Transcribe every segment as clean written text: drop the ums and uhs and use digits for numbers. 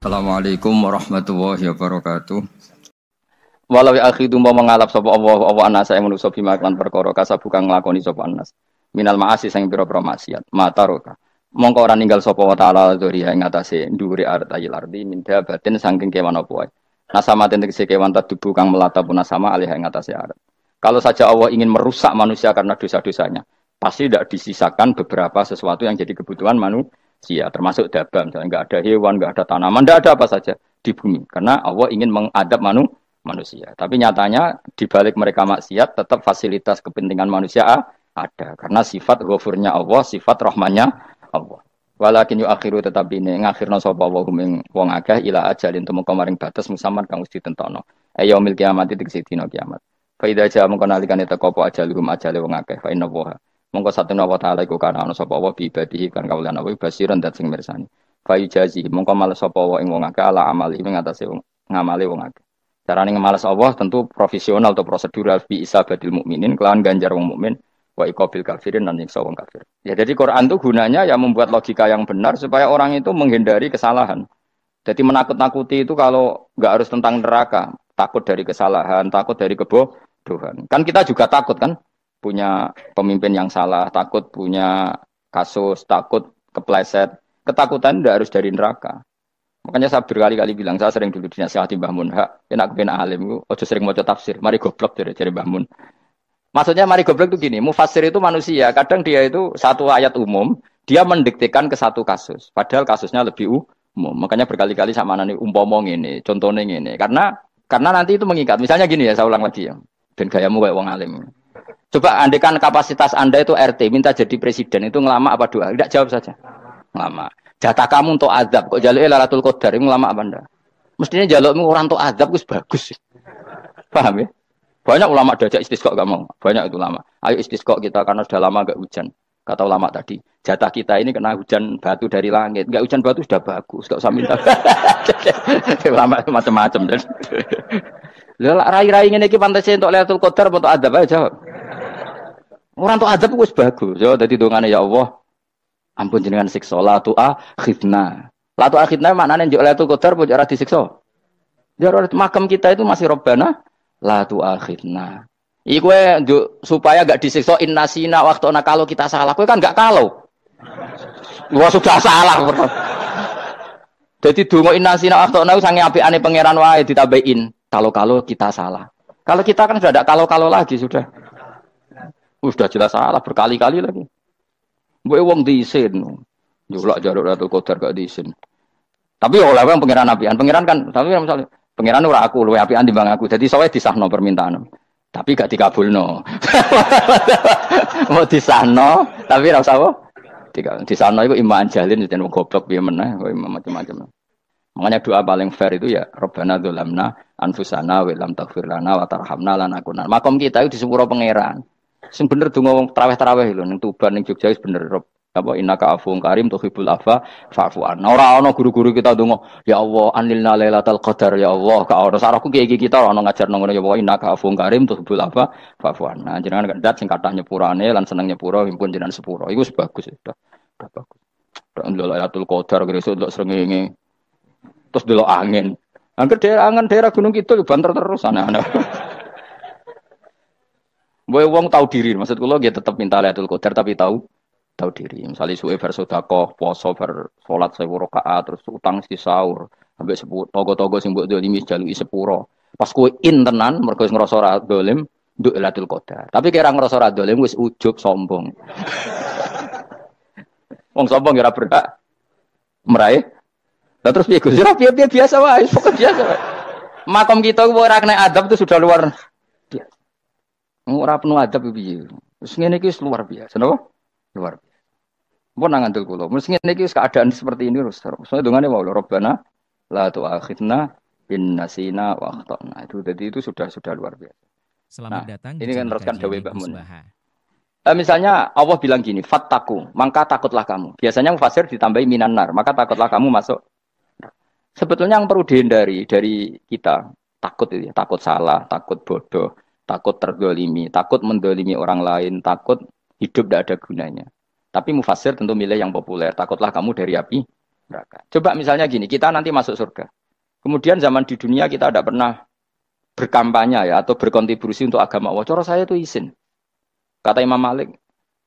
Assalamualaikum warahmatullahi wabarakatuh. Walau akhidu mau mengalap sapa Allah anasa yang manusa bima lan perkara kasab bukan nglakoni sapa anas. Minal ma'asi sing pira-pira maksiat. Mataroka. Mongko ora ninggal sapa wa ta'ala dzuriya ing atase ndhuwure artayil ardi min dabatin saking kewan apa wae. Nasama tegese kewan tadubu kang melata punah sama alih ing atase arat. Kalau saja Allah ingin merusak manusia karena dosa-dosanya, pasti tidak disisakan beberapa sesuatu yang jadi kebutuhan manusia, termasuk dabam, misalnya nggak ada hewan, nggak ada tanaman, nggak ada apa saja di bumi, karena Allah ingin mengadab manusia. Tapi nyatanya di balik mereka maksiat tetap fasilitas kepentingan manusia ada karena sifat ghafurnya Allah, sifat rahmannya Allah. Walakin yu akhiru tetapi ini ngakhirna sapa wa ing wong akeh ila ajalin temu kamaring batas musamman kang wis ditentokno. Yaumil kiamat tegese dina kiamat. Fa idza jaa mongko nalikane teka apa ajaluhum ajale wong akeh fa inna wa mongko satuna wa ta'ala iku kana ana sapa wa bi ibadihi kan kaulan wa basiran dat sing mirsani. Fa yujazi mongko males sapa wa ing wong akeh ala amali ing atase ngamale wong akeh. Carane ngemalas Allah tentu profesional atau prosedural bi isabadil mukminin kelawan ganjar wong mukmin wa iqabil kafirin dan nyiksa wong kafir. Ya jadi Quran itu gunanya ya membuat logika yang benar supaya orang itu menghindari kesalahan. Jadi menakut-nakuti itu kalau nggak harus tentang neraka, takut dari kesalahan, takut dari kebodohan. Kan kita juga takut kan punya pemimpin yang salah, takut punya kasus, takut kepleset. Ketakutan tidak harus dari neraka. Makanya saya berkali-kali bilang, saya sering dulu dinasihati Mbah Mun, enak kena alim, ojo sering mau tafsir, mari goblok dari Mbah Mun. Maksudnya mari goblok itu gini, mufasir itu manusia, kadang dia itu satu ayat umum, dia mendiktekan ke satu kasus, padahal kasusnya lebih umum. Makanya berkali-kali sama nani umpomong ini, contohnya ini, karena nanti itu mengikat. Misalnya gini ya, saya ulang lagi ya, dan gayamu kayak wong alim. Coba andekan kapasitas Anda itu RT, minta jadi presiden, itu ngelama apa doa? Tidak jawab saja, ngelama. Jatah kamu untuk azab, kok jaluk Lailatul Qadar, ini lama apa anda? Mestinya jalukmu orang untuk azab, itu bagus. Paham ya? Banyak ulama dajak istisqa gak mau, banyak itu lama. Ayo istisqa kita karena sudah lama gak hujan. Kata ulama tadi, jatah kita ini kena hujan batu dari langit. Gak hujan batu sudah bagus, gak usah minta. Ulama macam-macam. Rai-rai ini pantasnya untuk Lailatul Qadar, untuk azab aja jawab. Orang untuk azab itu bagus. Ya, jadi dongane ya Allah. Ampun jenengan siksa la tu akhidna. La tu akhidna maknane njuk Lailatul Qadar pun ora disiksa. Ya makam kita itu masih Robbana la tu akhidna. Iku supaya enggak disiksa innasina waqtuna kalau kita salah. Kowe kan enggak kalau. Wah sudah salah. Jadi donga innasina waqtuna sange apikane pangeran wae ditambahin kalau kita salah. Kalau kita kan sudah ada kalau lagi sudah. Sudah jelas salah berkali-kali lagi. Mbok wong diisin. Julak jaluk Lailatul Qadar gak diisin. Tapi oleh wong pangeran apian. Pangeran kan tapi misalnya pangeran ora aku luwe apian timbang aku. Jadi sowe disahno permintaan. Tapi gak dikabulno. Mau disahno tapi ora usah apa? Disahno iku iman jalin jen wong goblok piye meneh, macam-macam. Makanya doa paling fair itu ya Rabbana dzalamna anfusana wa lam taghfir lana wa tarhamna lanakunanna. Makom kita itu di sepuro pangeran. Sing bener donga wong traweh-traweh lho ning Tuban ning Jogja wis bener apa innaka afuwun karim tuhibbul afwa fa'fu anna. Ora ana guru-guru kita donga ya Allah anilna lailatul qadar ya Allah ka ora sarahku kiye kita ora ana ngajarno ngono ya Allah innaka afuwun karim tuhibbul afwa fa'fu anna. Jenengan kandat sing kathah nyepurane lan seneng nyepuro impun jenengan sepuro. Iku wis bagus sudah bagus. Ndelok lailatul qadar gresuk ndelok srengenge. Terus ndelok angin. Angger daerah Gunung Kidul banter terus aneh-aneh. Boy wong tahu diri, maksud kula nggih tetep minta Lailatul Qadar tapi tahu diri. Misalnya suwe bar sedekah, poso bar salat 1000 rakaat terus utang si sahur, ambek togo-togo sing mbok dolimi jaluki sepuro. Pas kowe tenan mergo wis ngrasa ora dolim, nduk Lailatul Qadar. Tapi kira ngrasa ora dolim wis ujug sombong. Wong sombong ora berhak meraih. Lah terus piye Gus? Ora piye biasa wae, pokok biasa wae. Makom kita ora kena adab itu sudah luar biasa. Ora penuh adab piye. Wis ngene iki luar biasa, napa? Luar biasa. Mun nang ngandel kula, mesti ngene iki keadaan seperti ini terus. Soale dongane mau Rabbana la tu'akhidna in nasina wa akhtana. Itu jadi itu sudah luar biasa. Selamat datang ini kan teruskan dawuh Mbah Mun. Misalnya Allah bilang gini, fattaku, maka takutlah kamu. Biasanya mufasir ditambahi minan nar, maka takutlah kamu masuk. Sebetulnya yang perlu dihindari dari kita takut itu ya, takut salah, takut bodoh. Takut terdolimi, takut mendolimi orang lain, takut hidup tidak ada gunanya. Tapi mufasir tentu milih yang populer. Takutlah kamu dari api neraka. Coba misalnya gini, kita nanti masuk surga. Kemudian zaman di dunia kita tidak pernah berkampanye ya atau berkontribusi untuk agama Allah. Cara saya itu izin. Kata Imam Malik,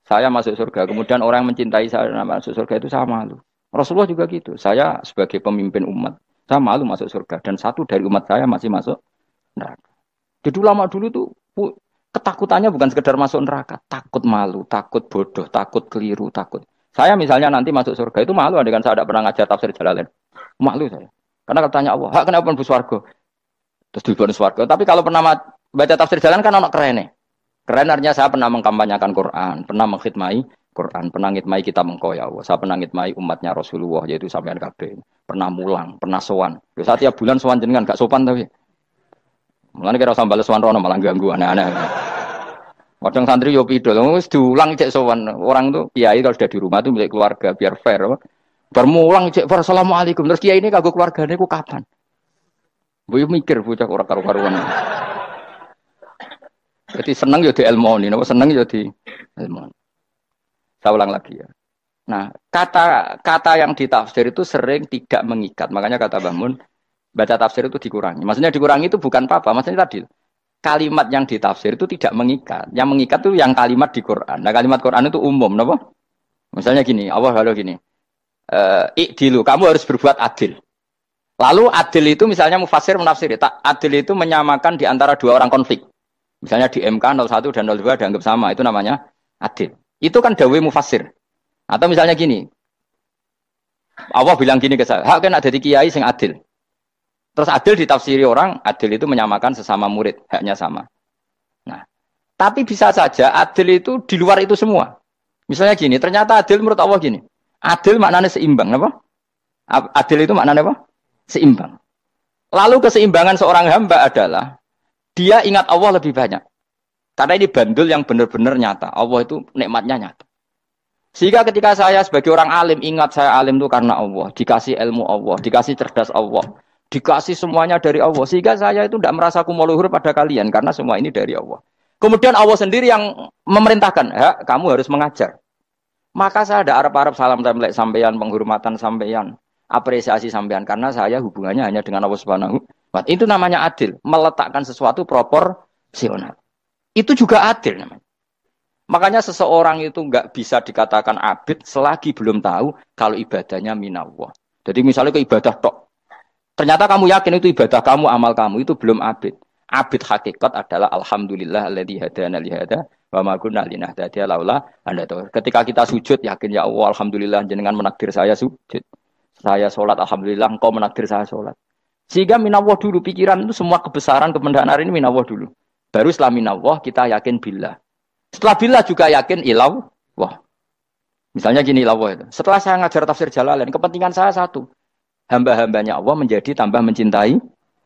saya masuk surga. Kemudian orang yang mencintai saya masuk surga itu saya malu. Rasulullah juga gitu. Saya sebagai pemimpin umat, saya malu masuk surga. Dan satu dari umat saya masih masuk neraka. Jadi ulama dulu tuh ketakutannya bukan sekedar masuk neraka, takut malu, takut bodoh, takut keliru, takut. Saya misalnya nanti masuk surga itu malu, andai kan saya tidak pernah ngajar tafsir Jalalain. Malu saya. Karena kalau tanya Allah, hak kenapa pun swarga? Terus di swarga. Tapi kalau pernah baca tafsir Jalalain kan anak keren nih. Keren artinya saya pernah mengkampanyakan Quran, pernah mengkhidmai Quran, pernah ngitmai kitab engkau ya Allah. Saya pernah ngitmai umatnya Rasulullah yaitu sampean kabeh. Pernah mulang, pernah sowan. Saat tiap bulan sowan jenengan gak sopan tapi. Mulane kira usah bales sowan rono malah ganggu aneh-aneh. Kadang santri yo pidol, wis diulang cek sowan. Orang tuh kiai kalau sudah di rumah tuh milik keluarga biar fair. Bermulang cek assalamualaikum. Terus kiai ini kagok keluargane ku kapan? Mbok mikir bocah ora karo-karuan. Jadi seneng yo di ilmoni, napa seneng yo di ilmoni. Saya ulang lagi ya. Nah, kata yang ditafsir itu sering tidak mengikat. Makanya kata Mbah Mun, baca tafsir itu dikurangi. Maksudnya dikurangi itu bukan apa-apa. Maksudnya tadi kalimat yang ditafsir itu tidak mengikat. Yang mengikat itu yang kalimat di Quran. Nah, kalimat Quran itu umum, napa? Misalnya gini, Allah kalau gini. Ikdilu, kamu harus berbuat adil. Lalu adil itu misalnya mufassir menafsir, adil itu menyamakan di antara dua orang konflik. Misalnya di MK 01 dan 02 dianggap sama, itu namanya adil. Itu kan dawai mufassir. Atau misalnya gini, Allah bilang gini ke saya, hak kan ada di kiai sing adil. Terus adil ditafsiri orang, adil itu menyamakan sesama murid, haknya sama. Nah, tapi bisa saja adil itu di luar itu semua. Misalnya gini, ternyata adil menurut Allah gini, adil maknanya seimbang, apa? Adil itu maknanya apa? Seimbang. Lalu keseimbangan seorang hamba adalah dia ingat Allah lebih banyak. Karena ini bandul yang benar-benar nyata. Allah itu nikmatnya nyata. Sehingga ketika saya sebagai orang alim, ingat saya alim itu karena Allah. Dikasih ilmu Allah, dikasih cerdas Allah. Dikasih semuanya dari Allah. Sehingga saya itu tidak merasa kumuluhur pada kalian. Karena semua ini dari Allah. Kemudian Allah sendiri yang memerintahkan. Ya, kamu harus mengajar. Maka saya ada Arab-Arab salam template sampeyan, penghormatan sampeyan. Apresiasi sampeyan. Karena saya hubungannya hanya dengan Allah Subhanahu. Itu namanya adil. Meletakkan sesuatu proporsional. Itu juga adil namanya. Makanya seseorang itu nggak bisa dikatakan abid selagi belum tahu kalau ibadahnya minallah. Jadi misalnya ke ibadah tok. Ternyata kamu yakin itu ibadah kamu, amal kamu itu belum abid. Abid hakikat adalah alhamdulillah alladzi hadana li hada wa ma kunna linahtadiya laula anda tahu. Ketika kita sujud yakin ya Allah alhamdulillah jenengan menakdir saya sujud. Saya sholat alhamdulillah engkau menakdir saya sholat. Sehingga minallah dulu pikiran itu semua kebesaran kebenaran ini minallah dulu. Baru setelah minallah kita yakin billah. Setelah billah juga yakin ilah. Wah. Misalnya gini ilah itu. Setelah saya ngajar tafsir Jalalain, kepentingan saya satu. Hamba-hambanya Allah menjadi tambah mencintai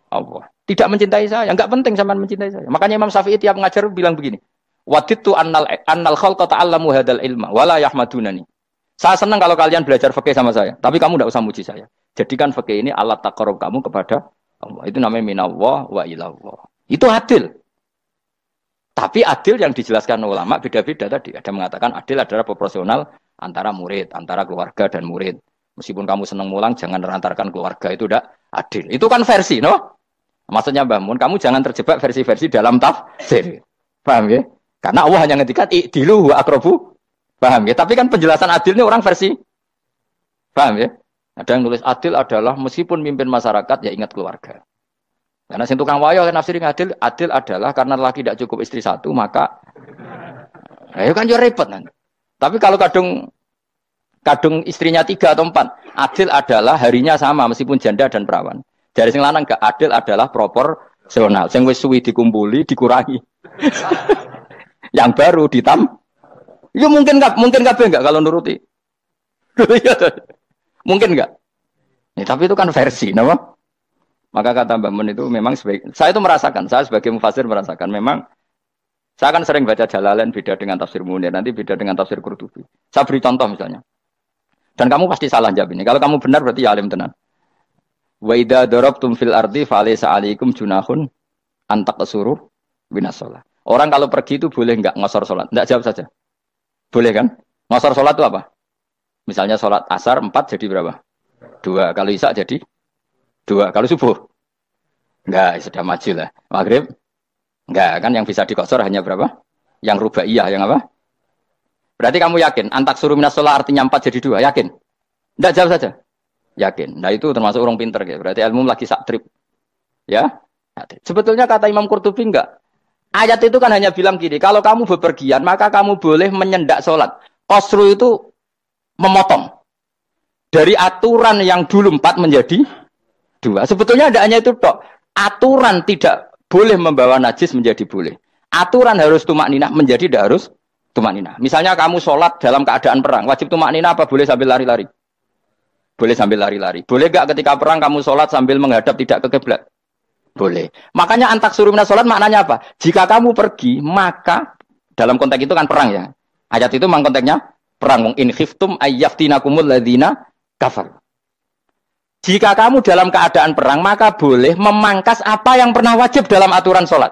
Allah. Tidak mencintai saya, enggak penting sama mencintai saya. Makanya Imam Syafi'i tiap ngajar bilang begini. Wadidtu annal khalqa ta'allamu hadal ilma wala yahmadunani. Saya senang kalau kalian belajar fikih sama saya, tapi kamu enggak usah muji saya. Jadikan fikih ini alat taqarrub kamu kepada Allah. Itu namanya minallah wa ilallah. Itu adil. Tapi adil yang dijelaskan ulama beda-beda tadi. Ada mengatakan adil adalah proporsional antara murid, antara keluarga dan murid. Meskipun kamu senang mulang, jangan merantarkan keluarga. Itu tidak adil. Itu kan versi, no? Maksudnya Mbah Mun, kamu jangan terjebak versi-versi dalam tafsir. Paham ya? Karena Allah hanya ngetikan i'dilu wa aqrabu. Paham ya? Tapi kan penjelasan adil ini orang versi. Paham ya? Ada yang nulis adil adalah meskipun mimpin masyarakat, ya ingat keluarga. Karena sing tukang wayo nafsirin adil adalah karena laki tidak cukup istri satu maka ayo kan yo repot nanti. Tapi kalau kadung istrinya 3 atau 4, adil adalah harinya sama meskipun janda dan perawan. Dari sing lanang gak adil adalah proporsional. Sing wis suwi dikumpuli dikurangi. Yang baru ya mungkin kabeh enggak kalau nuruti. Mungkin enggak. Ya, tapi itu kan versi, napa? Maka kata Mbak Mun itu memang saya itu merasakan, saya sebagai mufassir merasakan memang saya akan sering baca Jalalain beda dengan tafsir Munir, nanti beda dengan tafsir Qurtubi. Saya beri contoh misalnya. Dan kamu pasti salah jawab ini. Kalau kamu benar berarti ya alim tenan. Wa idza darabtum fil ardi falaysa 'alaikum junahun an taqsuru binas shalah. Orang kalau pergi itu boleh enggak ngosor salat? Enggak, jawab saja. Boleh kan? Ngosor salat itu apa? Misalnya salat asar 4 jadi berapa? 2. Kalau isya jadi 2. Kalau subuh enggak, sudah maju lah. Maghrib enggak, kan yang bisa dikosor hanya berapa? Yang rubaiyah, yang apa? Berarti kamu yakin antak suruh minas sholat artinya 4 jadi 2, yakin? Enggak, jawab saja. Yakin. Nah itu termasuk orang pinter ya. Berarti ilmu lagi sak trip. Ya. Sebetulnya kata Imam Qurtubi enggak. Ayat itu kan hanya bilang gini, kalau kamu bepergian maka kamu boleh menyendak sholat. Qasru itu memotong. Dari aturan yang dulu 4 menjadi 2. Sebetulnya tidak hanya itu tok. Aturan tidak boleh membawa najis menjadi boleh. Aturan harus tumak ninah menjadi tidak harus tumak ninah. Misalnya kamu sholat dalam keadaan perang. Wajib tumak ninah apa boleh sambil lari-lari? Boleh sambil lari-lari. Boleh gak ketika perang kamu sholat sambil menghadap tidak ke kiblat? Boleh. Makanya antak suruh minas sholat maknanya apa? Jika kamu pergi, maka dalam konteks itu kan perang ya. Ayat itu memang konteksnya perang. In khiftum ayyaftinakumul ladzina kafar. Jika kamu dalam keadaan perang, maka boleh memangkas apa yang pernah wajib dalam aturan sholat.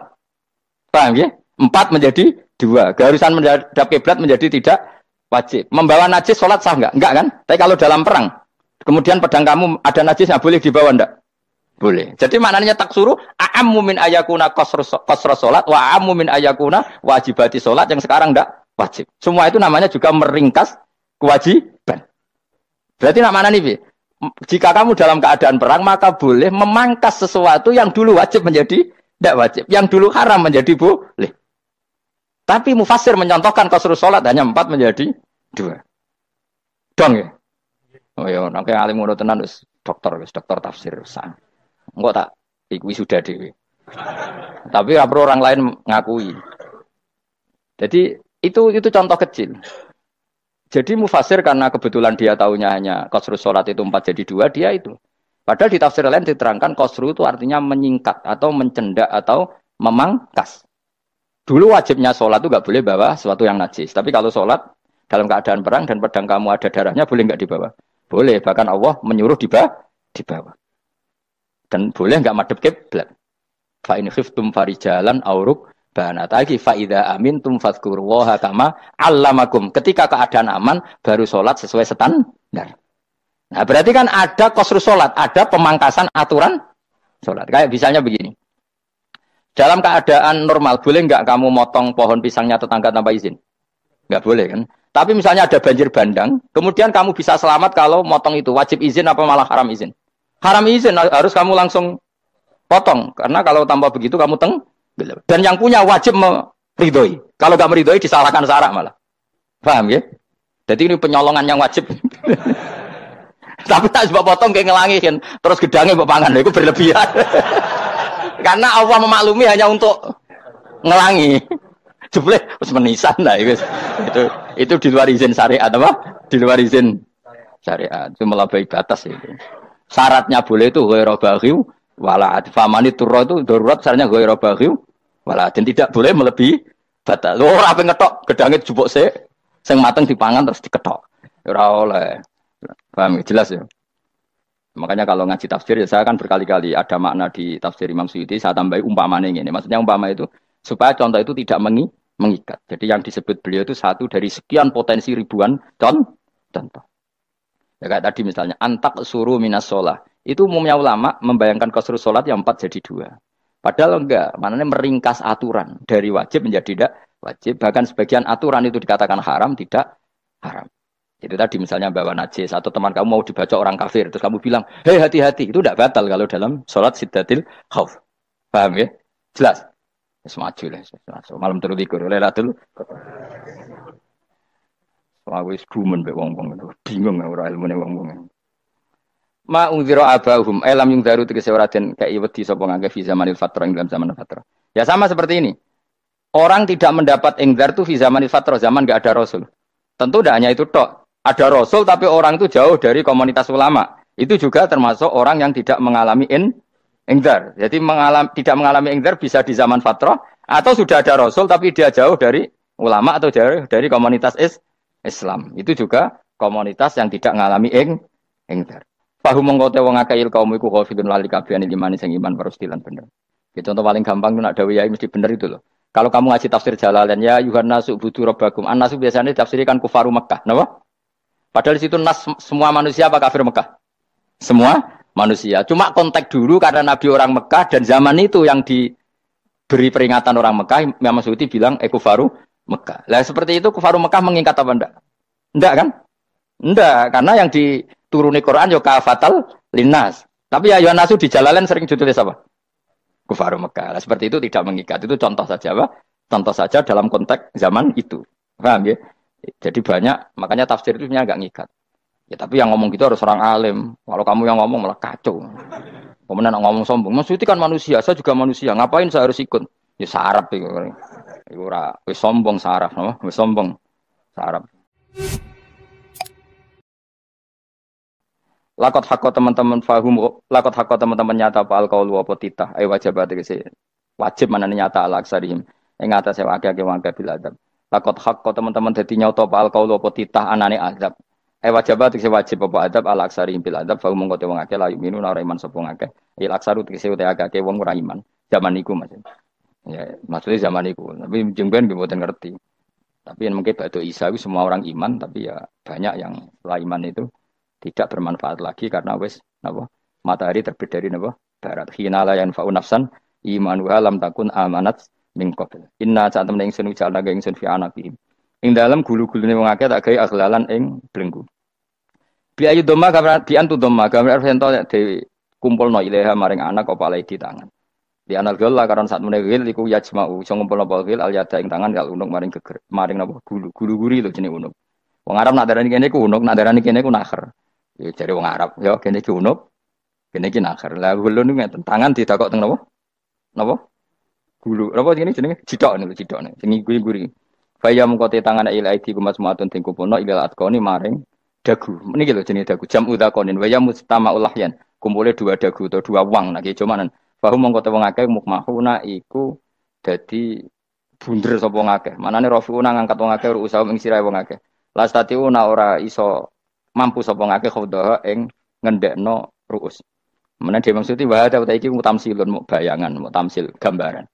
Paham ya? 4 menjadi 2. Keharusan menghadap kiblat menjadi tidak wajib. Membawa najis sholat sah enggak? Enggak kan? Tapi kalau dalam perang, kemudian pedang kamu ada najisnya, boleh dibawa enggak? Boleh. Jadi maknanya taksuru a'ammu min ayakuna qasra sholat wa a'ammu min ayakuna wajibati sholat yang sekarang enggak wajib. Semua itu namanya juga meringkas kewajiban. Berarti nak mana nih? Jika kamu dalam keadaan perang maka boleh memangkas sesuatu yang dulu wajib menjadi tidak wajib. Yang dulu haram menjadi boleh. Tapi mufassir mencontohkan qasru sholat hanya 4 menjadi 2. Dong ya? Oh ya, nanti alim ngono tenan wis dokter tafsir san. Engko tak iku sudah dhewe. Tapi ora perlu orang lain ngakui. Jadi itu contoh kecil. Jadi mufassir karena kebetulan dia tahunya hanya qasru sholat itu 4 jadi 2, dia itu. Padahal di tafsir lain diterangkan qasru itu artinya menyingkat atau mencendak atau memangkas. Dulu wajibnya sholat itu nggak boleh bawa sesuatu yang najis. Tapi kalau sholat dalam keadaan perang dan pedang kamu ada darahnya, boleh nggak dibawa? Boleh. Bahkan Allah menyuruh dibawa. Dan boleh nggak madhep kiblat. Fa in khiftum farijalan auruk banataki fa idza amintum fadhkurullaha kama 'allamakum. Ketika keadaan aman baru sholat sesuai standar. Nah, berarti kan ada qasru sholat, ada pemangkasan aturan sholat. Kayak misalnya begini. Dalam keadaan normal, boleh nggak kamu motong pohon pisangnya tetangga tanpa izin? Nggak boleh kan? Tapi misalnya ada banjir bandang, kemudian kamu bisa selamat kalau motong itu. Wajib izin apa malah haram izin? Haram izin, harus kamu langsung potong. Karena kalau tanpa begitu kamu tenggelam. Dan yang punya wajib meridhoi. Kalau nggak meridhoi disalahkan syarak malah. Paham ya? Jadi ini penyolongan yang wajib. Tapi tak coba potong kayak ngelangihin. Terus gedangnya mbok pangan. Itu berlebihan. Karena Allah memaklumi hanya untuk ngelangi. Jebule wis menisan lah itu di luar izin syariat apa? Di luar izin syariat. Itu melampaui batas itu. Syaratnya boleh itu ghairu baghiw wala famani turra itu darurat syaratnya ghairu baghiw wala dan tidak boleh melebihi batas. Ora ape ngetok gedange jupuk sik sing mateng dipangan terus diketok. Ora oleh. Paham jelas ya? Makanya kalau ngaji tafsir ya saya kan berkali-kali ada makna di tafsir Imam Suyuti saya tambahi umpamanya ini. Maksudnya umpama itu supaya contoh itu tidak mengikat. Jadi yang disebut beliau itu satu dari sekian potensi ribuan contoh. Ya kayak tadi misalnya antak suruh minas sholah. Itu umumnya ulama membayangkan qasru sholat yang 4 jadi 2. Padahal enggak, maknanya meringkas aturan dari wajib menjadi tidak wajib. Bahkan sebagian aturan itu dikatakan haram, tidak haram. Itu tadi misalnya bawa najis atau teman kamu mau dibaca orang kafir terus kamu bilang, hei hati-hati, itu tidak batal kalau dalam sholat siddatil khauf. Paham ya? Jelas? Semaju lah. Malam terus dikur. Lelatul. Aku gumen mbek wong-wong itu. Bingung ora ilmune wong-wong. Ma unzira abahum alam yung daru tegese ora den kei wedi sapa ngangge fi zamanil fatrah ing dalam zaman fatrah. Ya sama seperti ini. Orang tidak mendapat ingdar itu fi zamanil fatrah, zaman enggak ada rasul. Tentu tidak hanya itu tok. Ada rasul tapi orang itu jauh dari komunitas ulama. Itu juga termasuk orang yang tidak mengalami ingdar. Jadi tidak mengalami ingdar bisa di zaman fatrah atau sudah ada rasul tapi dia jauh dari ulama atau jauh dari komunitas Islam. Itu juga komunitas yang tidak mengalami ingdar. Fahum mengkote wong akail kaum iku khafidun lali kabehane imane sing iman parustilan bener. Itu contoh paling gampang nak dawuh yai mesti bener itu loh. Kalau kamu ngaji tafsir Jalalain ya Yuhannas ubudu rabbakum. An-nasu biasanya ditafsirkan kufaru Mekah, napa? Padahal di situ nas semua manusia apa kafir Mekah? Semua manusia. Cuma konteks dulu karena Nabi orang Mekah dan zaman itu yang diberi peringatan orang Mekah, Imam Suyuti bilang kufaru Mekah. Lah seperti itu kufaru Mekah mengikat apa enggak? Enggak kan? Enggak, karena yang dituruni Quran yo kafatal linnas. Tapi ya Nasu di Jalalain sering ditulis apa? Kufaru Mekah. Lah seperti itu tidak mengikat. Itu contoh saja apa? Contoh saja dalam konteks zaman itu. Paham ya? Jadi banyak, makanya tafsir itu sebenarnya enggak ngikat. Ya tapi yang ngomong gitu harus orang alim. Kalau kamu yang ngomong malah kacau. Kemudian ngomong sombong. Mas itu kan manusia, saya juga manusia. Ngapain saya harus ikut? Ya sarap itu. Iku ora wis sombong saraf, no? Wis sombong saraf. Lakot hakko teman-teman fahum, lakot hakko teman-teman nyata apa alkaul apa titah. Ayo wajib wajib mana nyata al aksarihim. Ing atase akeh-akeh wangke bil adab. Lakot hakko teman-teman dadi nyata apa alkaul apa titah anane azab. Wajib apa adab al aksarihim bil adab fahum mongko te wong akeh la yuminu ora iman sapa akeh. Il aksaru tegese utek akeh wong ora iman. Zaman iku Mas. Ya, maksudnya zaman itu. Tapi jengben mboten ngerti. Tapi yang mungkin batu Isa itu semua orang iman, tapi ya banyak yang setelah iman itu tidak bermanfaat lagi karena wes napa matahari terbit dari napa barat. Hina la yanfa'u nafsan imanuha lam takun amanat min qabl. Inna saat temen ingsun ujalna ga ingsun fi anaqihim. Ing dalem gulu-gulune wong akeh tak gawe aghlalan ing belenggu. Bi ayu doma gambar bi antu doma gambar sento dewi kumpulno ilaha maring anak apa di tangan. Di anal gol lah karena saat menegil iku yajma'u iso ngumpulno gil al yada ing tangan kal unuk maring geger maring napa gulu-guri lho jenenge unuk. Wong Arab nak darani kene ku unuk, nak darani kene ku nakher. Ya jare wong Arab, ya kene iki unuk, kene iki nakher. Lah gulu niku ngeten, tangan ditakok teng napa? Napa? Gulu. Napa jenenge cidok niku cidokne. Sing guri-guri. Faya mengkote tangan ila aidi kumas muatun ting kupono ilal atqoni maring dagu. Niki lho jenenge dagu. Jam udaqonin waya mustamaul lahyan. Kumpule dua dagu atau dua wang niki cumanan. Bahwa mengkote wong akeh mukmahuna iku dadi bunder sapa wong akeh. Manane rafiuna ngangkat wong akeh usaha ing sirahe wong akeh. Lastatiuna ora iso mampu sapa ngake khawdaha ing ngendekno ruus. Meneh dhewe maksud wa ada iki mutamsilun mu bayangan, mu tamsil gambaran.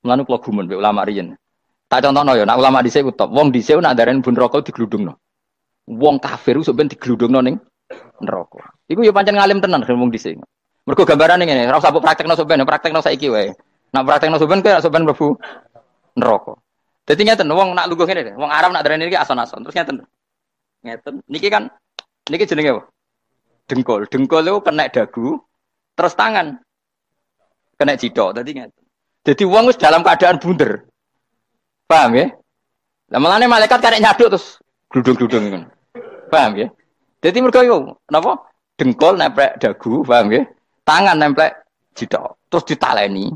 Mulane kula gumun mbek ulama riyen. Tak contohno ya, nek ulama dhisik ku top. Wong dhisik nak darani bun neraka digludungno. Wong kafir sok ben digludungno ning neraka. Iku ya pancen ngalim tenan wong dhisik. Mergo gambarane ngene, ora usah praktekno sok ben, praktekno saiki wae. Nak praktekno sok ben kowe sok ben mlebu neraka. Dadi ngeten wong nak lungguh ngene, wong Arab nak darani iki ason-ason. Terus ngeten. Ngeten. Niki kan niki jenenge apa? Dengkul. Dengkul itu kena dagu, terus tangan kena cidok. Dadi ngeten. Dadi wong wis dalam keadaan bunder. Paham ya? Lah malane malaikat karek nyaduk terus gludung-gludung ngono. Paham ya? Dadi mergo iku napa? Dengkul nempel dagu, paham ya? Tangan nempel cidok, terus ditaleni.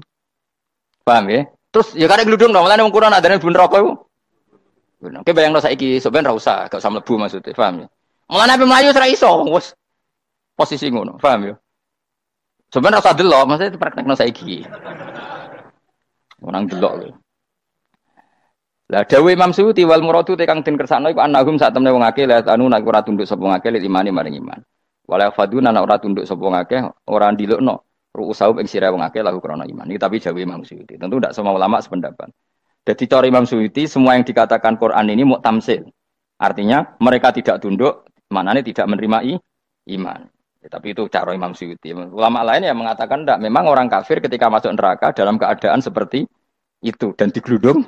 Paham ya? Terus ya karek gludung dong, malane wong Quran adane bun neraka iku. Oke bayangno saiki sampeyan ra usah gak usah mlebu maksudnya, paham ya? Mulane ape mlayu ora iso, wis posisi ngono, paham ya? Sampeyan ra usah delok, maksudnya praktekno saiki. Orang delok lho. Lah dawuh Imam Suyuti wal muradu te kang den kersakno iku annahum sak temne wong akeh la anu nek ora tunduk sapa ngakeh li imani maring iman. Wala faduna nek ora tunduk sapa ngakeh ora ndilukno ru'usau ing sira wong akeh lahu krana iman. Iki tapi dawuh Imam Suyuti. Tentu tidak semua ulama sependapat. Jadi cara Imam Suyuti semua yang dikatakan Quran ini mu'tamsil. Artinya mereka tidak tunduk, maknanya tidak menerima iman. Ya, tapi itu cara Imam Suyuti. Ulama lain yang mengatakan tidak. Memang orang kafir ketika masuk neraka dalam keadaan seperti itu dan digeludung.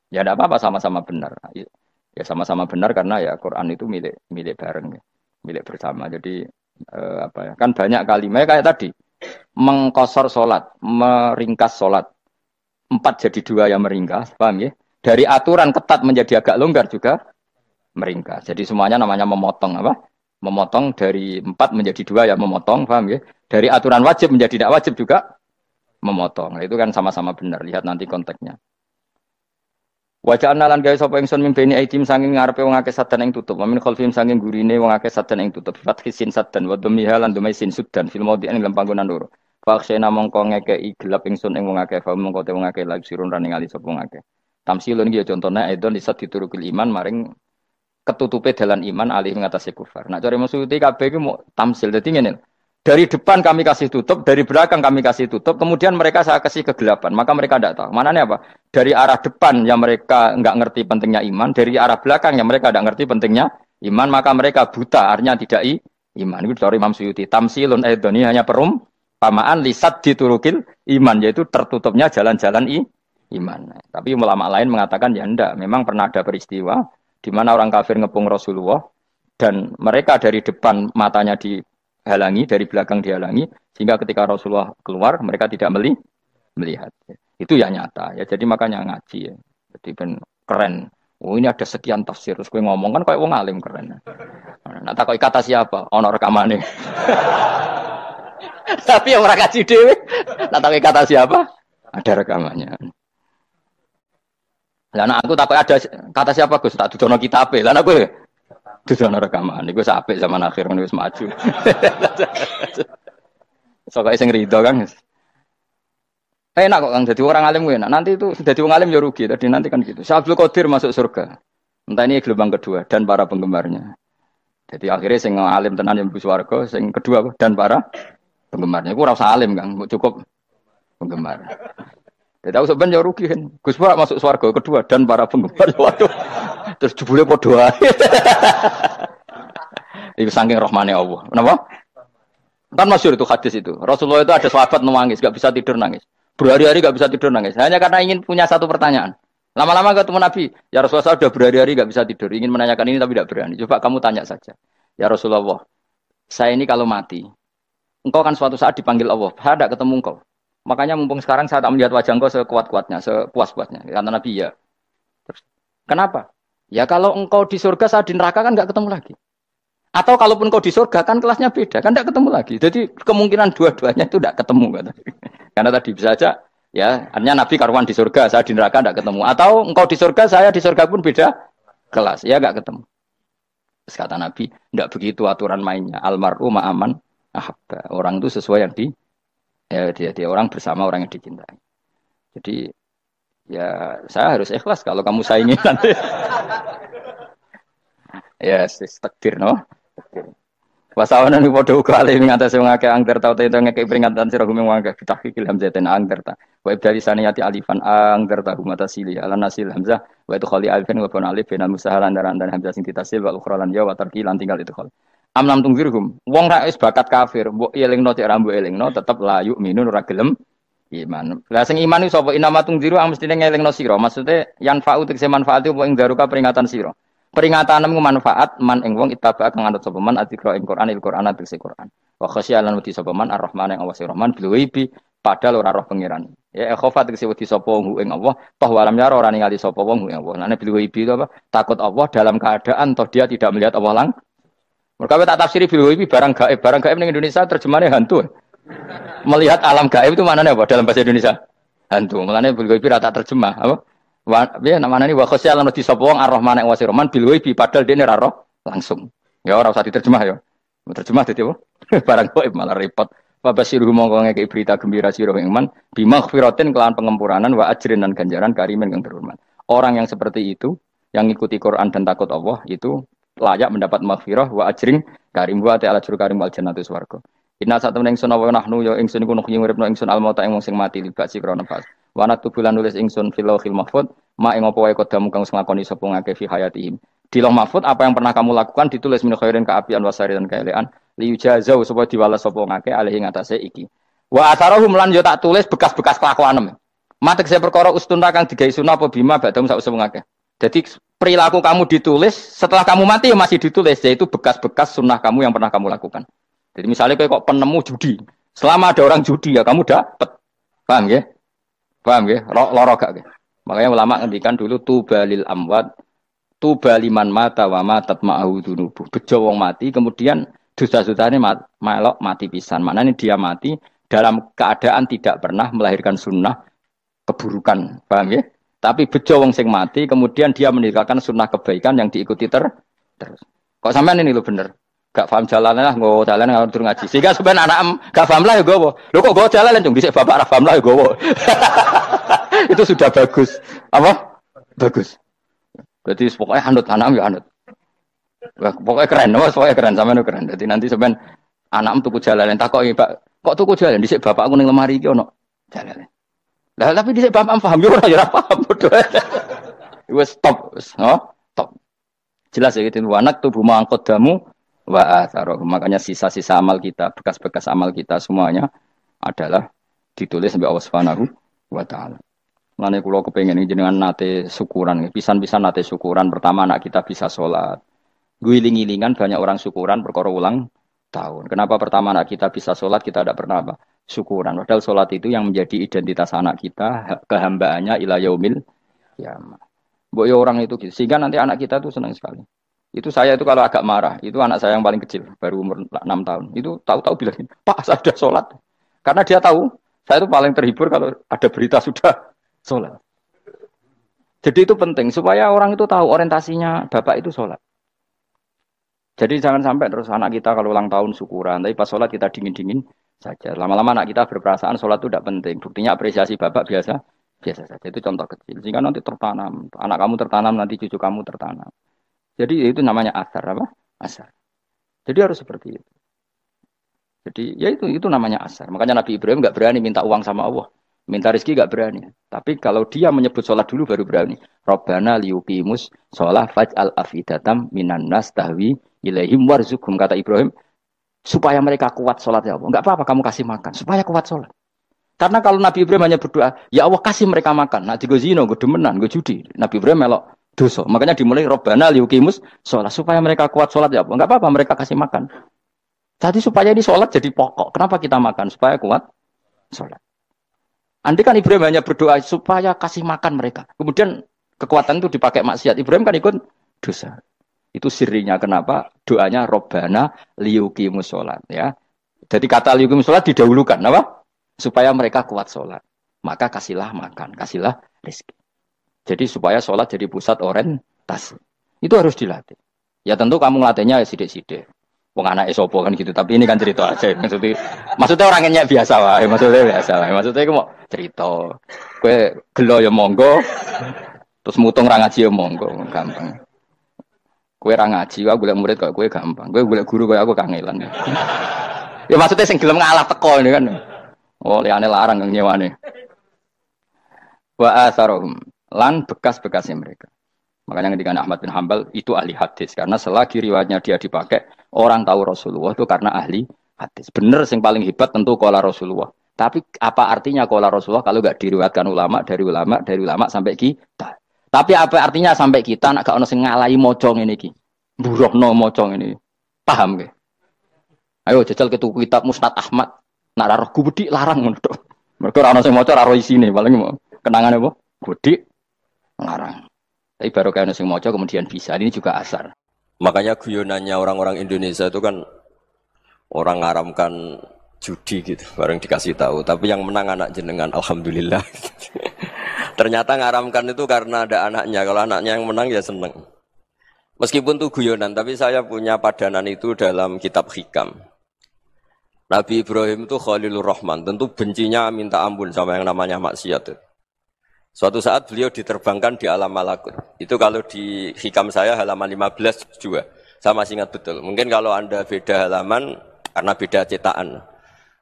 Ya tidak apa-apa sama-sama benar. Ya sama-sama benar karena ya Quran itu milik bareng, ya. Milik bersama. Jadi apa ya? Kan banyak kalimat kayak tadi mengkosor sholat, meringkas sholat. 4 jadi 2 yang meringkas, paham ya? Dari aturan ketat menjadi agak longgar juga meringkas. Jadi semuanya namanya memotong apa? Memotong dari 4 menjadi 2 ya memotong, paham ya? Dari aturan wajib menjadi tidak wajib juga memotong. Nah, itu kan sama-sama benar. Lihat nanti konteksnya. Wajah analan gawe sapa ingsun mimpeni aitim sanging ngarepe wong akeh sadan ing tutup. Min khalfim sanging gurine wong akeh sadan ing tutup. Fathisin sadan wa dhamiha lan dhami sin sudan fil maudhi'in ing panggonan loro. Faksena mongko ngekeki gelap ingsun ing wong akeh fa mongko te wong akeh lagi sirun running ali sapa wong akeh. Tamsilun iki ya contone aidon disat diturukil iman maring ketutupe dalan iman alih ngatasi kufar. Nak cari maksudnya kabeh iki mau tamsil. Dadi ngene. Dari depan kami kasih tutup, dari belakang kami kasih tutup, kemudian mereka saya kasih kegelapan. Maka mereka tidak tahu. Mananya apa? Dari arah depan yang mereka enggak ngerti pentingnya iman, dari arah belakang yang mereka tidak ngerti pentingnya iman maka mereka buta artinya tidak iman. Itu dari Imam Suyuti. Tamsilun aidoni hanya perumpamaan lisat diturukil iman yaitu tertutupnya jalan-jalan iman. Tapi ulama lain mengatakan ya enggak, memang pernah ada peristiwa di mana orang kafir ngepung Rasulullah dan mereka dari depan matanya dihalangi, dari belakang dihalangi sehingga ketika Rasulullah keluar mereka tidak melihat. Itu ya nyata ya. Jadi makanya ngaji ya. Jadi ben keren. Oh ini ada sekian tafsir terus gue ngomong kan kayak wong alim keren. Nah tak kata siapa? Ono rekamane. Tapi yang ora kaji dhewe. Nah tak kata siapa? Ada rekamannya. Lah anak aku takut ada kata siapa Gus? Tak dudono kitabe. Lah aku dudono rekaman. Iku apik zaman akhir ngono wis maju. Sokoke sing rido kan. Enak kok Kang jadi orang alim gue enak. Nanti itu jadi orang alim ya rugi. Tadi nanti kan gitu. Syekh Abdul Qadir masuk surga. Entah ini gelombang kedua dan para penggemarnya. Jadi akhirnya sing alim tenan yang mlebu swarga, sing kedua dan para penggemarnya. Iku ora usah alim Kang, cukup penggemar. Jadi aku sebenarnya rugi kan. Gus Pak masuk swarga kedua dan para penggemar. Waduh. Terus jebule padha ae. Itu saking rahmane Allah. Kenapa? Kan masyhur itu hadis itu. Rasulullah itu ada sahabat nangis, enggak bisa tidur nangis. Berhari-hari enggak bisa tidur nangis. Hanya karena ingin punya satu pertanyaan. Lama-lama ketemu Nabi, ya Rasulullah saya sudah berhari-hari enggak bisa tidur, ingin menanyakan ini tapi tidak berani. Coba kamu tanya saja. Ya Rasulullah, saya ini kalau mati, engkau kan suatu saat dipanggil Allah. Saya tidak ketemu engkau. Makanya mumpung sekarang saya tak melihat wajah engkau sekuat-kuatnya, sepuas-puasnya. Kata Nabi ya. Terus, kenapa? Ya kalau engkau di surga, saya di neraka kan enggak ketemu lagi. Atau kalaupun engkau di surga kan kelasnya beda, kan enggak ketemu lagi. Jadi kemungkinan dua-duanya itu enggak ketemu. Kata. Karena tadi bisa saja, ya artinya Nabi karuan di surga, saya di neraka enggak ketemu. Atau engkau di surga, saya di surga pun beda kelas, ya enggak ketemu. Terus kata Nabi, enggak begitu aturan mainnya. Almar'u ma'aman ahabba. Orang itu sesuai yang dia orang bersama orang yang dicintai. Jadi ya saya harus ikhlas kalau kamu saingi nanti. Ya, takdir no. Wasawana ni padha uga ale ngatasi wong akeh angger tau te ngekek peringatan sira gumeng wong akeh tahqiqil hamzatain angger ta. Wa ibdali saniyati alifan angger ta humata sili ala nasil hamzah wa itu khali alifan wa bon alif binal musahalan dan hamzah sing ditasil wa ukhra lan ya wa tarki lan tinggal itu khali. Amlam tungzirhum wong ra wis bakat kafir mbok elingno cek rambu elingno tetep la yuk minun ora gelem iman. Lah sing iman iku sapa inama tungziru mestine ngelingno sira. Maksude yan fa'u tegese manfaat apa ing daruka peringatan sira. Peringatanmu manfaat man ing wong ittaba kang anut sapa man atikra ing Quran Al-Quran tegese Quran. Wa khasyalan wedi sapa man Ar-Rahman ing Allah Rahman bil ghaibi padahal ora roh pangeran. Ya khofa tegese wedi sapa wong ing Allah toh walam yara ora ningali sapa wong ing Allah. Nane bil ghaibi itu apa? Takut Allah dalam keadaan toh dia tidak melihat Allah lang. Mereka tak tafsiri bil ghaibi barang gaib. Barang gaib ning Indonesia terjemahannya hantu. Melihat alam gaib itu maknanya apa dalam bahasa Indonesia? Hantu. Mulane bil ghaibi rata terjemah apa? Ya namanya ini wa khosyalan di sapa wong Ar-Rahman ing Rahman bil ghaibi padahal dene ora roh langsung. Ya ora usah diterjemah ya. Terjemah dadi apa? Barang gaib malah repot. Fa basiru mongko ngeke berita gembira sira ing iman bimaghfiratin kelawan pengempuranan wa ajrin dan ganjaran karimin kang terhormat. Orang yang seperti itu yang ngikuti Quran dan takut Allah itu layak mendapat maghfirah wa ajrin karim wa ta'ala jur karim wal jannatu swarga. Inna satamene ingsun wa nahnu ya ingsun iku nuhyi uripno ingsun al mauta ing wong sing mati libasi krana pas. Wana tubulan nulis ingsun fil lauhil mahfud ma ing apa wae kodamu kang nglakoni sapa ngake fi hayatihim. Di lauh mahfud apa yang pernah kamu lakukan ditulis min khairin kaapian wasari dan kaelean li yujazau supaya diwales sapa ngake alih ing atase iki. Wa atharahum lan yo tak tulis bekas-bekas kelakuanem. Matek saya perkara ustunta kang digawe sunah apa bima badam sak usum ngake. Jadi perilaku kamu ditulis setelah kamu mati masih ditulis yaitu bekas-bekas sunnah kamu yang pernah kamu lakukan. Jadi misalnya kayak kok penemu judi. Selama ada orang judi ya kamu dapat. Paham ya? Paham ya? Loro gak ya? Makanya ulama ngendikan dulu tubalil amwat tubaliman mata wa matat ma'ahu dunubuh. Bejo wong mati kemudian dosa-dosane melok mati pisan. Maknanya dia mati dalam keadaan tidak pernah melahirkan sunnah keburukan. Paham ya? Tapi bejo wong sing mati kemudian dia meninggalkan sunnah kebaikan yang diikuti terus. Kok sampean ini lho bener? Gak paham jalannya lah, nggo jalan ngatur ngaji. Sehingga sebenarnya anak gak paham lah ya gowo. Lho kok gowo jalan cung dhisik bapak ra paham lah ya gowo. Itu sudah bagus. Apa? Bagus. Berarti pokoknya anut anak ya anut. Pokoknya keren, pokoknya keren sampean keren. Jadi nanti sampean anak tuku jalan takoki, Pak, kok tuku jalan dhisik bapakku ning lemari iki ono jalan. Lah tapi dhisik bapak paham yo ora ya paham bodoh. Wes stop, no? Stop. Jelas ya gitu. Wanak tubuh mangkot damu wa atharoh. Makanya sisa-sisa amal kita, bekas-bekas amal kita semuanya adalah ditulis sampai Allah Subhanahu wa taala. Mulane kula kepengin jenengan nate syukuran, pisan-pisan nate syukuran. Pertama anak kita bisa sholat. Guling-gilingan banyak orang syukuran perkara ulang tahun. Kenapa pertama anak kita bisa sholat, kita tidak pernah apa? Syukuran. Padahal sholat itu yang menjadi identitas anak kita, kehambaannya ila yaumil kiamah. Mbok ya orang itu gitu. Sehingga nanti anak kita tuh senang sekali. Itu saya itu kalau agak marah, itu anak saya yang paling kecil, baru umur 6 tahun. Itu tahu-tahu bilang, "Pak, saya sudah sholat." Karena dia tahu, saya itu paling terhibur kalau ada berita sudah sholat. Jadi itu penting, supaya orang itu tahu orientasinya bapak itu sholat. Jadi jangan sampai terus anak kita kalau ulang tahun syukuran, tapi pas sholat kita dingin-dingin saja. Lama-lama anak kita berperasaan sholat itu tidak penting. Buktinya apresiasi bapak biasa saja. Itu contoh kecil. Sehingga nanti tertanam. Anak kamu tertanam, nanti cucu kamu tertanam. Jadi itu namanya asar apa? Asar. Jadi harus seperti itu. Jadi ya itu namanya asar. Makanya Nabi Ibrahim nggak berani minta uang sama Allah. Minta rezeki nggak berani. Tapi kalau dia menyebut sholat dulu baru berani. Robbana liyuqimus sholat faj'al afidatam minan nas tahwi ilaihim warzuqhum, kata Ibrahim, supaya mereka kuat sholat ya Allah. Enggak apa-apa kamu kasih makan, supaya kuat sholat. Karena kalau Nabi Ibrahim hanya berdoa, ya Allah kasih mereka makan. Nah, digo zina, gue demenan, gue judi. Nabi Ibrahim melok dosa. Makanya dimulai Robbana liyuqimus sholat, supaya mereka kuat sholat ya Allah. Enggak apa-apa mereka kasih makan. Jadi supaya ini sholat jadi pokok. Kenapa kita makan? Supaya kuat sholat. Andai kan Ibrahim hanya berdoa supaya kasih makan mereka. Kemudian kekuatan itu dipakai maksiat. Ibrahim kan ikut dosa. Itu sirinya kenapa doanya Robbana liyuqimus sholat ya. Jadi kata liyuqimus sholat didahulukan apa? Supaya mereka kuat sholat. Maka kasihlah makan, kasihlah rezeki. Jadi supaya sholat jadi pusat orientasi. Itu harus dilatih. Ya tentu kamu ngelatihnya sidik-sidik. Wong anak esopo kan gitu, tapi ini kan cerita aja. Maksudnya orangnya biasa wae, maksudnya aku mau cerita. Kue gelo ya monggo, terus mutung ra ngaji ya monggo, gampang. Kue ra ngaji, aku golek murid kok kue gampang. Kue golek guru kaya aku kangelan. Ya maksudnya sing gelem ngalah teko ini kan. Oh, liyane larang nyewane. Wa asarohum lan bekas-bekasnya mereka. Makanya ketika Ahmad bin Hambal itu ahli hadis karena selagi riwayatnya dia dipakai orang tahu Rasulullah itu karena ahli hadis. Bener yang paling hebat tentu qala Rasulullah. Tapi apa artinya qala Rasulullah kalau enggak diriwayatkan dari ulama sampai kita. Tapi apa artinya sampai kita nak gak ono sing ngalahi maca ngene iki. Mburohno maca ngene. Paham nggih? Ayo jajal ketu kitab Musnad Ahmad. Nak ra roh gubedi larang ngono tok. Mergo ora ono sing maca ora ro isine, paling kenangan apa? Gudi larang. Tapi baru kayak sing maca kemudian bisa. Ini juga asar. Makanya guyonannya orang-orang Indonesia itu kan orang ngaramkan judi gitu, bareng dikasih tahu. Tapi yang menang anak jenengan, alhamdulillah. Ternyata ngaramkan itu karena ada anaknya. Kalau anaknya yang menang ya seneng. Meskipun itu guyonan, tapi saya punya padanan itu dalam kitab Hikam. Nabi Ibrahim itu Khalilur Rahman, tentu bencinya minta ampun sama yang namanya maksiat. Suatu saat beliau diterbangkan di alam malakut. Itu kalau di hikam saya halaman 15 juga. Saya masih ingat betul. Mungkin kalau Anda beda halaman karena beda cetakan.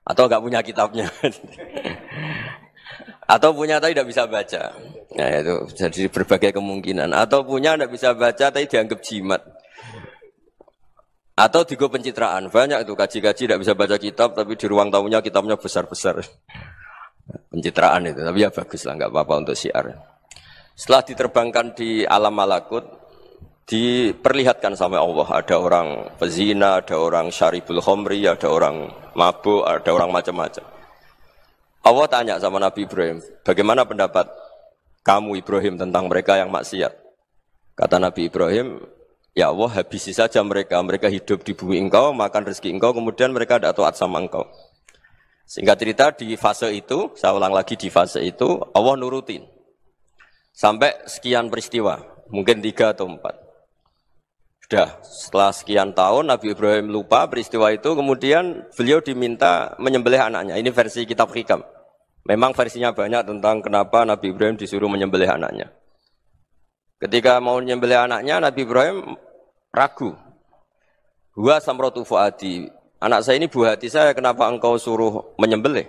Atau enggak punya kitabnya. Atau punya tapi tidak bisa baca. Nah itu jadi berbagai kemungkinan. Atau punya tidak bisa baca tapi dianggap jimat. Atau digo pencitraan. Banyak itu kaji-kaji tidak bisa baca kitab tapi di ruang tamunya kitabnya besar-besar. Pencitraan itu, tapi ya bagus lah, nggak apa-apa untuk syiar. Setelah diterbangkan di alam malakut, diperlihatkan sama Allah, ada orang pezina, ada orang syaribul khomri, ada orang mabuk, ada orang macam-macam. Allah tanya sama Nabi Ibrahim, bagaimana pendapat kamu Ibrahim tentang mereka yang maksiat? Kata Nabi Ibrahim, ya Allah habisi saja mereka, mereka hidup di bumi engkau, makan rezeki engkau, kemudian mereka tidak taat sama engkau. Singkat cerita di fase itu, saya ulang lagi di fase itu, Allah nurutin. Sampai sekian peristiwa, mungkin 3 atau 4. Sudah, setelah sekian tahun Nabi Ibrahim lupa peristiwa itu, kemudian beliau diminta menyembelih anaknya. Ini versi kitab Hikam. Memang versinya banyak tentang kenapa Nabi Ibrahim disuruh menyembelih anaknya. Ketika mau menyembelih anaknya, Nabi Ibrahim ragu. Huwa samratu fuadi. Anak saya ini buah hati saya, kenapa engkau suruh menyembelih?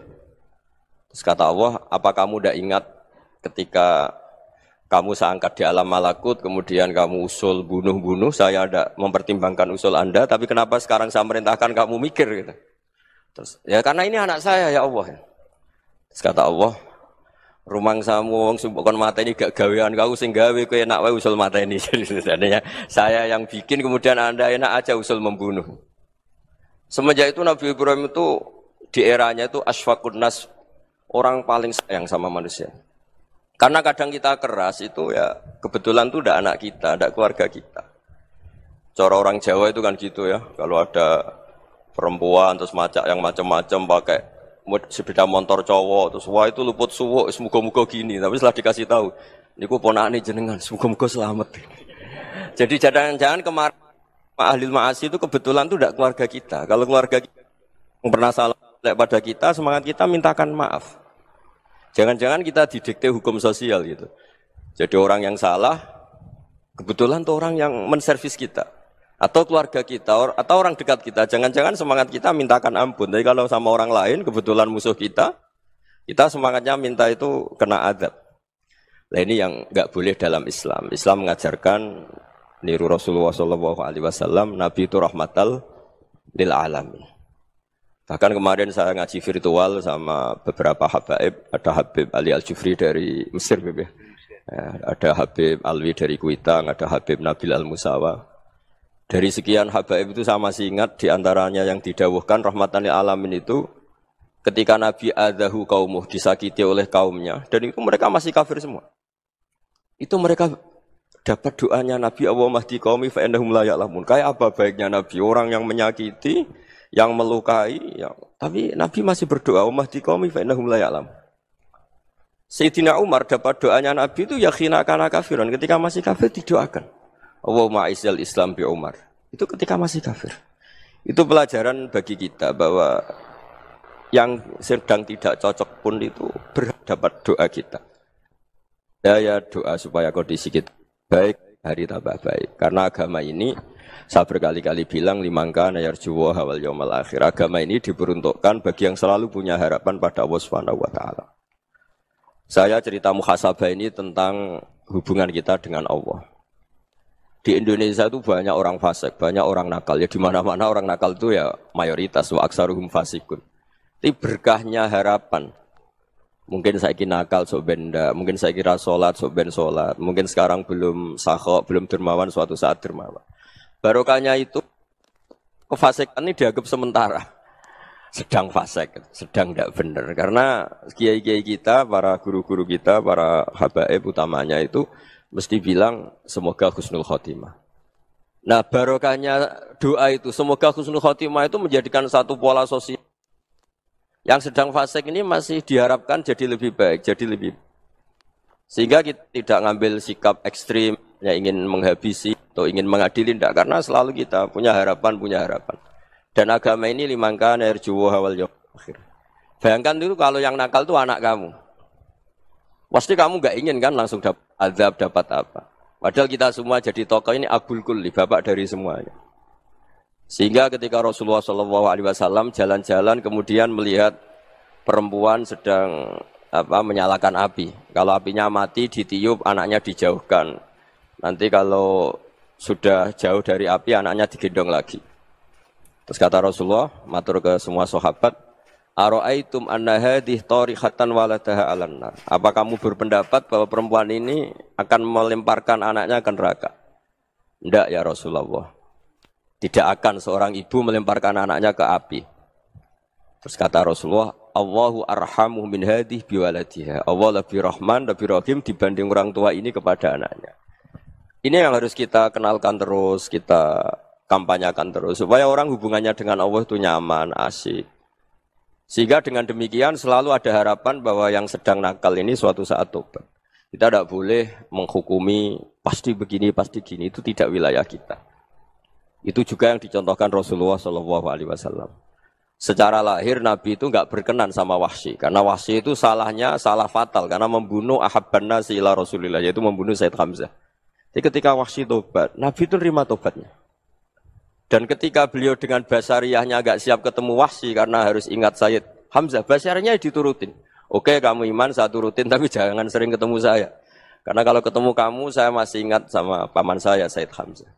Terus kata Allah, apa kamu tidak ingat ketika kamu saya angkat di alam malakut, kemudian kamu usul bunuh-bunuh, saya ada mempertimbangkan usul Anda, tapi kenapa sekarang saya merintahkan kamu mikir gitu. Terus, ya karena ini anak saya ya Allah. Terus kata Allah, rumang samu wong sumpukon mateni gak gawean kau sing gawe kowe enak wae usul mateni. Sebenarnya saya yang bikin kemudian Anda enak aja usul membunuh. Semenjak itu Nabi Ibrahim itu di eranya itu asfaqun nas, orang paling sayang sama manusia. Karena kadang kita keras itu ya kebetulan itu udah anak kita, udah keluarga kita. Cara orang Jawa itu kan gitu ya, kalau ada perempuan terus macak yang macam-macam pakai sepeda motor cowok terus wah itu luput suwuk, semoga-moga gini. Tapi setelah dikasih tahu, niku ponakane jenengan, semoga-moga selamat. Jadi jangan-jangan kemarin ahli ma'asi itu kebetulan itu udah keluarga kita. Kalau keluarga kita yang pernah salah pada kita, semangat kita mintakan maaf. Jangan-jangan kita didikte hukum sosial gitu. Jadi orang yang salah, kebetulan tuh orang yang menservis kita. Atau keluarga kita, atau orang dekat kita. Jangan-jangan semangat kita mintakan ampun. Tapi kalau sama orang lain, kebetulan musuh kita semangatnya minta itu kena adab. Nah ini yang nggak boleh dalam Islam. Islam mengajarkan, niru Rasulullah SAW, Nabi itu rahmatal lil alamin. Bahkan kemarin saya ngaji virtual sama beberapa habaib, ada Habib Ali Al-Jufri dari Mesir, ya. Ada Habib Alwi dari Kuitang, ada Habib Nabil Al-Musawa. Dari sekian habaib itu saya masih ingat diantaranya yang didawuhkan rahmatan lil alamin itu ketika Nabi adahu kaumuh, disakiti oleh kaumnya, dan itu mereka masih kafir semua. Itu mereka dapat doanya Nabi Allahumma hdi qaumi fa innahum la ya'lamun. Kayak apa baiknya Nabi, orang yang menyakiti, yang melukai, tapi Nabi masih berdoa, Allahumma hdi qaumi fa innahum la ya'lamun. Sayyidina Umar dapat doanya Nabi itu yakhina kana kafiran, ketika masih kafir didoakan. Allahumma aizzal Islam bi Umar. Itu ketika masih kafir. Itu pelajaran bagi kita bahwa yang sedang tidak cocok pun itu berdapat doa kita. Ya doa supaya kondisi kita baik, hari tambah baik. Karena agama ini saya berkali-kali bilang limangka nayarjuwa hawal yaumal akhir. Agama ini diperuntukkan bagi yang selalu punya harapan pada Allah Subhanahu wa taala. Saya cerita muhasabah ini tentang hubungan kita dengan Allah. Di Indonesia itu banyak orang fasik, banyak orang nakal. Ya di mana-mana orang nakal itu ya mayoritas wa aksaruhum fasikun. Tapi berkahnya harapan. Mungkin saya kira nakal sok benda, mungkin saya kira sholat sok ben sholat, mungkin sekarang belum sakhok, belum dermawan, suatu saat dermawan. Barokahnya itu kefasikan ini dianggap sementara. Sedang fasik, sedang tidak benar. Karena kiai-kiai kita, para guru-guru kita, para habaib utamanya itu mesti bilang semoga husnul khotimah. Nah barokahnya doa itu, semoga husnul khotimah itu menjadikan satu pola sosial. Yang sedang fasik ini masih diharapkan jadi lebih baik, jadi lebih. Sehingga kita tidak ngambil sikap ekstrim, yang ingin menghabisi atau ingin mengadili, tidak. Karena selalu kita punya harapan. Dan agama ini limangka nerjuwa hawal yaumil akhir. Bayangkan dulu kalau yang nakal itu anak kamu. Pasti kamu nggak ingin kan langsung dapat azab, dapat apa. Padahal kita semua jadi tokoh ini abul kulli, bapak dari semuanya. Sehingga ketika Rasulullah SAW jalan-jalan kemudian melihat perempuan sedang menyalakan api. Kalau apinya mati ditiup, anaknya dijauhkan. Nanti kalau sudah jauh dari api, anaknya digendong lagi. Terus kata Rasulullah, matur ke semua sahabat, Aro'aitum anna hadih tarihatan waladaha alan nar. Apa kamu berpendapat bahwa perempuan ini akan melemparkan anaknya ke neraka? Tidak ya Rasulullah. Tidak akan seorang ibu melemparkan anaknya ke api. Terus kata Rasulullah, Allahu arhamu min hadih biwaladiha. Allah lebih rahman, lebih rahim dibanding orang tua ini kepada anaknya. Ini yang harus kita kenalkan terus, kita kampanyakan terus. Supaya orang hubungannya dengan Allah itu nyaman, asik. Sehingga dengan demikian selalu ada harapan bahwa yang sedang nakal ini suatu saat tobat. Kita tidak boleh menghukumi pasti begini, pasti gini. Itu tidak wilayah kita. Itu juga yang dicontohkan Rasulullah SAW. Secara lahir Nabi itu enggak berkenan sama Wahsy. Karena Wahsy itu salahnya salah fatal. Karena membunuh ahabban nasi ila Rasulillah. Yaitu membunuh Sayyid Hamzah. Jadi ketika Wahsy tobat, Nabi itu nerima tobatnya. Dan ketika beliau dengan basariyahnya agak siap ketemu Wahsy karena harus ingat Sayyid Hamzah, basariyahnya diturutin. Oke, kamu iman, saya turutin, tapi jangan sering ketemu saya. Karena kalau ketemu kamu, saya masih ingat sama paman saya, Said Hamzah.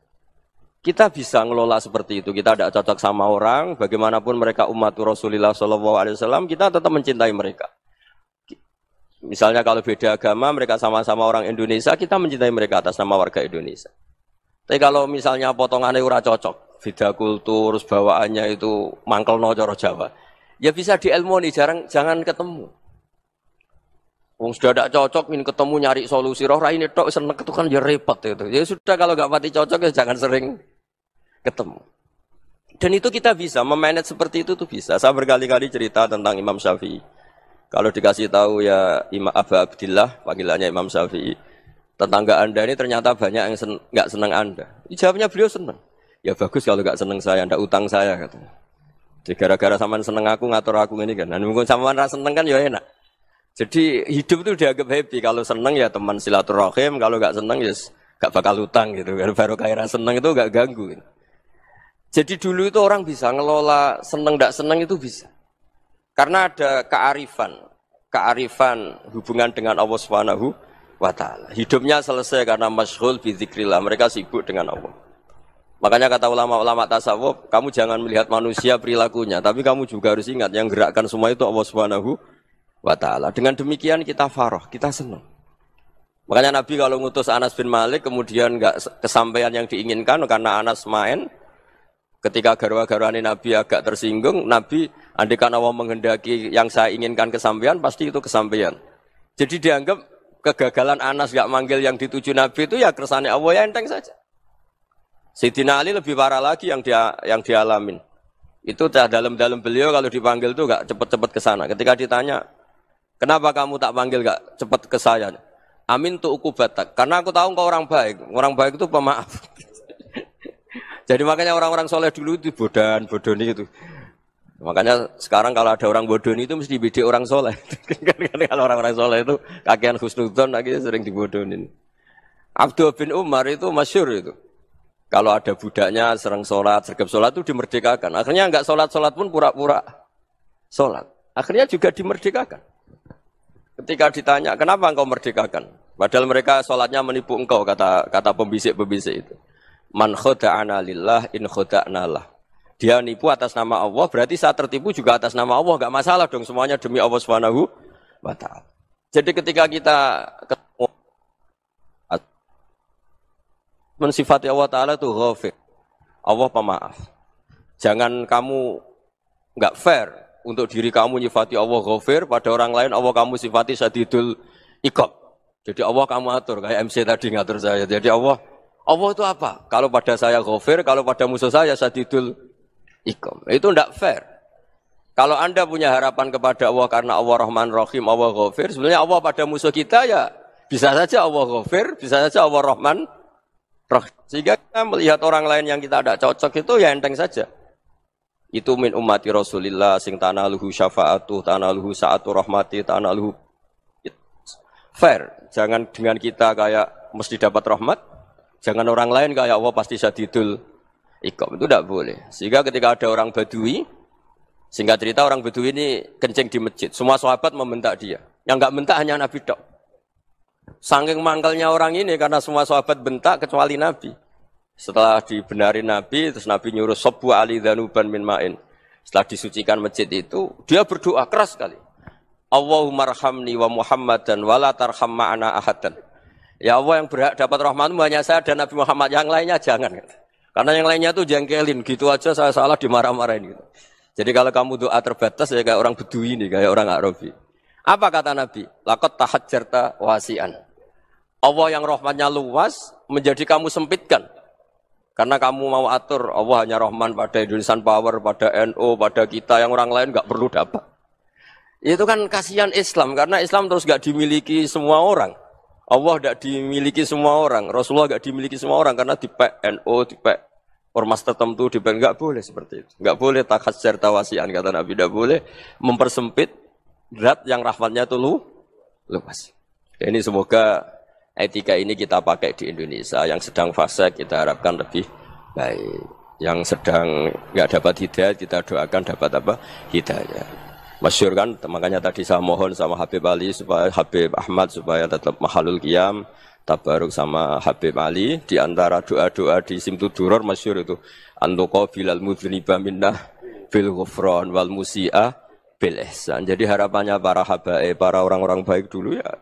Kita bisa ngelola seperti itu. Kita tidak cocok sama orang, bagaimanapun mereka umat Rasulullah SAW, kita tetap mencintai mereka. Misalnya kalau beda agama, mereka sama-sama orang Indonesia, kita mencintai mereka atas nama warga Indonesia. Tapi kalau misalnya potongannya ora cocok, beda kultur, bawaannya itu mangkel no coro Jawa, ya bisa diilmoni, jangan ketemu. Wong sudah tidak cocok, ingin ketemu nyari solusi. Roh ini tok seneng itu kan ya repot itu. Ya sudah kalau nggak pati cocok ya jangan sering ketemu. Dan itu kita bisa memanage seperti itu tuh bisa. Saya berkali-kali cerita tentang Imam Syafi'i. Kalau dikasih tahu ya Imam Abu Abdillah, panggilannya Imam Syafi'i, tetangga Anda ini ternyata banyak yang nggak senang Anda. Jawabnya beliau senang. Ya bagus kalau nggak senang saya, ndak utang saya katanya. Jadi gara-gara sampean seneng aku ngatur aku ini kan. Dan mungkin sampean rasa seneng kan ya enak. Jadi hidup itu dianggap happy. Kalau seneng ya teman silaturahim, kalau nggak seneng ya nggak bakal utang gitu. Kalau baru kaya seneng itu nggak ganggu. Gitu. Jadi dulu itu orang bisa ngelola seneng nggak seneng itu bisa. Karena ada kearifan hubungan dengan Allah Subhanahu wa Ta'ala. Hidupnya selesai karena masyghul bi dzikrillah. Mereka sibuk dengan Allah. Makanya kata ulama-ulama tasawuf, kamu jangan melihat manusia perilakunya, tapi kamu juga harus ingat yang gerakkan semua itu Allah Subhanahu wa Ta'ala. Dengan demikian kita farah, kita senang. Makanya Nabi kalau ngutus Anas bin Malik kemudian enggak kesampaian yang diinginkan karena Anas main, ketika garwa-garwani Nabi agak tersinggung, Nabi andaikan Allah menghendaki yang saya inginkan kesampaian, pasti itu kesampaian. Jadi dianggap kegagalan Anas enggak manggil yang dituju Nabi itu ya kersane Allah, ya enteng saja. Sayyidina Ali lebih parah lagi yang dialamin. Itu dalam-dalam beliau kalau dipanggil itu enggak cepat-cepat ke sana. Ketika ditanya, kenapa kamu tak panggil gak cepat ke saya? Amin tu ukubatak. Karena aku tahu kau orang baik. Orang baik itu pemaaf. Jadi makanya orang-orang soleh dulu itu bodoni itu. Makanya sekarang kalau ada orang bodoni itu mesti dibidik orang soleh. Kalau orang-orang soleh itu kakean husnudzon lagi sering dibodonin. Abdul bin Umar itu masyhur itu. Kalau ada budaknya sering sholat, sergap sholat itu dimerdekakan. Akhirnya enggak sholat pun pura-pura sholat. Akhirnya juga dimerdekakan. Ketika ditanya, kenapa engkau merdekakan? Padahal mereka sholatnya menipu engkau, kata pembisik-pembisik itu. Man khoda'ana lillah in khoda'na lah. Dia nipu atas nama Allah, berarti saat tertipu juga atas nama Allah. Enggak masalah dong, semuanya demi Allah Subhanahu wa Ta'ala. Jadi ketika kita ketemu mensifati Allah Ta'ala itu ghafir. Allah pemaaf. Jangan kamu enggak fair untuk diri kamu nyifati Allah ghafir, pada orang lain Allah kamu sifati syadidul iqab. Jadi Allah kamu atur, kayak MC tadi ngatur saya. Jadi Allah itu apa? Kalau pada saya ghafir, kalau pada musuh saya syadidul iqab. Itu tidak fair. Kalau Anda punya harapan kepada Allah karena Allah Rahman Rahim, Allah ghafir, sebenarnya Allah pada musuh kita ya bisa saja Allah ghafir, bisa saja Allah Rahman Rahim. Sehingga kita melihat orang lain yang kita tidak cocok itu ya enteng saja. Itu min ummati Rasulillah sing tanaluhu syafa'atu, tanaluhu sa'atu rahmati, tanaluhu fair. Jangan dengan kita kayak mesti dapat rahmat, jangan orang lain kayak Allah pasti syadidul iqab. Itu tidak boleh. Sehingga ketika ada orang Badui, singkat cerita orang Badui ini kencing di masjid, semua sahabat membentak dia. Yang enggak bentak hanya Nabi tok. Saking mangkalnya orang ini karena semua sahabat bentak kecuali Nabi. Setelah dibenarin Nabi, terus Nabi nyuruh Sobbu Ali Dhanuban min ma'in. Setelah disucikan masjid itu, dia berdoa keras sekali. Allahumma arhamni wa Muhammadan wa la tarham ma'ana ahadan. Ya Allah yang berhak dapat rahmatmu hanya saya dan Nabi Muhammad, yang lainnya jangan. Karena yang lainnya itu jengkelin, gitu aja saya salah dimarah-marahin. Gitu. Jadi kalau kamu doa terbatas ya kayak orang Bedui ini, kayak orang Arabi. Apa kata Nabi? Laqad tahajjarta wasi'an. Allah yang rahmatnya luas menjadi kamu sempitkan. Karena kamu mau atur, Allah hanya Rahman pada Indonesian Power, pada NU, pada kita, yang orang lain enggak perlu dapat. Itu kan kasihan Islam, karena Islam terus enggak dimiliki semua orang. Allah enggak dimiliki semua orang, Rasulullah enggak dimiliki semua orang, karena dipek NU, dipek ormas tertentu, dipek enggak boleh seperti itu. Enggak boleh takhasyar tawasian, kata Nabi, enggak boleh mempersempit zat yang rahmatnya itu luas. Ini semoga etika ini kita pakai di Indonesia. Yang sedang fase kita harapkan lebih baik. Yang sedang nggak dapat hidayah kita doakan dapat apa? Hidayah. Masyhur kan, makanya tadi saya mohon sama Habib Ali supaya Habib Ahmad supaya tetap mahalul qiyam, tabaruk sama Habib Ali di antara doa-doa di Simtud Duror masyhur itu antuqa bilal mudhniba minnah bil ghufran wal musi'a bil ihsan. Jadi harapannya para habaib, para orang-orang baik dulu ya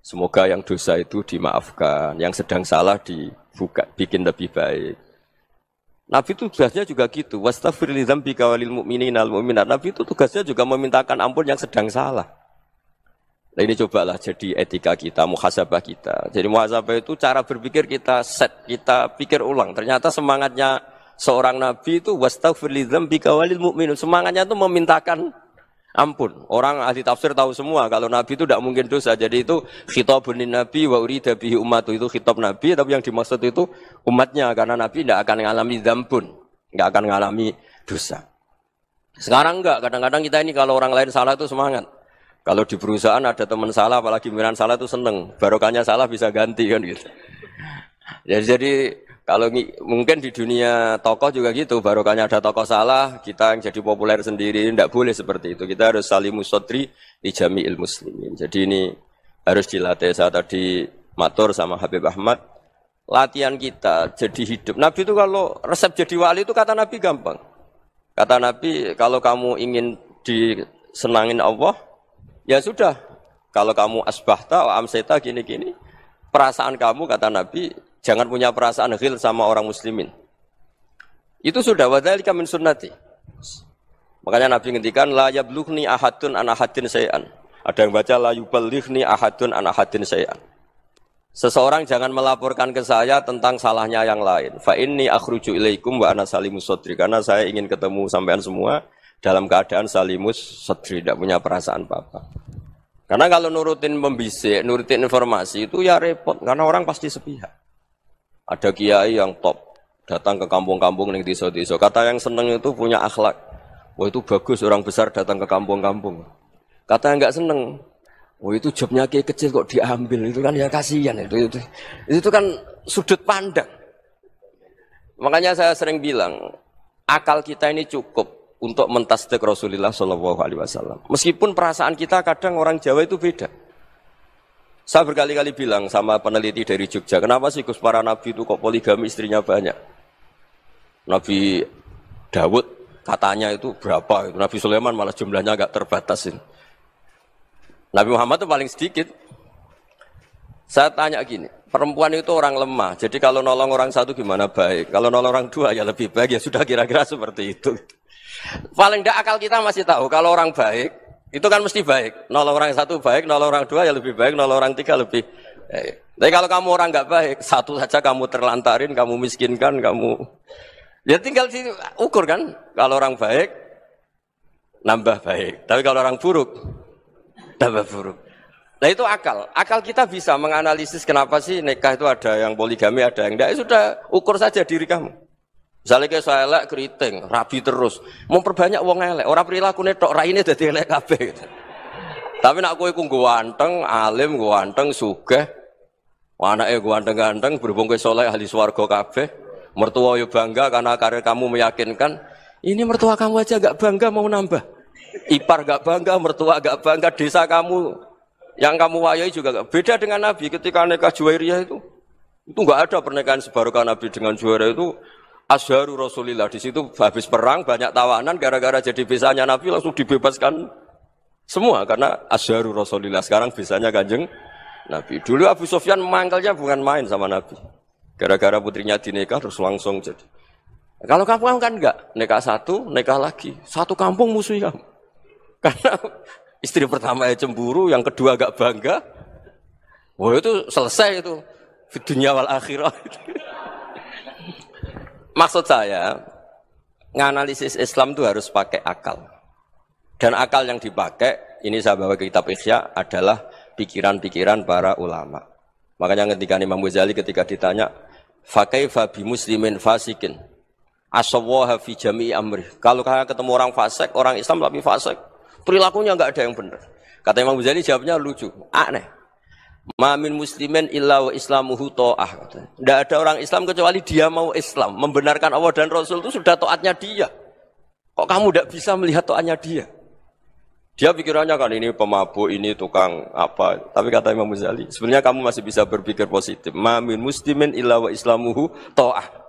semoga yang dosa itu dimaafkan, yang sedang salah dibuka, bikin lebih baik. Nabi itu tugasnya juga gitu. Wastaghfir li dzambika walil mu'minina wal mu'minat. Nabi itu tugasnya juga memintakan ampun yang sedang salah. Nah ini cobalah jadi etika kita, muhasabah kita. Jadi muhasabah itu cara berpikir kita set, kita pikir ulang. Ternyata semangatnya seorang nabi itu wastaghfir li dzambika walil mu'minun. Semangatnya itu memintakan ampun. Orang ahli tafsir tahu semua kalau nabi itu tidak mungkin dosa. Jadi itu khitabun nabi wa urida bihi ummatu, itu khitab nabi tapi yang dimaksud itu umatnya karena nabi tidak akan mengalami dzambun, tidak akan mengalami dosa. Sekarang enggak, kadang-kadang kita ini kalau orang lain salah itu semangat. Kalau di perusahaan ada teman salah apalagi pimpinan salah itu seneng. Barokahnya salah bisa ganti kan gitu. Jadi kalau mungkin di dunia tokoh juga gitu, barokahnya ada tokoh salah, kita yang jadi populer sendiri, tidak boleh seperti itu. Kita harus salimus sodri di jami'il muslimin. Jadi ini harus dilatih. Saya tadi matur sama Habib Ahmad, latihan kita jadi hidup. Nabi itu kalau resep jadi wali itu kata Nabi gampang. Kata Nabi, kalau kamu ingin disenangin Allah, ya sudah. Kalau kamu asbahta, amseta, gini-gini, perasaan kamu, kata Nabi, jangan punya perasaan ghil sama orang muslimin. Itu sudah wadzalika min sunnati. Makanya Nabi ngendikan la yablughni ahadun an ahadin syai'an. Ada yang baca la yuballighni ahadun an ahadin syai'an. Seseorang jangan melaporkan ke saya tentang salahnya yang lain. Fa inni akhruju ilaikum wa ana salimus sadri. Karena saya ingin ketemu sampean semua dalam keadaan salimus sadri, tidak punya perasaan apa-apa. Karena kalau nurutin membisik, nurutin informasi itu ya repot karena orang pasti sepihak. Ada kiai yang top, datang ke kampung-kampung ning desa-desa. Kata yang seneng itu punya akhlak. Wah itu bagus orang besar datang ke kampung-kampung. Kata yang enggak seneng, wah itu jobnya kiai kecil kok diambil. Itu kan ya kasihan itu kan sudut pandang. Makanya saya sering bilang, akal kita ini cukup untuk mentasdik Rasulullah SAW. Meskipun perasaan kita kadang orang Jawa itu beda. Saya berkali-kali bilang sama peneliti dari Jogja, kenapa sih Gus para nabi itu kok poligami istrinya banyak? Nabi Dawud katanya itu berapa? Nabi Sulaiman malah jumlahnya agak terbatas. Nabi Muhammad itu paling sedikit. Saya tanya gini, perempuan itu orang lemah, jadi kalau nolong orang satu gimana baik? Kalau nolong orang dua ya lebih baik, ya sudah kira-kira seperti itu. Paling tidak akal kita masih tahu, kalau orang baik, itu kan mesti baik. Nolong orang satu baik, nolong orang dua ya lebih baik, nolong orang tiga lebih baik. Tapi kalau kamu orang nggak baik, satu saja kamu terlantarin, kamu miskinkan, kamu ya tinggal ukur kan. Kalau orang baik, nambah baik. Tapi kalau orang buruk, tambah buruk. Nah itu akal. Akal kita bisa menganalisis kenapa sih nikah itu ada yang poligami, ada yang enggak. Ya sudah, ukur saja diri kamu. Misalnya kayak saya elek keriting, rabi terus, memperbanyak wong elek, orang perilaku netok raine dadi elek kabeh. Gitu. Tapi nak kowe ku ganteng, alim, ganteng, sugih, anake ganteng-ganteng, berhubung kowe saleh ahli swarga kabeh, mertua yo bangga karena karir kamu meyakinkan. Ini mertua kamu aja enggak bangga mau nambah. Ipar enggak bangga, mertua enggak bangga, desa kamu yang kamu wayai juga enggak. Beda dengan Nabi ketika nikah Juwairiyah itu enggak ada pernikahan sebarokah Nabi dengan Juwairiyah itu. Azharu Rasulillah, di situ habis perang banyak tawanan gara-gara jadi bisanya Nabi langsung dibebaskan semua karena Azharu Rasulillah. Sekarang bisanya Kanjeng Nabi. Dulu Abu Sufyan mangkalnya bukan main sama Nabi. Gara-gara putrinya dinikah terus langsung jadi. Kalau kamu kan enggak, nikah satu, nikah lagi. Satu kampung musuh kamu. Karena istri pertama cemburu, yang kedua agak bangga. Wah itu selesai itu. Di dunia wal akhirah. Maksud saya, nganalisis Islam itu harus pakai akal. Dan akal yang dipakai, ini saya bawa ke kitab Ihya, adalah pikiran-pikiran para ulama. Makanya ketika Imam Ghazali ketika ditanya, fakaifa bi muslimin fasikin, asawwaha fi jami'i amri. Kalau kalian ketemu orang fasik, orang Islam tapi fasik, perilakunya enggak ada yang benar. Kata Imam Ghazali jawabnya lucu, aneh. Ma min muslimin illa wa islamuhu ta'ah. Tidak ada orang Islam kecuali dia mau Islam, membenarkan Allah dan Rasul itu sudah taatnya dia. Kok kamu tidak bisa melihat taatnya dia? Dia pikirannya kan ini pemabuk, ini tukang apa. Tapi kata Imam Ghazali, sebenarnya kamu masih bisa berpikir positif. Ma min muslimin illa wa islamuhu ta'ah.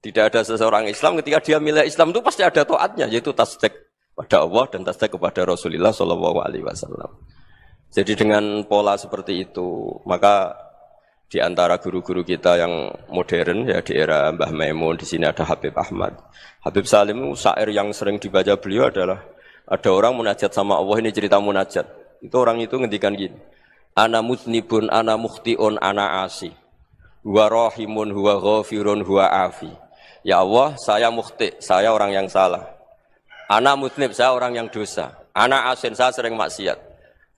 Tidak ada seseorang Islam ketika dia milih Islam itu pasti ada taatnya, yaitu tasdik pada Allah dan tasdik kepada Rasulullah sallallahu alaihi wasallam. Jadi dengan pola seperti itu, maka di antara guru-guru kita yang modern ya di era Mbah Maimun, di sini ada Habib Ahmad. Habib Salim syair yang sering dibaca beliau adalah ada orang munajat sama Allah, ini cerita munajat. Itu orang itu ngendikan gini. Ana muznibun, ana mukhtiun, ana asi. Huwa rahimun, huwa ghafirun, huwa afi. Ya Allah, saya mukhti, saya orang yang salah. Ana muznib, saya orang yang dosa. Ana asin, saya sering maksiat.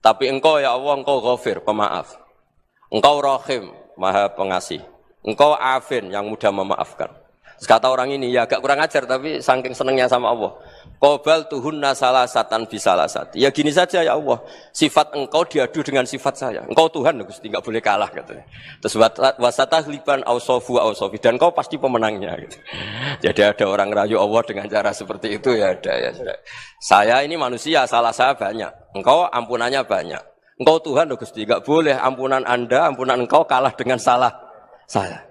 Tapi engkau ya Allah, engkau ghafir, pemaaf. Engkau rahim, maha pengasih. Engkau afin, yang mudah memaafkan. Terus kata orang ini, ya agak kurang ajar, tapi saking senengnya sama Allah. Qobal tuhunna salasatan bisalasati. Ya gini saja ya Allah, sifat engkau diadu dengan sifat saya. Engkau Tuhan, Gusti, enggak boleh kalah katanya. Terus wasatahliban ausofu ausofi, dan engkau pasti pemenangnya gitu. Jadi ada orang rayu Allah dengan cara seperti itu ya ada ya. Saya ini manusia, salah saya banyak. Engkau ampunannya banyak. Engkau Tuhan, Gusti, enggak boleh ampunan Anda, ampunan engkau kalah dengan salah saya.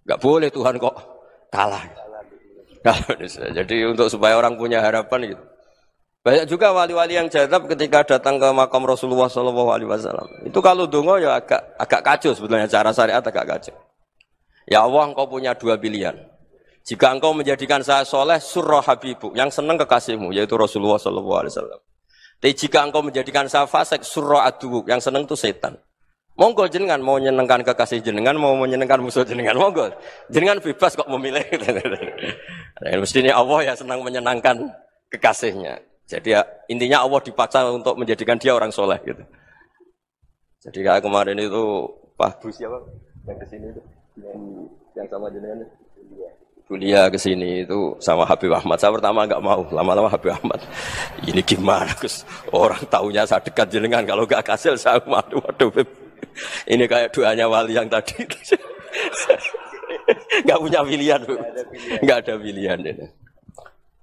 Enggak boleh Tuhan kok kalah. Jadi untuk supaya orang punya harapan gitu. Banyak juga wali-wali yang jadab ketika datang ke makam Rasulullah SAW. Itu kalau dongo ya agak kacau sebetulnya, cara syariat agak kacau. Ya Allah, engkau punya dua pilihan. Jika engkau menjadikan saya soleh, surah habibu, yang senang kekasihmu, yaitu Rasulullah SAW. Tapi jika engkau menjadikan saya fasik, surah adubu, yang senang itu setan. Monggo jenengan mau menyenangkan kekasih jenengan, mau menyenangkan musuh jenengan, monggo. Jenengan bebas kok memilih. Mestinya Allah ya senang menyenangkan kekasihnya. Jadi ya, intinya Allah dipaksa untuk menjadikan dia orang soleh gitu. Jadi kayak kemarin itu Pak Bu siapa yang kesini itu, yang sama jenengan itu. Kuliah ke sini itu sama Habib Ahmad. Saya pertama enggak mau, lama-lama Habib Ahmad. Ini gimana, Gus? Orang taunya saya dekat jenengan, kalau enggak kasil saya waduh. Ini kayak doanya wali yang tadi. Enggak punya pilihan, Bu. Enggak ada pilihan ini.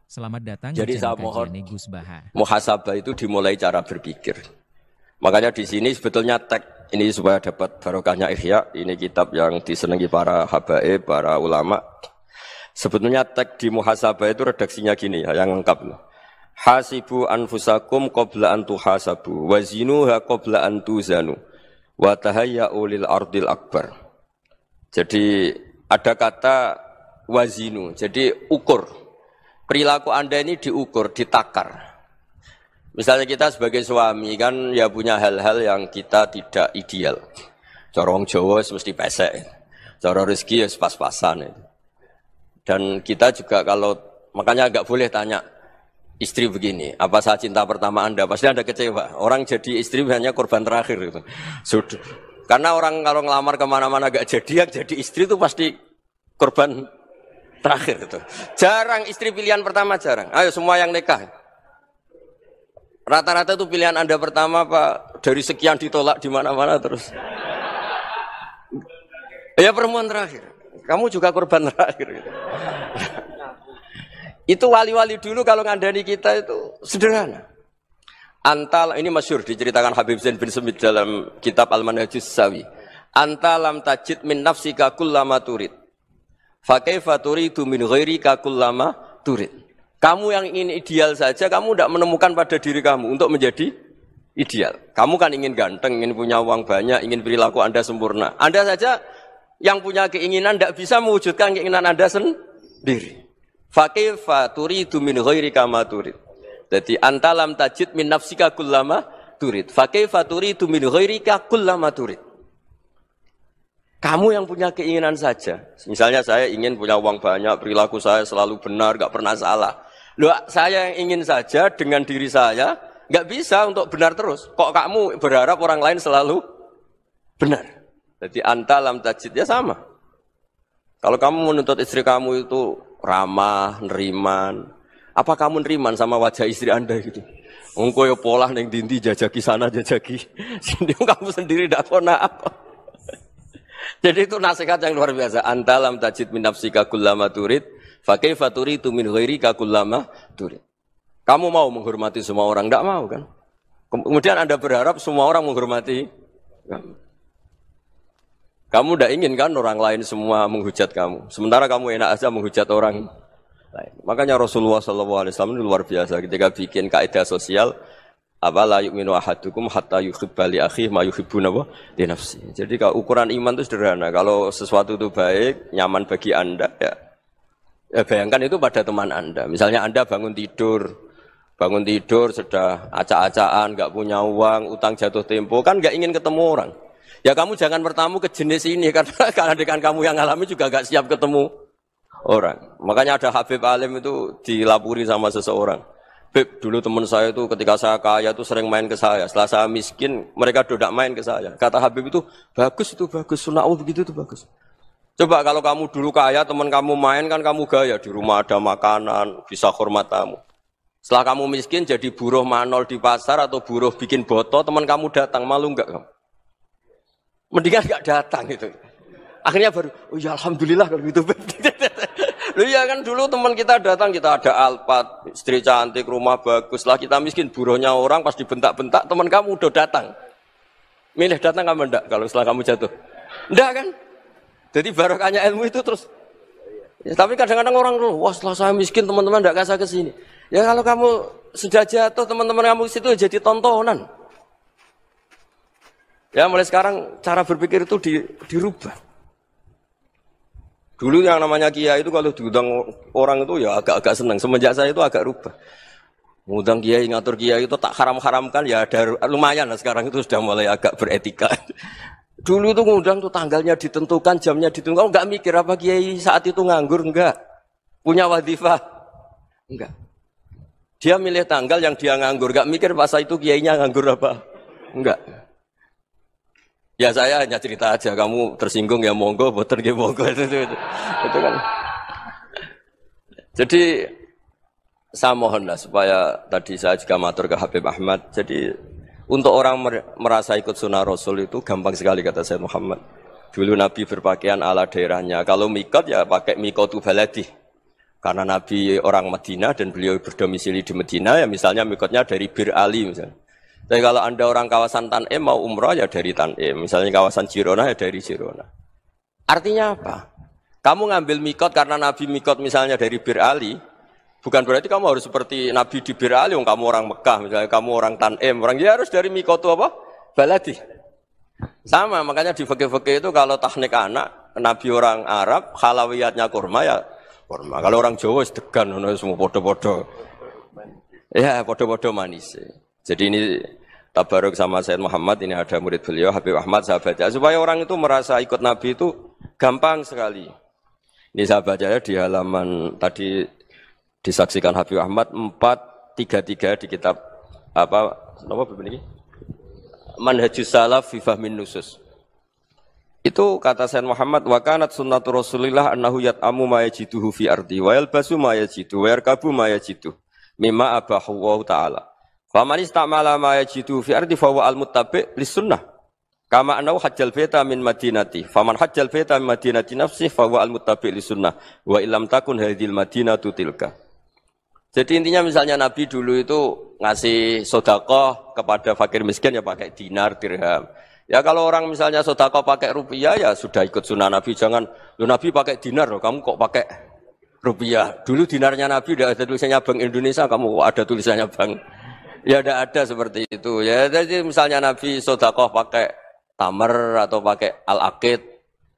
Selamat datang. Jadi saya mohon Gus Baha. muhasabah itu dimulai cara berpikir. Makanya di sini sebetulnya teks ini supaya dapat barokahnya Ihya. Ini kitab yang disenangi para habaib, para ulama. Sebetulnya teks di muhasabah itu redaksinya gini ya, yang lengkap. Hasibu anfusakum qabla an tuhasabu wa zinuha qabla an tuzanu wa tahayya'u lil ardil akbar. Jadi ada kata wazinu, jadi ukur. Perilaku Anda ini diukur, ditakar. Misalnya kita sebagai suami kan ya punya hal-hal yang kita tidak ideal. Cara wong Jawa mesti pesek. Cara rezeki ya pas-pasan. Dan kita juga kalau, makanya enggak boleh tanya istri begini, apa saya cinta pertama Anda? Pasti Anda kecewa. Orang jadi istri hanya korban terakhir gitu. Sudah. Karena orang kalau ngelamar kemana-mana enggak jadi, yang jadi istri itu pasti korban terakhir gitu. Jarang istri pilihan pertama, jarang. Ayo semua yang nikah. Rata-rata itu pilihan Anda pertama Pak, dari sekian ditolak di mana-mana terus. Ya perempuan terakhir. Kamu juga korban terakhir gitu. Itu wali-wali dulu kalau ngandani kita itu sederhana. Antal ini masyhur diceritakan Habib Zain bin Semit dalam kitab Al-Manhajus Sawi. Antalam tajid min nafsika kullama turid. Fa kaifa turidu min ghairika kullama turid. Kamu yang ingin ideal saja kamu tidak menemukan pada diri kamu untuk menjadi ideal. Kamu kan ingin ganteng, ingin punya uang banyak, ingin perilaku Anda sempurna. Anda saja yang punya keinginan tidak bisa mewujudkan keinginan Anda sendiri. Fa kaifa turidu min ghairika ma turid. Jadi antalam tajid min nafsika kullama turid. Fa kaifa turidu min ghairika kullama turid. Kamu yang punya keinginan saja. Misalnya saya ingin punya uang banyak, perilaku saya selalu benar, enggak pernah salah. Loh, saya yang ingin saja dengan diri saya enggak bisa untuk benar terus. Kok kamu berharap orang lain selalu benar? Jadi antalam tajid ya sama. Kalau kamu menuntut istri kamu itu ramah, neriman, apa kamu neriman sama wajah istri Anda gitu? Engko yo polah ning dindi jajaki sana jajaki sini kamu sendiri ndak kona apa. Jadi itu nasihat yang luar biasa. Antalam tajid min nafsika kullama turid, fa kaifa turidu min ghairika kullama turid. Kamu mau menghormati semua orang? Tidak mau kan? Kemudian Anda berharap semua orang menghormati kamu. Kamu tidak ingin kan orang lain semua menghujat kamu. Sementara kamu enak aja menghujat orang lain. Makanya Rasulullah SAW itu luar biasa ketika bikin kaidah sosial. Apa la yu'minu ahadukum hatta yuhibba li akhihi ma yuhibbu li nafsi. Jadi kalau ukuran iman itu sederhana. Kalau sesuatu itu baik, nyaman bagi Anda ya bayangkan itu pada teman Anda. Misalnya Anda bangun tidur sudah acak-acakan, enggak punya uang, utang jatuh tempo, kan enggak ingin ketemu orang. Ya kamu jangan bertamu ke jenis ini karena dengan kamu yang alami juga enggak siap ketemu orang. Makanya ada Habib Alim itu dilapuri sama seseorang. Beb, dulu teman saya itu ketika saya kaya itu sering main ke saya. Setelah saya miskin, mereka tidak main ke saya. Kata Habib itu bagus, sunnaul begitu itu bagus. Coba kalau kamu dulu kaya, teman kamu main kan kamu gaya. Di rumah ada makanan, bisa hormat tamu. Setelah kamu miskin jadi buruh manol di pasar atau buruh bikin boto, teman kamu datang, malu enggak kamu? Mendingan enggak datang gitu. Akhirnya baru, oh ya alhamdulillah kalau gitu. Loh ya kan dulu teman kita datang, kita ada Alphard, istri cantik, rumah bagus. Lah kita miskin, buruhnya orang pas dibentak-bentak, teman kamu udah datang. Milih datang kamu enggak kalau setelah kamu jatuh? Enggak kan? Jadi barokahnya ilmu itu terus. Ya, tapi kadang-kadang orang tuh, wah setelah saya miskin teman-teman enggak kasih ke sini. Ya kalau kamu sudah jatuh, teman-teman kamu situ jadi tontonan. Ya mulai sekarang cara berpikir itu dirubah. Dulu yang namanya kiai itu kalau diundang orang itu ya agak-agak senang. Semenjak saya itu agak rubah. Ngundang kiai, ngatur kiai itu tak haram-haramkan ya ada lumayan lah sekarang itu sudah mulai agak beretika. Dulu itu ngundang tuh tanggalnya ditentukan, jamnya ditentukan. Enggak mikir apa kiai saat itu nganggur, enggak. Punya wadifah, enggak. Dia milih tanggal yang dia nganggur, enggak mikir pas itu kiainya nganggur apa. Enggak. Ya saya hanya cerita aja, kamu tersinggung ya monggo, boten nggih monggo itu kan. Jadi saya mohonlah supaya tadi saya juga matur ke Habib Ahmad. Jadi untuk orang merasa ikut sunnah Rasul itu gampang sekali kata Sayyid Muhammad. Dulu Nabi berpakaian ala daerahnya. Kalau mikot ya pakai mikotu baladi. Karena Nabi orang Madinah dan beliau berdomisili di Madinah ya misalnya mikotnya dari Bir Ali misalnya. Tapi kalau Anda orang kawasan Tanim mau umrah ya dari Tanim. Misalnya kawasan Jirona ya dari Jirona. Artinya apa? Kamu ngambil mikot karena Nabi mikot misalnya dari Bir Ali. Bukan berarti kamu harus seperti Nabi di Bir Ali. Kamu orang Mekah misalnya. Kamu orang Tanim. Orang dia harus dari mikot itu apa? Baladi. Sama makanya di fikih-fikih itu kalau tahnik anak. Nabi orang Arab. Halawiyatnya kurma ya kurma. Kalau orang Jawa sedegan. Semua podo-podo. Ya podo-podo manis. Jadi ini tabaruk sama Sayyid Muhammad, ini ada murid beliau, Habib Ahmad, saya baca. Supaya orang itu merasa ikut Nabi itu gampang sekali. Ini saya baca ya di halaman, tadi disaksikan Habib Ahmad, 433 di kitab, apa begini? Manhajus Salaf fi Fahmin Nusus. Itu kata Sayyid Muhammad, wa kanat sunnatu Rasulillah annahu yat'amu ma yajiduhu fi ardi, wa yalbasu ma yajidu, wa yarkabu ma yajidu, mimma abahu wa ta'ala. Faman istamala ma yajidu fi ardi fa huwa al-muttabi' lis-sunnah. Kama annahu hajjal baita min madinati. Faman hajjal baita min madinati nafsi fa huwa al-muttabi' lis-sunnah. Wa illam takun hadhil madinatu tilka. Jadi intinya misalnya Nabi dulu itu ngasih sedekah kepada fakir miskin ya pakai dinar, dirham. Ya kalau orang misalnya sedekah pakai rupiah ya sudah ikut sunnah Nabi. Jangan lu Nabi pakai dinar loh, kamu kok pakai rupiah. Dulu dinarnya Nabi udah ada tulisannya Bank Indonesia, kamu kok ada tulisannya Bank. Ya tidak ada seperti itu. Ya jadi misalnya Nabi sedekah pakai tamar atau pakai al-aqid,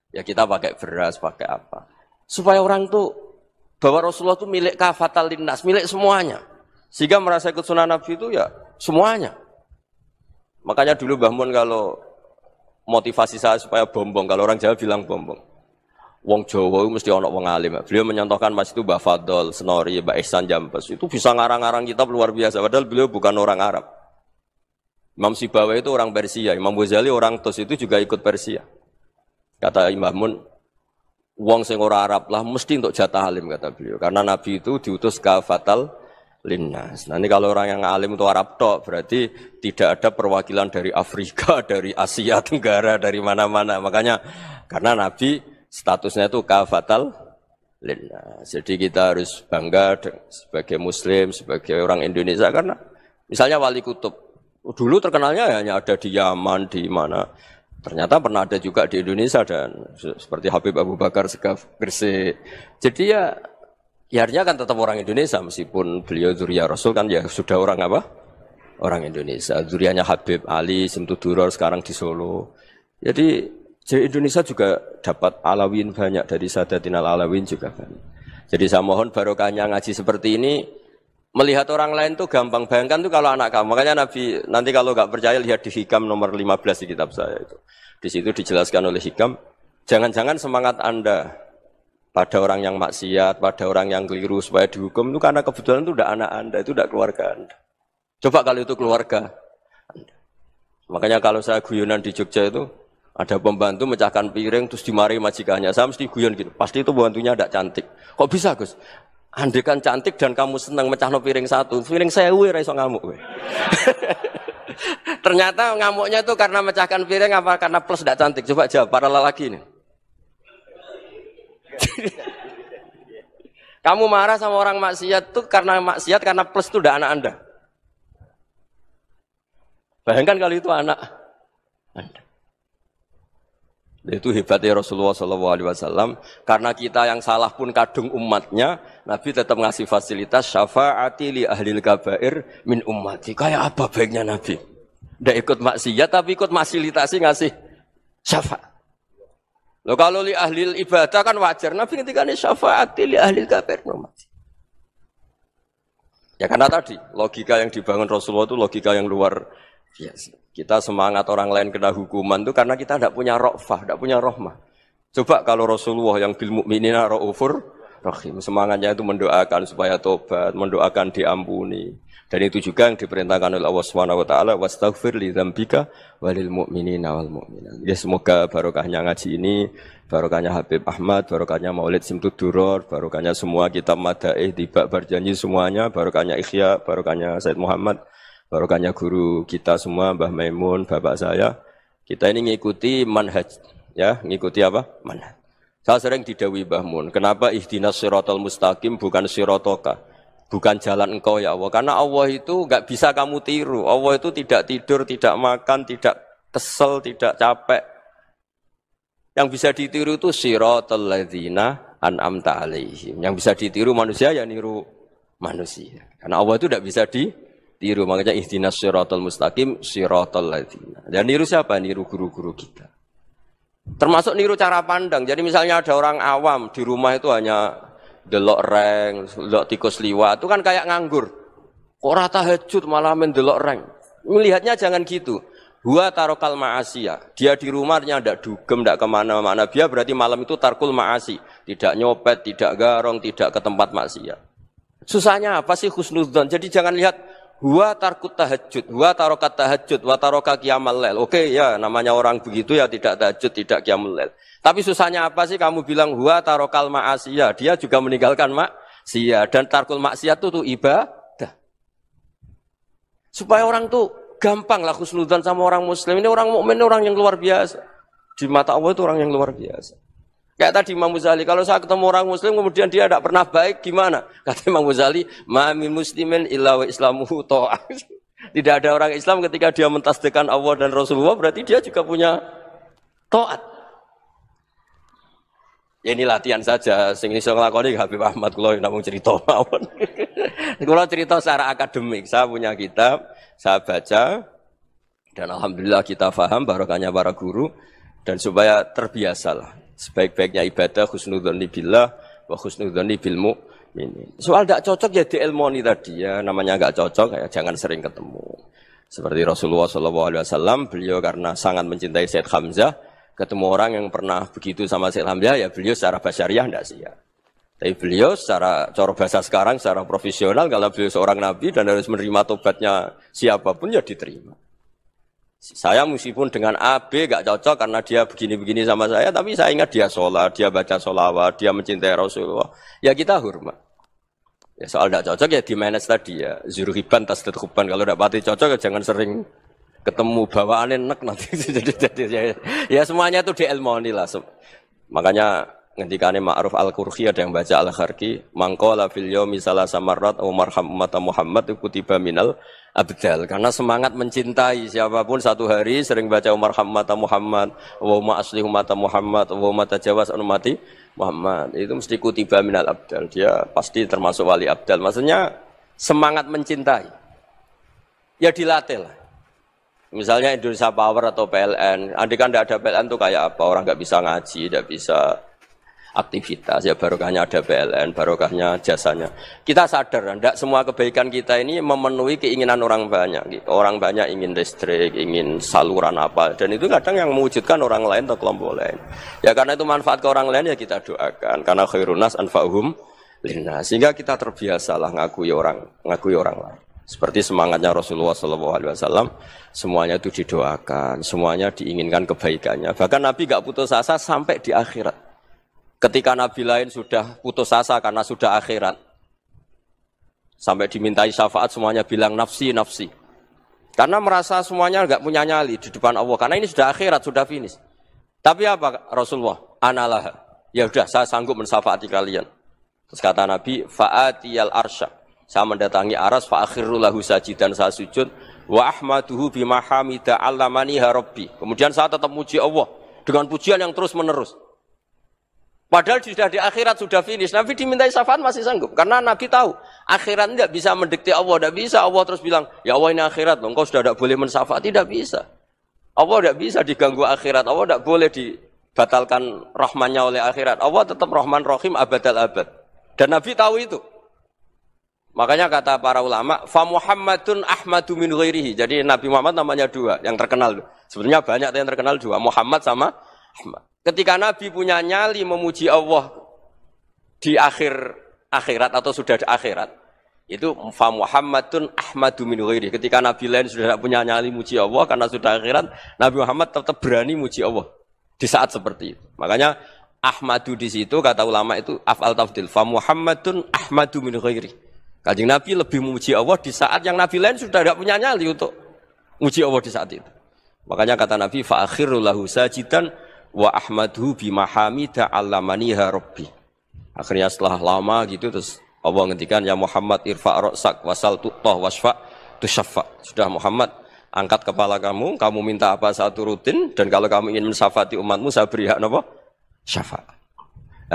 ya kita pakai beras, pakai apa. Supaya orang tuh bahwa Rasulullah itu milik kafatal linnas, milik semuanya. Sehingga merasa ikut sunnah Nabi itu ya semuanya. Makanya dulu Mbah Mun kalau motivasi saya supaya bombong, kalau orang Jawa bilang bombong. Wong Jawa mesti ono wong alim. Beliau menyontohkan Mas itu Mbah Fadol, Senori, Mbah Ihsan Jambes. Itu bisa ngarang-ngarang kitab luar biasa. Padahal beliau bukan orang Arab. Imam Sibawa itu orang Persia. Imam Ghazali orang Tos itu juga ikut Persia. Kata Imam Mun, wong sing ora Arab lah mesti untuk jatah alim kata beliau. Karena Nabi itu diutus kafatal linnas. Nah ini kalau orang yang alim itu Arab tok, berarti tidak ada perwakilan dari Afrika, dari Asia Tenggara, dari mana-mana. Makanya karena Nabi statusnya itu kafatal linnas. Jadi kita harus bangga sebagai muslim, sebagai orang Indonesia karena misalnya Wali Kutub dulu terkenalnya hanya ada di Yaman, di mana. Ternyata pernah ada juga di Indonesia dan seperti Habib Abu Bakar Segaf Gresik. Jadi ya artinya kan tetap orang Indonesia meskipun beliau zuriyah Rasul kan ya sudah orang apa? Orang Indonesia. Zuriyahnya Habib Ali Simtuduror sekarang di Solo. Jadi Indonesia juga dapat alawin banyak dari Sadatinal Alawin juga banyak. Jadi saya mohon barokahnya ngaji seperti ini. Melihat orang lain tuh gampang, bayangkan tuh kalau anak kamu. Makanya Nabi, nanti kalau nggak percaya lihat di Hikam nomor 15 di kitab saya itu. Di situ dijelaskan oleh Hikam, jangan-jangan semangat Anda pada orang yang maksiat, pada orang yang keliru supaya dihukum itu karena kebetulan itu udah anak Anda, itu udah keluarga Anda. Coba kalau itu keluarga Anda. Makanya kalau saya guyonan di Jogja itu, ada pembantu mecahkan piring terus dimarahi majikannya. Saya mesti guyon gitu, pasti itu pembantunya tidak cantik. Kok bisa Gus? Andai kan cantik dan kamu senang mecahno piring satu, piring 1000 ra iso ngamuk kowe. Ternyata ngamuknya itu karena mecahkan piring apa karena plus tidak cantik? Coba jawab para lelaki ini. Kamu marah sama orang maksiat itu karena maksiat karena plus itu udah anak Anda. Bayangkan kalau itu anak Anda. Itu hebatnya Rasulullah SAW. Karena kita yang salah pun kadung umatnya, Nabi tetap ngasih fasilitas syafaati li ahlil kabair min ummati. Kayak apa baiknya Nabi? Tidak ikut maksiat tapi ikut fasilitasi ngasih syafaat. Loh kalau li ahlil ibadah kan wajar. Nabi ketika ini syafaati li ahlil kabair min ummati. Ya karena tadi logika yang dibangun Rasulullah itu logika yang luar biasa. Kita semangat orang lain kena hukuman itu karena kita tidak punya ra'fah, tidak punya rahmah. Coba kalau Rasulullah yang bil mu'minina ra'ufur rahim, semangatnya itu mendoakan supaya tobat, mendoakan diampuni. Dan itu juga yang diperintahkan oleh Allah Subhanahu wa taala, wastaghfir li dzambika walil mu'minina wal mu'minat. Ya semoga barokahnya ngaji ini, barokahnya Habib Ahmad, barokahnya Maulid Simtuduror, barokahnya semua kitab Madaih, Tiba Berjanji semuanya, barokahnya Ikhya, barokahnya Said Muhammad, barokahnya guru kita semua, Mbah Maimun, bapak saya. Kita ini ngikuti manhaj, ya, ngikuti apa? Manhaj. Saya sering didhawuhi Mbah Mun, kenapa ihdinas siratal mustaqim bukan siratoka? Bukan jalan engkau ya Allah. Karena Allah itu enggak bisa kamu tiru. Allah itu tidak tidur, tidak makan, tidak kesel, tidak capek. Yang bisa ditiru itu siratal ladzina an'amta alaihim. Yang bisa ditiru manusia ya niru manusia. Karena Allah itu tidak bisa ditiru, makanya ihdinas siratal mustaqim siratal ladzina. Dan niru siapa? Niru guru-guru kita. Termasuk niru cara pandang. Jadi misalnya ada orang awam di rumah itu hanya delok reng, delok tikus liwat, itu kan kayak nganggur. Ora tahajud malah mendelok reng. Melihatnya jangan gitu. Huwa tarokal ma'asiyah. Dia di rumahnya tidak dugem, tidak kemana-mana. Dia berarti malam itu tarkul ma'asi. Tidak nyopet, tidak garong, tidak ke tempat maksiat. Susahnya apa sih husnudzon? Jadi jangan lihat huwa tarkut tahajud, huwa tarokat tahajud, wa taroka qiyamal lail. Oke ya, namanya orang begitu ya tidak tahajud, tidak qiyamul lail. Tapi susahnya apa sih kamu bilang huwa tarokal ma'asiyah? Dia juga meninggalkan maksiat dan tarkul maksiat itu ibadah. Supaya orang tuh gampang lah husnudzon sama orang muslim. Ini orang mukmin, orang yang luar biasa. Di mata Allah itu orang yang luar biasa. Kayak tadi Imam Ghazali, kalau saya ketemu orang muslim kemudian dia tidak pernah baik, gimana? Kata Imam Ghazali, ma min muslimin illa wa islamuhu ta'ah. Tidak ada orang Islam ketika dia mentasdihkan Allah dan Rasulullah, berarti dia juga punya taat. Ya ini latihan saja, sing iso nglakoni Habib Ahmad kula namung cerita mawon. Kula cerita secara akademik, saya punya kitab, saya baca dan alhamdulillah kita paham barokahnya para guru dan supaya terbiasalah. Sebaik-baiknya ibadah husnudzonni billah wa husnudzonni bil mu'minin. Soal tidak cocok ya diilmoni tadi ya, namanya enggak cocok ya jangan sering ketemu. Seperti Rasulullah SAW, beliau karena sangat mencintai Said Hamzah, ketemu orang yang pernah begitu sama Said Hamzah ya beliau secara basyariah tidak siap. Tapi beliau secara cara bahasa sekarang secara profesional kalau beliau seorang nabi dan harus menerima tobatnya siapapun ya diterima. Saya meskipun dengan A, B gak cocok karena dia begini-begini sama saya, tapi saya ingat dia sholat, dia baca sholawat, dia mencintai Rasulullah. Ya kita hormat. Ya soal gak cocok ya di-manage tadi ya. Zuruhiban, tasdidhuban. Kalau gak pati cocok ya jangan sering ketemu bawaannya enak nanti. Ya semuanya itu diilmoni lah. Makanya ngendikane Ma'ruf Al-Qurhi ada yang baca Al-Kharqi, mangqala fil yaumi salasa marrat wa marham ummata Muhammad kutiba minal abdal. Karena semangat mencintai siapapun satu hari sering baca marham ummata Muhammad, wa asli ummata Muhammad, wa tajawaz an ummati Muhammad. Itu mesti kutiba minal abdal. Dia pasti termasuk wali abdal. Maksudnya semangat mencintai. Ya dilatih lah. Misalnya Indonesia Power atau PLN, andai kan tidak ada PLN itu kayak apa? Orang nggak bisa ngaji, tidak bisa aktivitas. Ya barokahnya ada PLN, barokahnya jasanya. Kita sadar, tidak semua kebaikan kita ini memenuhi keinginan orang banyak. Orang banyak ingin listrik, ingin saluran apa, dan itu kadang yang mewujudkan orang lain atau kelompok lain. Ya karena itu manfaat ke orang lain ya kita doakan. Karena khairun nas anfa'uhum linnas. Sehingga kita terbiasalah ngakui orang lain. Seperti semangatnya Rasulullah SAW, semuanya itu didoakan, semuanya diinginkan kebaikannya. Bahkan Nabi gak putus asa sampai di akhirat. Ketika Nabi lain sudah putus asa karena sudah akhirat, sampai dimintai syafaat semuanya bilang nafsi, nafsi. Karena merasa semuanya gak punya nyali di depan Allah. Karena ini sudah akhirat, sudah finish. Tapi apa Rasulullah? Analah. Ya sudah, saya sanggup mensafaati kalian. Terus kata Nabi, fa'atiyal arsya. Saya mendatangi aras fa'akhirru lahu sajidan, saya sujud wa ahmaduhu bima hamida 'allamaniha rabbi. Kemudian saya tetap muji Allah dengan pujian yang terus menerus. Padahal sudah di akhirat sudah finish. Nabi dimintai syafaat masih sanggup karena Nabi tahu akhirat tidak bisa mendikte Allah, tidak bisa Allah terus bilang, "Ya Allah ini akhirat, engkau sudah tidak boleh mensyafaat." Tidak bisa. Allah tidak bisa diganggu akhirat. Allah tidak boleh dibatalkan rahmannya oleh akhirat. Allah tetap Rahman Rahim abadal abad. Dan Nabi tahu itu. Makanya kata para ulama, fa Muhammadun ahmadu min ghairihi. Jadi Nabi Muhammad namanya dua, yang terkenal. Sebenarnya banyak yang terkenal dua, Muhammad sama Ahmad. Ketika Nabi punya nyali memuji Allah di akhirat atau sudah di akhirat, itu fa Muhammadun ahmadu min ghairihi. Ketika Nabi lain sudah tidak punya nyali muji Allah karena sudah akhirat, Nabi Muhammad tetap berani muji Allah di saat seperti itu. Makanya Ahmadu di situ kata ulama itu af'al tafdil, fa Muhammadun ahmadu min ghairihi. Kanjeng Nabi lebih memuji Allah di saat yang Nabi lain sudah tidak punya nyali untuk memuji Allah di saat itu. Makanya kata Nabi, fa'akhirru lahu sajidan wa ahmaduhu bima hamida 'allamaniha rabbi. Akhirnya setelah lama gitu terus Allah ngendikan, ya Muhammad irfa' ra'sak wasal tu'tah wasfa' tusyaffa. Sudah Muhammad, angkat kepala kamu minta apa saya turutin, dan kalau kamu ingin mensyafaati umatmu saya beri hak apa? Syafaat.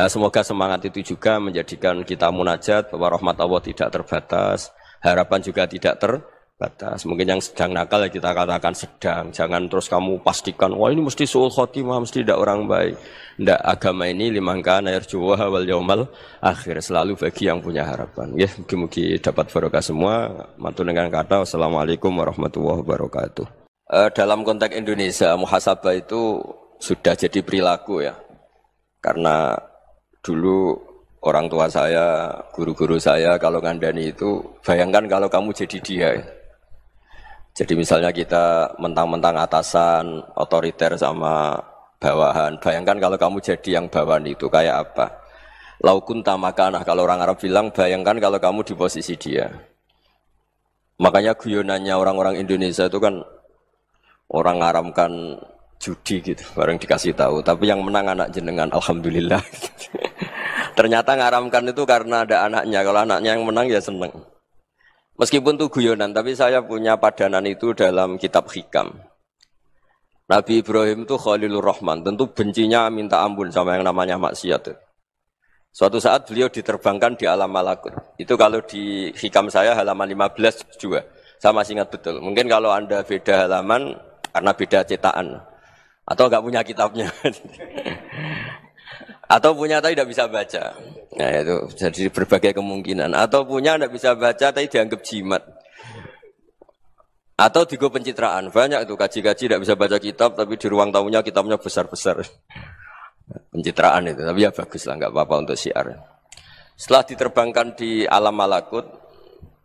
Semoga semangat itu juga menjadikan kita munajat bahwa rahmat Allah tidak terbatas, harapan juga tidak terbatas. Mungkin yang sedang nakal ya kita katakan sedang. Jangan terus kamu pastikan, wah ini mesti su'ul khotimah, mesti tidak orang baik. Tidak, agama ini liman kana yarjuwaha wal yaumal akhir, selalu bagi yang punya harapan. Ya, mugi-mugi dapat barokah semua. Mantu dengan kata wassalamualaikum warahmatullahi wabarakatuh. Dalam konteks Indonesia, muhasabah itu sudah jadi perilaku ya. Karena dulu orang tua saya, guru-guru saya kalau ngandani itu, bayangkan kalau kamu jadi dia. Jadi misalnya kita mentang-mentang atasan, otoriter sama bawahan. Bayangkan kalau kamu jadi yang bawahan itu kayak apa? Laukun tamakanah, kalau orang Arab bilang, bayangkan kalau kamu di posisi dia. Makanya guyonannya orang-orang Indonesia itu kan orang ngaramkan judi gitu, bareng dikasih tahu. Tapi yang menang anak jenengan, alhamdulillah. Ternyata ngaramkan itu karena ada anaknya. Kalau anaknya yang menang ya seneng. Meskipun itu guyonan, tapi saya punya padanan itu dalam kitab Hikam. Nabi Ibrahim itu Khalilur Rahman, tentu bencinya minta ampun sama yang namanya maksiat. Suatu saat beliau diterbangkan di alam malakut. Itu kalau di Hikam saya halaman 15 juga. Saya masih ingat betul. Mungkin kalau Anda beda halaman karena beda cetakan. Atau enggak punya kitabnya. Atau punya tapi tidak bisa baca. Nah itu jadi berbagai kemungkinan. Atau punya tidak bisa baca tapi dianggap jimat. Atau digo pencitraan. Banyak itu kaji-kaji tidak bisa baca kitab tapi di ruang tamunya kitabnya besar-besar. Pencitraan itu. Tapi ya bagus lah, enggak apa-apa untuk syiar. Setelah diterbangkan di alam malakut,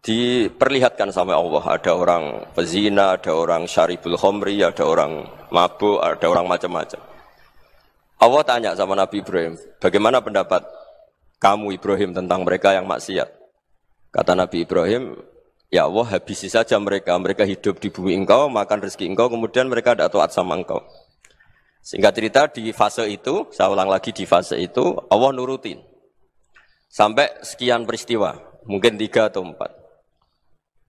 diperlihatkan sama Allah. Ada orang pezina, ada orang syaribul khomri, ada orang mabuk, ada orang macam-macam. Allah tanya sama Nabi Ibrahim, bagaimana pendapat kamu Ibrahim tentang mereka yang maksiat? Kata Nabi Ibrahim, ya Allah habisi saja mereka. Mereka hidup di bumi engkau, makan rezeki engkau, kemudian mereka tidak taat sama engkau. Singkat cerita di fase itu, saya ulang lagi di fase itu, Allah nurutin. Sampai sekian peristiwa, mungkin 3 atau 4.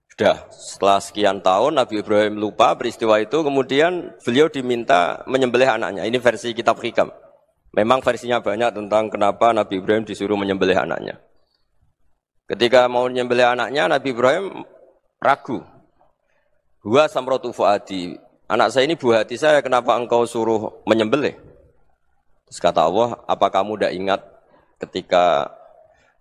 Sudah, setelah sekian tahun Nabi Ibrahim lupa peristiwa itu, kemudian beliau diminta menyembelih anaknya. Ini versi kitab Hikam. Memang versinya banyak tentang kenapa Nabi Ibrahim disuruh menyembelih anaknya. Ketika mau menyembelih anaknya, Nabi Ibrahim ragu. Huwa samratu fuadi. Anak saya ini buah hati saya, kenapa engkau suruh menyembelih? Terus kata Allah, apa kamu tidak ingat ketika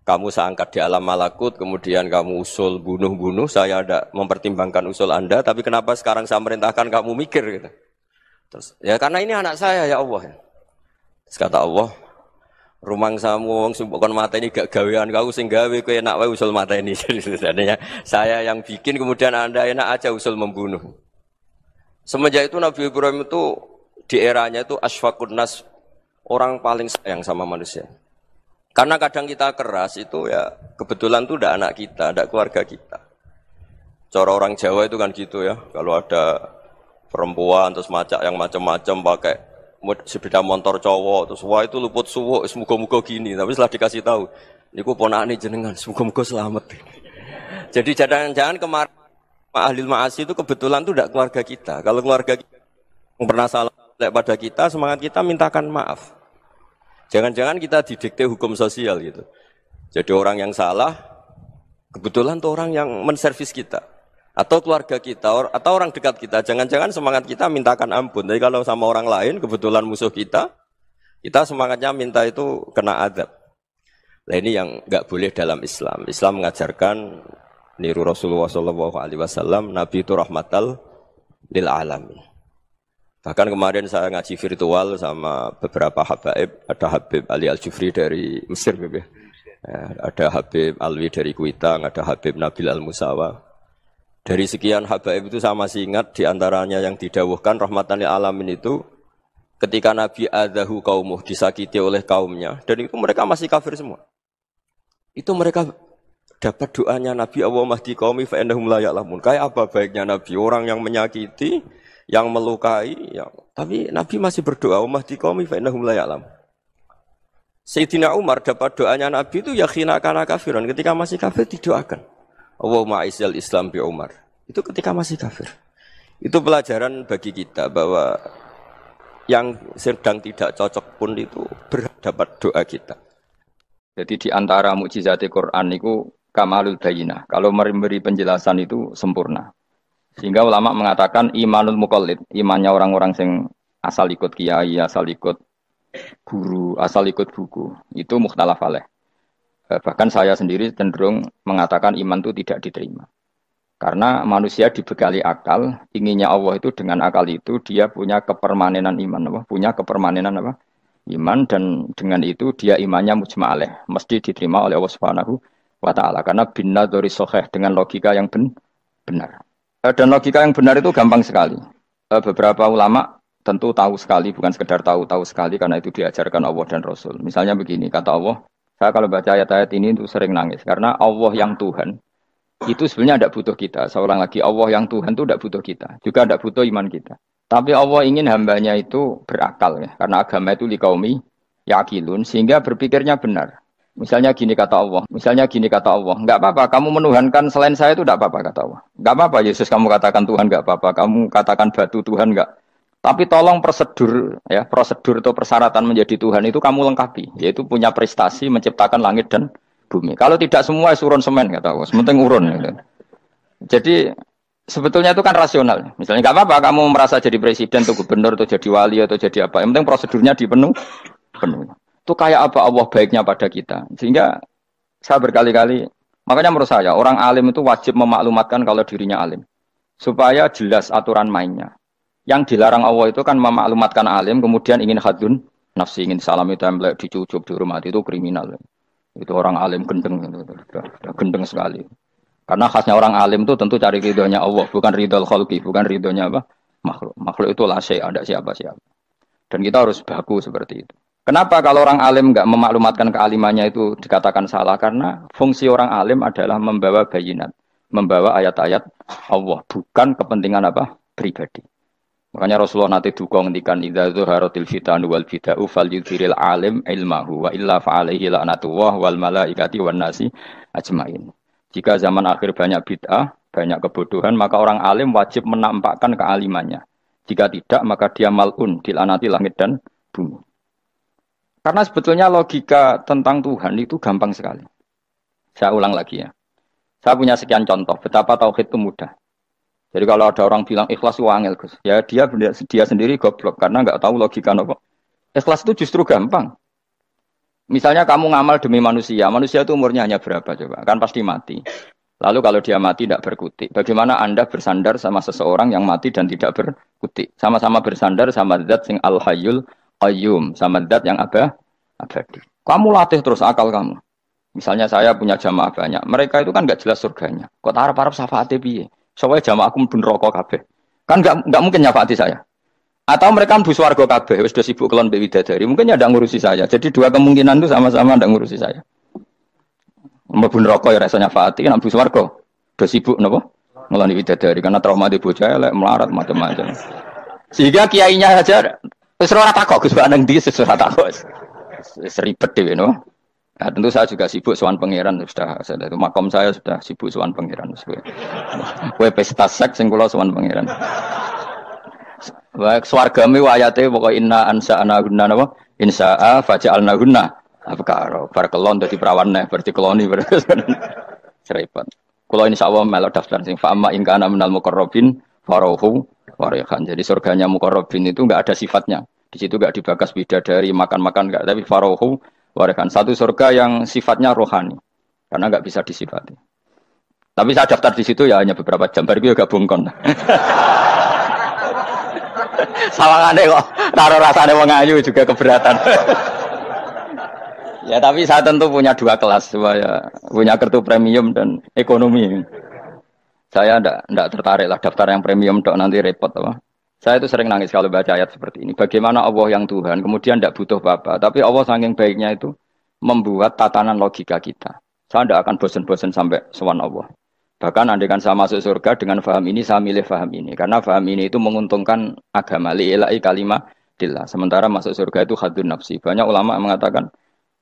kamu saya angkat di alam malakut, kemudian kamu usul bunuh-bunuh, saya tidak mempertimbangkan usul Anda, tapi kenapa sekarang saya merintahkan kamu mikir? Gitu. Terus, ya karena ini anak saya ya Allah. Terus kata Allah, rumang samu wong sumpukon mata ini gak gawean kau sing gawe kowe enak wae usul mata ini. Jadi sebenarnya saya yang bikin, kemudian Anda enak aja usul membunuh. Semenjak itu Nabi Ibrahim itu di eranya itu asfaqun nas, orang paling sayang sama manusia. Karena kadang kita keras itu ya kebetulan itu udah anak kita, ada keluarga kita. Cara orang Jawa itu kan gitu ya. Kalau ada perempuan terus macak yang macam-macam pakai sepeda motor cowok terus wah itu luput suwuk, semoga-moga gini. Tapi setelah dikasih tahu, niku ponakane jenengan, semoga-moga selamat. Jadi jangan-jangan kemarin Ahlul Ma'asi itu kebetulan itu tidak keluarga kita. Kalau keluarga kita yang pernah salah pada kita, semangat kita mintakan maaf. Jangan-jangan kita didikte hukum sosial gitu. Jadi orang yang salah, kebetulan itu orang yang menservis kita. Atau keluarga kita, atau orang dekat kita. Jangan-jangan semangat kita mintakan ampun. Tapi kalau sama orang lain, kebetulan musuh kita semangatnya minta itu kena adab. Nah ini yang enggak boleh dalam Islam. Islam mengajarkan niru Rasulullah SAW, Nabi itu rahmatal lil alamin. Bahkan kemarin saya ngaji virtual sama beberapa habaib, ada Habib Ali Al-Jufri dari Mesir, ya. Ada Habib Alwi dari Kuitang, ada Habib Nabil Al-Musawa. Dari sekian habaib itu saya masih ingat diantaranya yang didawuhkan rahmatan lil alamin itu ketika Nabi adahu kaumuh, disakiti oleh kaumnya, dan itu mereka masih kafir semua. Itu mereka dapat doanya Nabi Allahumma hdi qaumi fa innahum la ya'lamun. Kayak apa baiknya Nabi, orang yang menyakiti, yang melukai, tapi Nabi masih berdoa Allahumma hdi qaumi fa innahum la ya'lamun. Sayyidina Umar dapat doanya Nabi itu ya khina kana kafiran, ketika masih kafir didoakan. Allahumma aizzal Islam bi Umar. Itu ketika masih kafir. Itu pelajaran bagi kita bahwa yang sedang tidak cocok pun itu berdapat doa kita. Jadi di antara mukjizat Quran itu kamalul bayinah. Kalau memberi penjelasan itu sempurna. Sehingga ulama mengatakan imanul muqallid, imannya orang-orang yang asal ikut kiai, asal ikut guru, asal ikut buku, itu mukhtalaf alaih. Bahkan saya sendiri cenderung mengatakan iman itu tidak diterima. Karena manusia dibekali akal, inginnya Allah itu dengan akal itu dia punya kepermanenan iman, punya kepermanenan apa? Iman, dan dengan itu dia imannya mujma' alaih, mesti diterima oleh Allah Subhanahu wa ta'ala, karena binnadzari shahih, dengan logika yang benar. Dan logika yang benar itu gampang sekali. Beberapa ulama tentu tahu sekali, bukan sekedar tahu sekali, karena itu diajarkan Allah dan Rasul. Misalnya begini, kata Allah, saya kalau baca ayat-ayat ini itu sering nangis, karena Allah yang Tuhan itu sebenarnya tidak butuh kita. Saya ulang lagi, Allah yang Tuhan itu tidak butuh kita, juga tidak butuh iman kita. Tapi Allah ingin hambanya itu berakal, ya, karena agama itu liqaumi yaqilun, sehingga berpikirnya benar. Misalnya gini kata Allah, enggak apa-apa, kamu menuhankan selain saya itu enggak apa-apa, kata Allah. Enggak apa-apa, Yesus kamu katakan Tuhan, enggak apa-apa, kamu katakan batu Tuhan, enggak. Tapi tolong prosedur atau persyaratan menjadi Tuhan itu kamu lengkapi, yaitu punya prestasi menciptakan langit dan bumi. Kalau tidak semua urun semen, kata Allah, sementing urun. Gitu. Jadi sebetulnya itu kan rasional. Misalnya nggak apa-apa kamu merasa jadi presiden atau gubernur atau jadi wali atau jadi apa. Yang penting prosedurnya dipenuhi. Itu kayak apa Allah baiknya pada kita. Sehingga saya berkali-kali, makanya menurut saya orang alim itu wajib memaklumatkan kalau dirinya alim. Supaya jelas aturan mainnya. Yang dilarang Allah itu kan memaklumatkan alim, kemudian ingin hadun nafsi, ingin salami template, dicucuk, dihormati, itu kriminal. Itu orang alim gendeng, gendeng sekali. Karena khasnya orang alim itu tentu cari ridhonya Allah, bukan ridhol khalqi, bukan ridhonya apa? Makhluk. Makhluk itu la syai', ada siapa-siapa. Dan kita harus baku seperti itu. Kenapa kalau orang alim enggak memaklumatkan kealimannya itu dikatakan salah? Karena fungsi orang alim adalah membawa bayinat, membawa ayat-ayat Allah, bukan kepentingan apa? Pribadi. Makanya Rasulullah nanti duka ngendikan idza zuharatil fitanu wal bid'u falyudhiril alim ilmahu wa illa fa'alaihi la'natullah wal malaikati wan nasi ajmain. Jika zaman akhir banyak bid'ah, banyak kebodohan, maka orang alim wajib menampakkan kealimannya. Jika tidak, maka dia mal'un, dilaknati langit dan bumi. Karena sebetulnya logika tentang Tuhan itu gampang sekali. Saya ulang lagi ya. Saya punya sekian contoh betapa tauhid itu mudah. Jadi kalau ada orang bilang ikhlas itu angel, Gus. Ya dia sendiri goblok karena nggak tahu logika apa. Ikhlas itu justru gampang. Misalnya kamu ngamal demi manusia itu umurnya hanya berapa coba? Kan pasti mati. Lalu kalau dia mati tidak berkutik. Bagaimana Anda bersandar sama seseorang yang mati dan tidak berkutik? Sama-sama bersandar sama zat sing al-hayyul qayyum, sama zat yang abadi. Kamu latih terus akal kamu. Misalnya saya punya jamaah banyak. Mereka itu kan nggak jelas surganya. Kok harap-harap syafaate piye? Soalnya jamaah aku mlebu neraka kabeh. Kan enggak mungkin nyafaati saya. Atau mereka mlebu swarga kabeh, wis do sibuk kelon mbek widadari. Mungkin ya ndak ngurusi saya. Jadi dua kemungkinan itu sama-sama ndak ngurusi saya. Mlebu neraka ya rasa nyafaati, nek mlebu swarga do sibuk napa? Ngeloni widadari karena trauma di bocah elek melarat macam-macam. Sehingga kiainya saja wis ora takok Gus nang ndi wis ora takok. Wis ribet dhewe no. Nah, tentu saya juga sibuk sowan pangeran sudah itu makom saya sudah sibuk sowan pangeran. Kowe pesta seks sing kula sowan pangeran. Baik swargame ayate pokoke inna ansa'na gunna napa? Insa'a faja'alna gunna. Abkaro bar kelon dadi perawan neh berarti keloni serepot. Kula insyaallah melok daftar sing fa amma in kana minal muqarrabin farohu warihan. Jadi surganya muqarrabin itu enggak ada sifatnya. Di situ enggak dibakas bidadari makan-makan enggak, tapi farohu warikan satu surga yang sifatnya rohani karena nggak bisa disifati. Tapi saya daftar di situ ya hanya beberapa jam. Baru juga bungkon. Sawangane kok taruh rasanya mengayu juga keberatan. Ya tapi saya tentu punya dua kelas, supaya punya kartu premium dan ekonomi. Saya ndak tertarik lah daftar yang premium dok nanti repot apa. Saya itu sering nangis kalau baca ayat seperti ini. Bagaimana Allah yang Tuhan, kemudian tidak butuh apa-apa. Tapi Allah saking baiknya itu membuat tatanan logika kita. Saya tidak akan bosan-bosan sampai sowan Allah. Bahkan andaikan saya masuk surga dengan faham ini, saya milih faham ini. Karena faham ini itu menguntungkan agama. Li'ilai kalimatillah. Sementara masuk surga itu hadun nafsi. Banyak ulama mengatakan,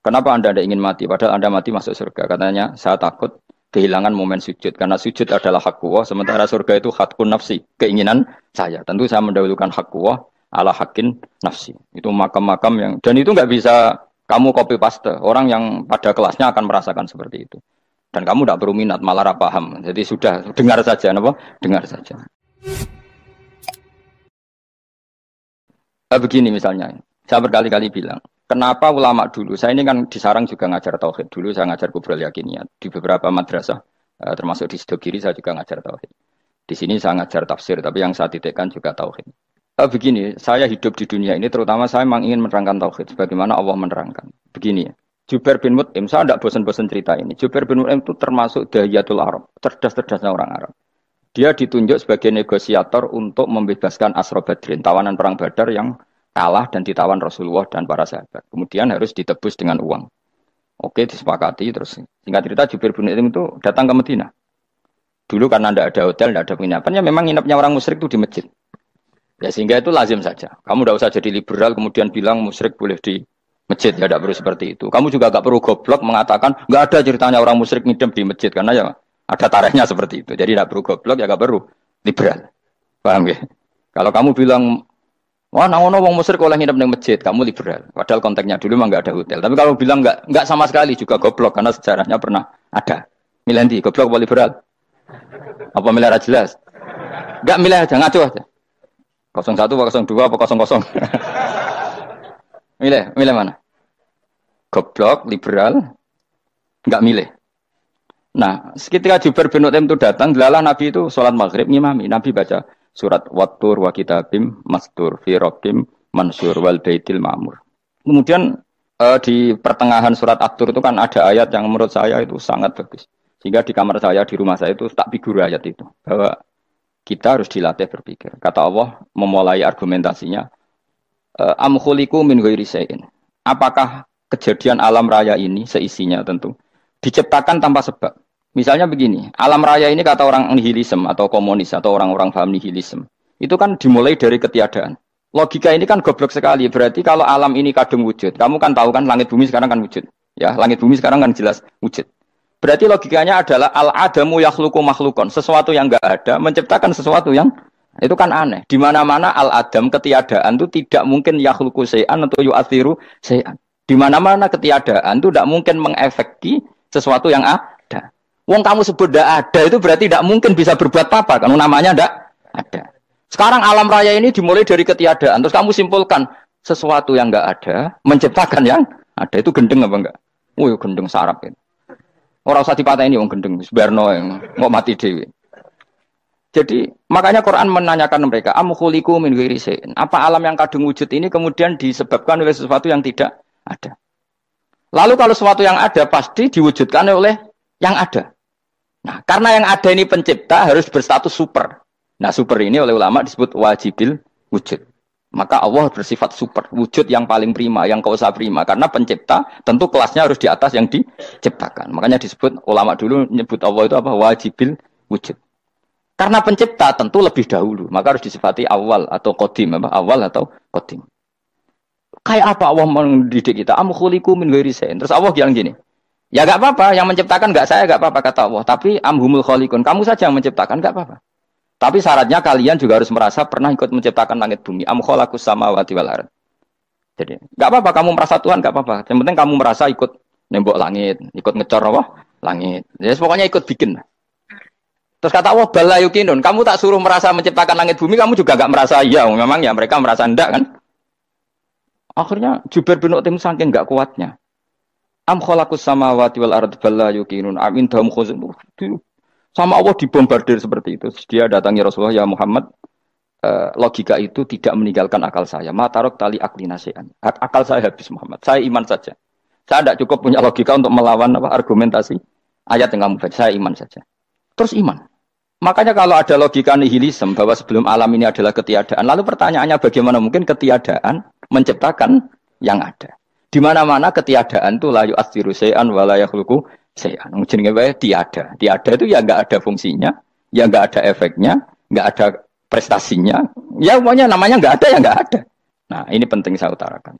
kenapa Anda tidak ingin mati? Padahal Anda mati masuk surga. Katanya, saya takut kehilangan momen sujud. Karena sujud adalah hak Allah, sementara surga itu hakun nafsi, keinginan saya. Tentu saya mendahulukan hak Allah ala hakin nafsi. Itu makam-makam yang, dan itu nggak bisa kamu copy paste. Orang yang pada kelasnya akan merasakan seperti itu. Dan kamu tidak perlu minat, malah paham. Jadi sudah, dengar saja. Apa? Dengar saja. Begini misalnya, saya berkali-kali bilang, kenapa ulama dulu, saya ini kan di Sarang juga ngajar tauhid. Dulu saya ngajar kubrul yakiniyat. Di beberapa madrasah, termasuk di Sidogiri saya juga ngajar tauhid. Di sini saya ngajar tafsir, tapi yang saya titikkan juga tauhid. Begini, saya hidup di dunia ini, terutama saya memang ingin menerangkan tauhid. Sebagaimana Allah menerangkan. Begini ya, Jubair bin Mut'im, saya tidak bosan-bosan cerita ini. Jubair bin Mut'im itu termasuk dahiyatul Arab, cerdas-cerdasnya orang Arab. Dia ditunjuk sebagai negosiator untuk membebaskan Asra Badrin, tawanan perang Badar yang kalah dan ditawan Rasulullah dan para sahabat. Kemudian harus ditebus dengan uang. Oke, disepakati. Terus singkat cerita Jubair bin Mut'im itu datang ke Madinah. Dulu karena tidak ada hotel, tidak ada penginapan, ya memang nginapnya orang musyrik itu di masjid. Ya sehingga itu lazim saja. Kamu tidak usah jadi liberal kemudian bilang musyrik boleh di masjid. Ya tidak perlu seperti itu. Kamu juga tidak perlu goblok mengatakan nggak ada ceritanya orang musyrik ngidam di masjid. Karena ya ada tarehnya seperti itu. Jadi tidak perlu goblok, ya tidak perlu liberal. Paham ya? Kalau kamu bilang wah, namono wong musyrik oleh nginep di masjid, kamu liberal. Padahal konteksnya dulu memang nggak ada hotel. Tapi kalau bilang nggak sama sekali juga goblok karena sejarahnya pernah ada. Milih nanti goblok apa liberal? Apa milih jelas? Nggak milih aja, ngaco aja. 01 apa 02 apa 00. Milih mana? Goblok, liberal, nggak milih. Nah, ketika Jubair bin Mut'im itu datang, delalah Nabi itu sholat maghrib ngimami. Nabi baca surat Wattur wa kitabim mastur fi rabbim mansur wal baitil ma'mur. Kemudian di pertengahan surat At-Tur itu kan ada ayat yang menurut saya itu sangat bagus. Sehingga di kamar saya, di rumah saya itu tak figur ayat itu. Bahwa kita harus dilatih berpikir. Kata Allah memulai argumentasinya, am khuliqu min ghairi syai'in. Apakah kejadian alam raya ini seisinya tentu diciptakan tanpa sebab? Misalnya begini, alam raya ini kata orang nihilisme atau komunis atau orang-orang paham nihilisme, itu kan dimulai dari ketiadaan. Logika ini kan goblok sekali. Berarti kalau alam ini kadung wujud, kamu kan tahu kan langit bumi sekarang kan wujud. Ya, langit bumi sekarang kan jelas wujud. Berarti logikanya adalah al-adamu yakhluqu makhlukon, sesuatu yang enggak ada menciptakan sesuatu yang itu kan aneh. Di mana-mana al-adam ketiadaan itu tidak mungkin yakhluqu syai'an atau yu'athiru syai'an. Di mana-mana ketiadaan itu tidak mungkin mengefeki sesuatu yang ada. Wong kamu sebut tidak ada itu berarti tidak mungkin bisa berbuat apa kan namanya tidak ada. Sekarang alam raya ini dimulai dari ketiadaan. Terus kamu simpulkan sesuatu yang enggak ada menciptakan yang ada, itu gendeng apa enggak? Oh, ya gendeng sarap itu. Orang usah dipatahin wong gendeng, sebarno yang mau mati dewi. Jadi makanya Quran menanyakan mereka, am khuliqu min ghairi syai'in. Apa alam yang kadung wujud ini kemudian disebabkan oleh sesuatu yang tidak ada? Lalu kalau sesuatu yang ada pasti diwujudkan oleh yang ada. Nah, karena yang ada ini pencipta harus berstatus super. Nah, super ini oleh ulama disebut wajibil wujud. Maka Allah bersifat super, wujud yang paling prima, yang kausa prima. Karena pencipta tentu kelasnya harus di atas yang diciptakan. Makanya disebut, ulama dulu menyebut Allah itu apa? Wajibil wujud. Karena pencipta tentu lebih dahulu. Maka harus disifati awal atau qadim. Awal atau qadim. Kayak apa Allah mendidik kita? Am khuliqu min ghairi syai'in. Terus Allah bilang gini, ya gak apa-apa, yang menciptakan gak saya, gak apa-apa kata Allah. Tapi amhumul khaliqun, kamu saja yang menciptakan, gak apa-apa. Tapi syaratnya kalian juga harus merasa pernah ikut menciptakan langit bumi. Am khalaqus samawati wal ardh. Jadi, enggak apa-apa kamu merasa Tuhan, enggak apa-apa. Yang penting kamu merasa ikut nembok langit, ikut ngecor apa? Langit. Jadi pokoknya ikut bikin. Terus kata Allah, bala yukinun. Kamu tak suruh merasa menciptakan langit bumi, kamu juga enggak merasa iya. Memang ya mereka merasa enggak kan? Akhirnya Jubair bin Mut'im saking enggak kuatnya. Am khalaqus samawati wal ardh bala yukinun. Amin dahum khuzun. Sama Allah dibombardir seperti itu. Dia datangi Rasulullah, ya Muhammad, logika itu tidak meninggalkan akal saya. Matarok tali akli nasihan. Akal saya habis Muhammad. Saya iman saja. Saya tidak cukup punya logika untuk melawan argumentasi ayat yang kamu baca. Saya iman saja. Terus iman. Makanya kalau ada logika nihilisme bahwa sebelum alam ini adalah ketiadaan, lalu pertanyaannya bagaimana mungkin ketiadaan menciptakan yang ada? Di mana-mana ketiadaan itu la yu'atsiru syai'an wa la yakhluqu syai'an. Jenenge wae tiada. Tiada itu ya enggak ada fungsinya, ya enggak ada efeknya, enggak ada prestasinya. Ya pokoknya namanya enggak ada ya enggak ada. Nah, ini penting saya utarakan.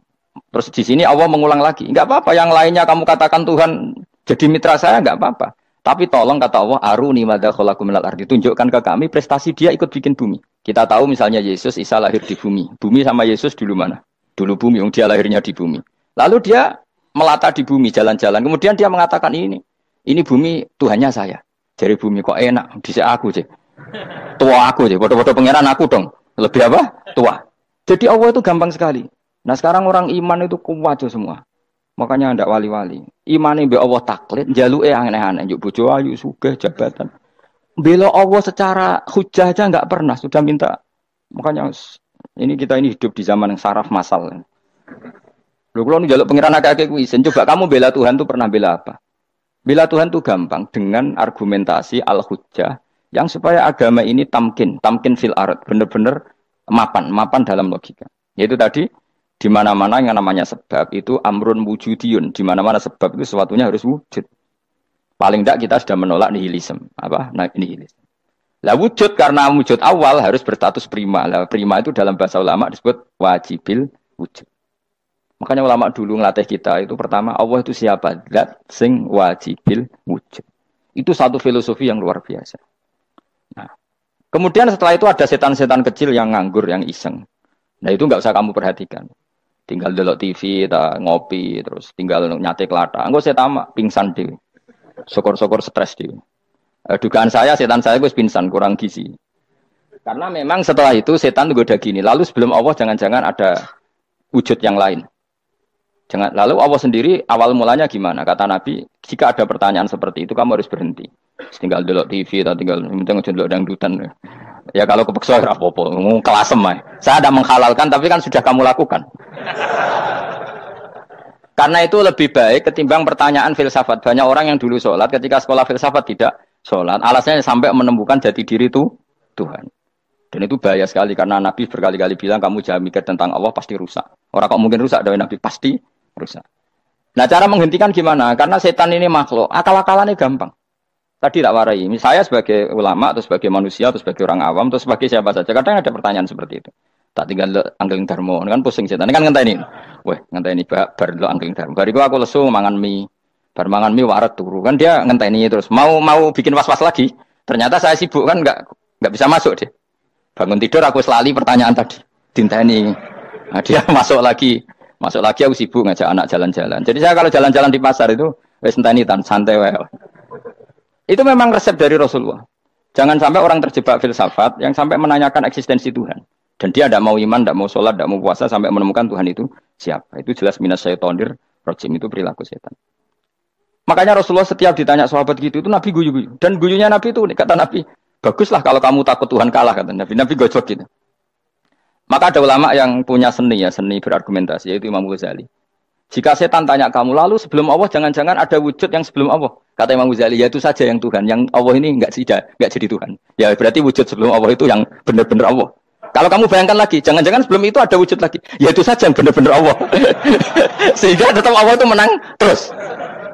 Terus di sini Allah mengulang lagi, enggak apa-apa yang lainnya kamu katakan Tuhan jadi mitra saya enggak apa-apa. Tapi tolong kata Allah, aruni madza khalaqu minal ardi, tunjukkan ke kami prestasi dia ikut bikin bumi. Kita tahu misalnya Yesus, Isa lahir di bumi. Bumi sama Yesus dulu mana? Dulu bumi, dia lahirnya di bumi. Lalu dia melata di bumi, jalan-jalan. Kemudian dia mengatakan ini bumi Tuhannya saya. Jadi bumi kok enak, bisa aku sih. Tua aku sih, bodoh-bodoh pangeran aku dong. Lebih apa? Tua. Jadi Allah itu gampang sekali. Nah sekarang orang iman itu kuat semua. Makanya ndak wali-wali. Imane mbek Allah taklid, njaluke aneh-aneh, njuk bojo ayu, sugih, jabatan. Bela Allah secara hujah aja enggak pernah, sudah minta. Makanya ini kita ini hidup di zaman yang saraf masal. Lho kula njaluk pangeran akeh-akeh kuwi isin. Coba kamu bela Tuhan tuh pernah bela apa? Bela Tuhan tuh gampang dengan argumentasi al-hujjah yang supaya agama ini tamkin fil ard, benar-benar mapan dalam logika. Yaitu tadi di mana-mana yang namanya sebab itu amrun wujudiyun, di mana-mana sebab itu sesuatunya harus wujud. Paling tidak kita sudah menolak nihilisme. Apa? Nah, nihilisme. Lah wujud karena wujud awal harus berstatus prima. Lah prima itu dalam bahasa ulama disebut wajibil wujud. Makanya ulama dulu ngelatih kita itu pertama Allah itu siapa? Zat sing wajibil wujud. Itu satu filosofi yang luar biasa. Nah, kemudian setelah itu ada setan-setan kecil yang nganggur, yang iseng. Nah itu nggak usah kamu perhatikan. Tinggal delok TV, ngopi, terus tinggal nyate kelata. Engko setan pingsan dhewe. Syukur-syukur stres dhewe. Dugaan saya setan saya gue pingsan, kurang gizi. Karena memang setelah itu setan goda gini. Lalu sebelum Allah jangan-jangan ada wujud yang lain. Lalu Allah sendiri awal mulanya gimana? Kata Nabi, jika ada pertanyaan seperti itu kamu harus berhenti. Tinggal delok TV atau tinggal delok dangdutan. Ya kalau kepeksa ora apa-apa, kelasem ae. Saya tidak menghalalkan tapi kan sudah kamu lakukan. Karena itu lebih baik ketimbang pertanyaan filsafat. Banyak orang yang dulu sholat ketika sekolah filsafat tidak sholat. Alasannya sampai menemukan jati diri itu Tuhan. Dan itu bahaya sekali karena Nabi berkali-kali bilang kamu jangan mikir tentang Allah pasti rusak. Orang kok mungkin rusak dari Nabi pasti rusak. Nah cara menghentikan gimana? Karena setan ini makhluk, akal-akalannya gampang. Tadi tak warai. Saya sebagai ulama atau sebagai manusia atau sebagai orang awam atau sebagai siapa saja kadang ada pertanyaan seperti itu. Tak tinggal anggeling darmo, kan pusing setan. Kan ngenteni. Weh, ngenteni bar lo anggeling darmo. Bariku aku lesu mangan mie. Bar mangan mie waret turu. Kan dia ngenteni terus mau bikin was-was lagi. Ternyata saya sibuk kan enggak bisa masuk deh. Bangun tidur aku selali pertanyaan tadi. Dinteni. Nah, dia masuk lagi aku sibuk ngajak anak jalan-jalan. Jadi saya kalau jalan-jalan di pasar itu wis enteni tan santai wae. Itu memang resep dari Rasulullah. Jangan sampai orang terjebak filsafat yang sampai menanyakan eksistensi Tuhan. Dan dia tidak mau iman, tidak mau sholat, tidak mau puasa sampai menemukan Tuhan itu siapa. Itu jelas minas syaitonir rajim, itu perilaku setan. Makanya Rasulullah setiap ditanya sahabat gitu itu Nabi guyu-guyu. Dan guyunya Nabi itu kata Nabi, baguslah kalau kamu takut Tuhan kalah kata Nabi. Nabi gojok gitu. Maka ada ulama yang punya seni berargumentasi yaitu Imam Ghazali. Jika setan tanya kamu, lalu sebelum Allah jangan-jangan ada wujud yang sebelum Allah. Kata Imam Ghazali, ya itu saja yang Tuhan. Yang Allah ini enggak jadi Tuhan. Ya berarti wujud sebelum Allah itu yang benar-benar Allah. Kalau kamu bayangkan lagi, jangan-jangan sebelum itu ada wujud lagi. Ya itu saja yang benar-benar Allah. Sehingga tetap Allah itu menang terus.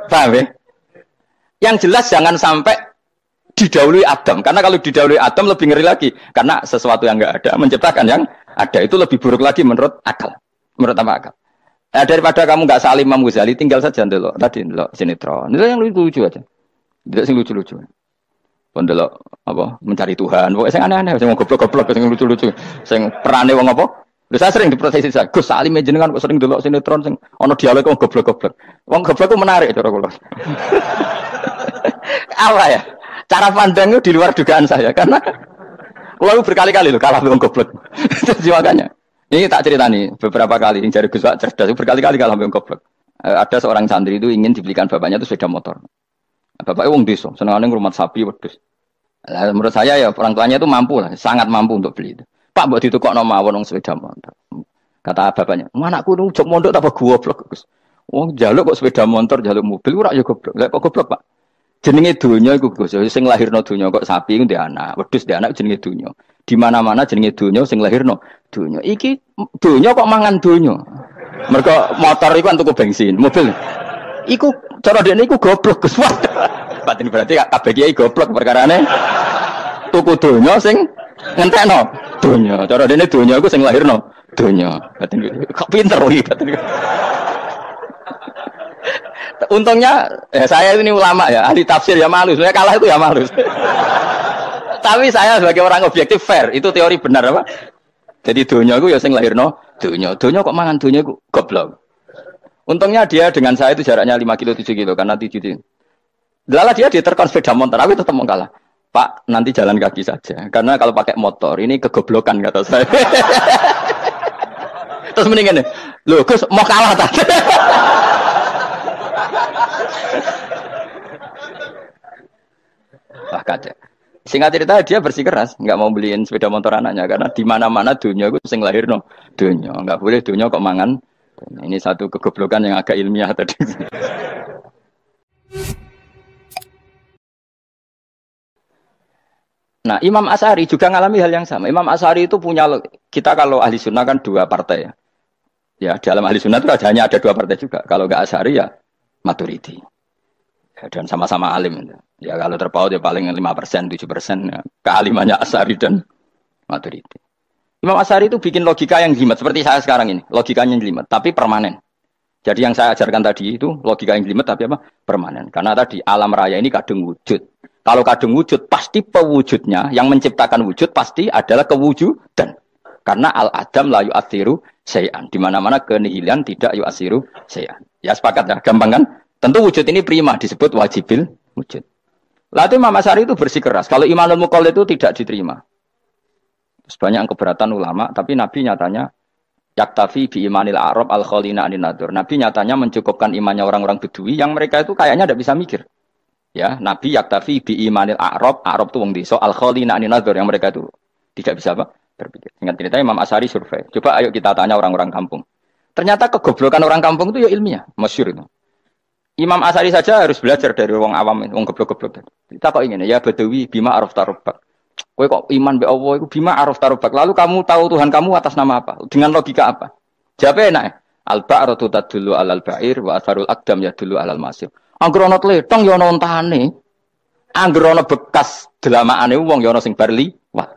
Paham ya? Yang jelas jangan sampai didahului Adam. Karena kalau didahului Adam lebih ngeri lagi. Karena sesuatu yang enggak ada, menciptakan yang ada. Itu lebih buruk lagi menurut akal. Menurut apa akal? Nah, daripada kamu nggak salim Imam Ghazali, tinggal saja ndelok tadi ndelok sinetron. Itu yang lucu-lucu aja. Tidak sing lucu-lucu. Ndelok apa mencari Tuhan. Pokoknya sing aneh-aneh, sing goblok-goblok, sing lucu-lucu, sing perane wong apa? Lha saya sering diprotes Gus Salim jenengan kok sering ndelok sinetron sing ana dialog wong goblok-goblok. Wong goblok ku menarik cara kula. Apa ya? Cara pandang itu di luar dugaan saya karena kula berkali-kali loh kalah wong goblok. Jadi makanya ini tak cerita nih beberapa kali yang cari Gus Wak cerdas berkali-kali kalau sampai goblok. Ada seorang santri itu ingin dibelikan bapaknya itu sepeda motor. Bapaknya wong desa, senengane ngrumat sapi wedhus. Lah menurut saya ya orang tuanya itu mampu lah, sangat mampu untuk beli itu. Pak mbok ditukokno mawon wong sepeda motor. Kata bapaknya, "Anakku nu jog mondok tak goblok, Gus." Wong njaluk kok sepeda motor, njaluk mobil ora ya goblok. Lah kok goblok, Pak? Jenenge donya iku Gus, sing lahirno donya kok sapi ku ndek anak, wedhus ndek anak jenenge donya. Di mana-mana jenenge donya sing lahirno donya. Iki donya kok mangan donya. Mergo motor iku kan tuku bensin, mobil. Iku cara dekne iku goblok Gus. Batin berarti kabeh kiai goblok perkarane tuku donya sing ngentekno donya. Cara dekne donya iku sing lahirno donya. Batin kok pinter iki batin. Untungnya saya ini ulama ya, ahli tafsir ya malu. Sebenarnya kalah itu ya malu. Tapi saya sebagai orang objektif fair, itu teori benar apa? Jadi donya itu ya sing lahirno donya. Donya kok mangan donya itu goblok. Untungnya dia dengan saya itu jaraknya 5 kilo 7 kilo karena 7 kilo. Lala dia diterkon sepeda motor, aku tetap mau kalah. Pak, nanti jalan kaki saja. Karena kalau pakai motor ini kegoblokan kata saya. Terus mendingan nih, loh Gus mau kalah tadi. Wah kacau. Singkat cerita dia bersikeras, nggak mau beliin sepeda motor anaknya karena di mana-mana dunia itu sing lahirno dunia, nggak boleh dunia kok mangan. Ini satu kegoblokan yang agak ilmiah tadi. Nah Imam Asy'ari juga ngalami hal yang sama. Imam Asy'ari itu punya, kita kalau ahli sunnah kan 2 partai ya. Ya dalam ahli sunnah itu hanya ada 2 partai juga. Kalau nggak Asy'ari ya Maturidi. Dan sama-sama alim. Ya kalau terpaut ya paling 5%, 7% ya. Kealimannya Asy'ari dan Maturidi. Imam Asy'ari itu bikin logika yang jelimet seperti saya sekarang ini. Logikanya jelimet tapi permanen. Jadi yang saya ajarkan tadi itu logika yang jelimet tapi apa? Permanen. Karena tadi alam raya ini kadung wujud. Kalau kadung wujud pasti pewujudnya yang menciptakan wujud pasti adalah kewujudan. Karena al-adam la yu'athiru syai'an. Di mana-mana kenihilan tidak yu'athiru syai'an. Ya sepakat ya, gampang kan? Tentu wujud ini prima disebut wajibil wujud. Lalu Imam Asy'ari itu bersikeras. Kalau imanul muqallid itu tidak diterima. Banyak keberatan ulama, tapi Nabi nyatanya yaktafi bi imanil Arab al-khalina anin nadur. Nabi nyatanya mencukupkan imannya orang-orang Bedui yang mereka itu kayaknya tidak bisa mikir. Ya, Nabi yaktafi bi imanil Arab itu wong desa al-khalina anin nadur yang mereka itu tidak bisa apa? Berpikir. Ingat cerita Imam Asy'ari survei. Coba ayo kita tanya orang-orang kampung. Ternyata kegoblokan orang kampung itu ya ilmiah, masyhur itu. Imam Asy'ari saja harus belajar dari wong awam, wong goblok-goblok. Kita kok ingin ya Badawi bima araf tarubbak. Kowe kok iman be Allah iku bima araf tarubbak. Lalu kamu tahu Tuhan kamu atas nama apa? Dengan logika apa? Jawabnya enak. Al-ba'ratu tadullu 'alal ba'ir wa atharul aqdam yadullu 'alal masir. Angger ana tletong ya ana ontane. Angger ana bekas delamane wong ya ana sing bar liwat.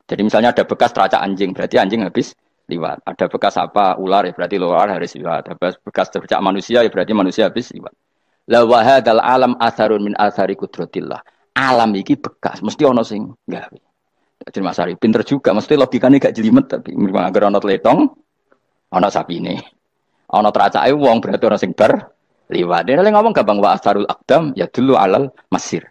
Jadi misalnya ada bekas teracak anjing, berarti anjing habis liwat. Ada bekas apa ular ya berarti ular harus liwat. Ada bekas teracak manusia ya berarti manusia habis liwat. La wa hadzal alam atharun min athari qudratillah. Alam iki bekas, mesti ana sing gawe. Jadi Mas Ari pinter juga, mesti logikane gak jelimet tapi angger ana tletong, ana sapine. Ana teracake wong berarti ana sing bar liwat. Dia ngomong gampang wa asarul aqdam ya dulu alal masir.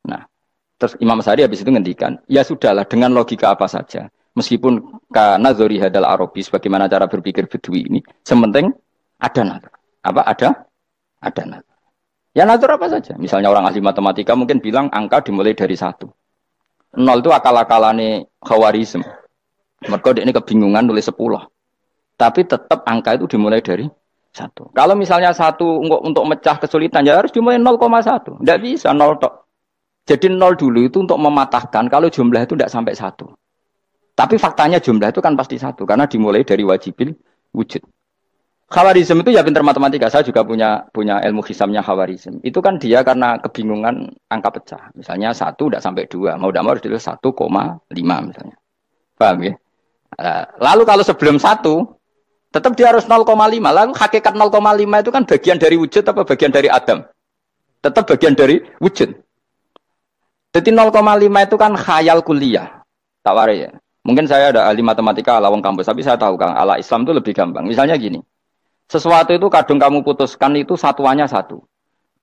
Nah, terus Imam Sari habis itu ngendikan, ya sudahlah dengan logika apa saja. Meskipun karena zori hadal Arabi sebagaimana cara berpikir Bedui ini, sementing ada nazar. Apa ada nazar. Ya nazar apa saja. Misalnya orang ahli matematika mungkin bilang angka dimulai dari 1. 0 itu akal-akalane Khawarizm. Mereka ini kebingungan nulis 10. Tapi tetap angka itu dimulai dari 1. Kalau misalnya 1 untuk mecah kesulitan ya harus dimulai 0,1. Tidak bisa 0 tok. Jadi 0 dulu itu untuk mematahkan kalau jumlah itu tidak sampai 1. Tapi faktanya jumlah itu kan pasti 1 karena dimulai dari wajibil wujud. Khawarizm itu ya pintar matematika. Saya juga punya ilmu hisamnya Khawarizm. Itu kan dia karena kebingungan angka pecah. Misalnya 1 tidak sampai 2. Mau tidak mau harus ditulis 1,5 misalnya. Paham ya? Lalu kalau sebelum 1 tetap dia harus 0,5. Lalu hakikat 0,5 itu kan bagian dari wujud apa bagian dari Adam? Tetap bagian dari wujud. Jadi 0,5 itu kan khayal kuliah. Tawar ya. Mungkin saya ada ahli matematika ala wong kampus, tapi saya tahu Kang, ala Islam itu lebih gampang. Misalnya gini. Sesuatu itu kadang kamu putuskan itu satuannya 1.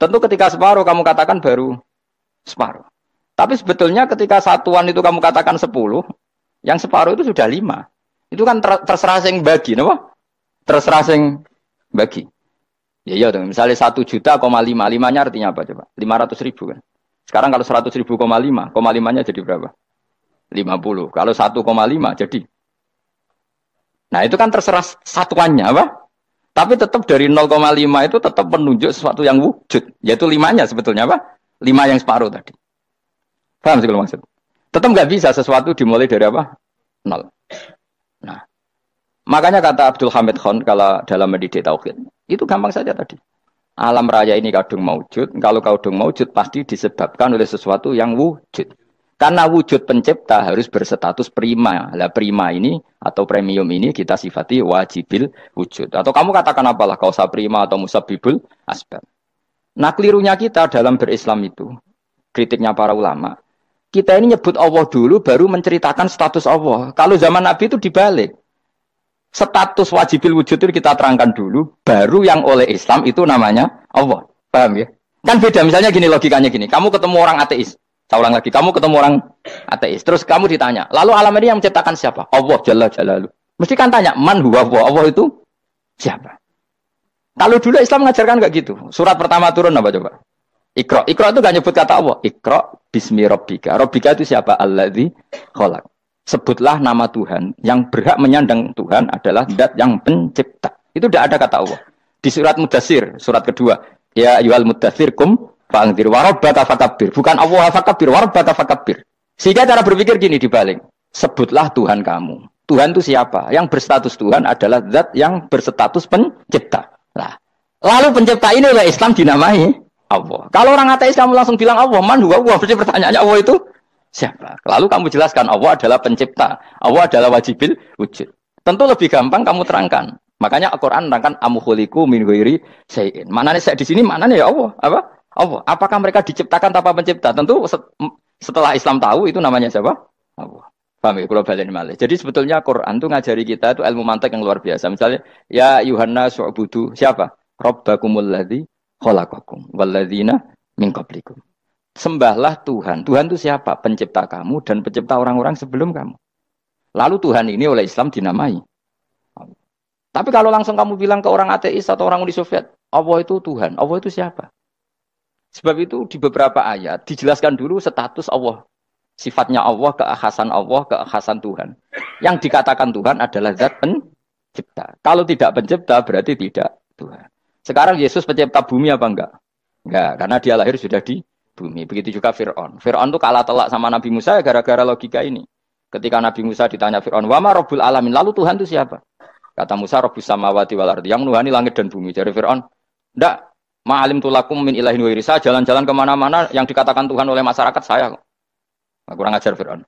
Tentu ketika separuh kamu katakan baru separuh. Tapi sebetulnya ketika satuan itu kamu katakan 10, yang separuh itu sudah 5. Itu kan terserah sing bagi, napa? Terserah sing bagi. Ya iya dong, misalnya 1 juta, 5-nya artinya apa coba? 500 ribu kan. Sekarang kalau 100 ribu, 5-nya jadi berapa? 50. Kalau 1,5 jadi. Nah itu kan terserah satuannya apa? Tapi tetap dari 0,5 itu tetap menunjuk sesuatu yang wujud. Yaitu 5-nya sebetulnya apa? 5 yang separuh tadi. Paham sih kalau maksud? Tetap nggak bisa sesuatu dimulai dari apa? 0. Nah, makanya kata Abdul Hamid Khan kalau dalam mendidik tauhid, itu gampang saja tadi. Alam raya ini kadung maujud, kalau kadung maujud pasti disebabkan oleh sesuatu yang wujud. Karena wujud pencipta harus berstatus prima. Lah prima ini atau premium ini kita sifati wajibil wujud. Atau kamu katakan apalah kausa prima atau musabibul asbab. Nah kelirunya kita dalam berislam itu, kritiknya para ulama, kita ini nyebut Allah dulu baru menceritakan status Allah. Kalau zaman Nabi itu dibalik. Status wajibil wujud itu kita terangkan dulu, baru yang oleh Islam itu namanya Allah. Paham ya? Kan beda, misalnya gini logikanya gini, kamu ketemu orang ateis. Saya ulang lagi, kamu ketemu orang ateis, terus kamu ditanya, lalu alam ini yang menciptakan siapa? Allah Jalla Jalaluh. Mesti kan tanya, man huwa Allah? Allah itu siapa? Kalau dulu Islam mengajarkan enggak gitu. Surat pertama turun apa coba? Iqra. Iqra itu enggak nyebut kata Allah. Iqra bismi rabbika. Rabbika itu siapa? Alladzi khalaq. Sebutlah nama Tuhan. Yang berhak menyandang Tuhan adalah zat yang pencipta. Itu tidak ada kata Allah. Di surat Mudatsir, surat kedua, ya ayyuhal mudatsir kum fa'anzir wa rabbaka fakabbir. Bukan Allah fakabbir, wa rabbaka fakabbir. Sehingga cara berpikir gini dibalik. Sebutlah Tuhan kamu. Tuhan itu siapa? Yang berstatus Tuhan adalah zat yang berstatus pencipta. Nah, lalu pencipta ini oleh Islam dinamai Allah. Kalau orang ateis kamu langsung bilang Allah, man huwa Allah. Berarti pertanyaannya Allah itu siapa? Lalu kamu jelaskan Allah adalah pencipta. Allah adalah wajibil wujud. Tentu lebih gampang kamu terangkan. Makanya Al-Quran menerangkan amuhuliku min ghairi syai'in. Maknanya saya di sini maknanya ya Allah. Apa? Allah. Apakah mereka diciptakan tanpa pencipta? Tentu setelah Islam tahu itu namanya siapa? Allah. Paham ya? Kalau balik malih. Jadi sebetulnya Quran itu ngajari kita itu ilmu mantik yang luar biasa. Misalnya, ya Yuhanna su'budu. Siapa? Rabbakumul ladzi khalaqakum walladzina min qablikum. Sembahlah Tuhan. Tuhan itu siapa? Pencipta kamu dan pencipta orang-orang sebelum kamu. Lalu Tuhan ini oleh Islam dinamai. Tapi kalau langsung kamu bilang ke orang ateis atau orang Uni Soviet, Allah itu Tuhan. Allah itu siapa? Sebab itu di beberapa ayat dijelaskan dulu status Allah. Sifatnya Allah, keakhasan Tuhan. Yang dikatakan Tuhan adalah zat pencipta. Kalau tidak pencipta berarti tidak Tuhan. Sekarang Yesus pencipta bumi apa enggak? Enggak, karena dia lahir sudah di bumi. Begitu juga Fir'aun. Fir'aun itu kalah telak sama Nabi Musa gara-gara logika ini. Ketika Nabi Musa ditanya Fir'aun, wa ma rabbul alamin? Lalu Tuhan itu siapa? Kata Musa, Rabbus samawati wal ardi, yang menuhani langit dan bumi. Dari Fir'aun, enggak. Ma'alim tulakum min ilahin wa irisa, jalan-jalan kemana-mana yang dikatakan Tuhan oleh masyarakat saya kok. Nah, kurang ajar Fir'aun.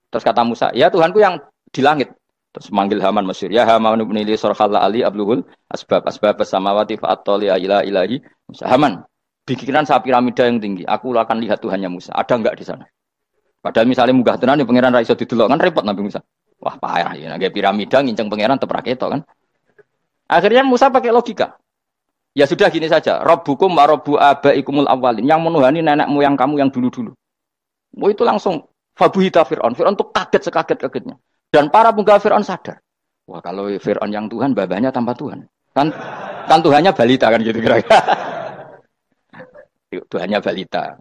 Terus kata Musa, ya Tuhanku yang di langit. Terus manggil Haman masyhur, ya Haman ibn li sarhal ali abluhul asbab samawati fa'attali ila ilahi Musa. Haman, bikinan saya piramida yang tinggi, aku akan lihat Tuhannya Musa. Ada enggak di sana? Padahal misalnya munggah tenan di pangeran ra iso didelok kan repot Nabi Musa. Wah, payah ya, nggak piramida nginceng pangeran teprak itu kan. Akhirnya Musa pakai logika. Ya sudah gini saja, Rabbukum wa Rabbu abaikumul awwalin, yang menuhani nenek moyang kamu yang dulu-dulu. Itu langsung fabuhita Fir'aun. Fir'aun tuh kaget sekaget-kagetnya. Dan para penggawa Fir'aun sadar. Wah, kalau Fir'aun yang Tuhan, babanya tanpa Tuhan. Kan Tuhannya balita kan gitu kira-kira. Tuhannya balita.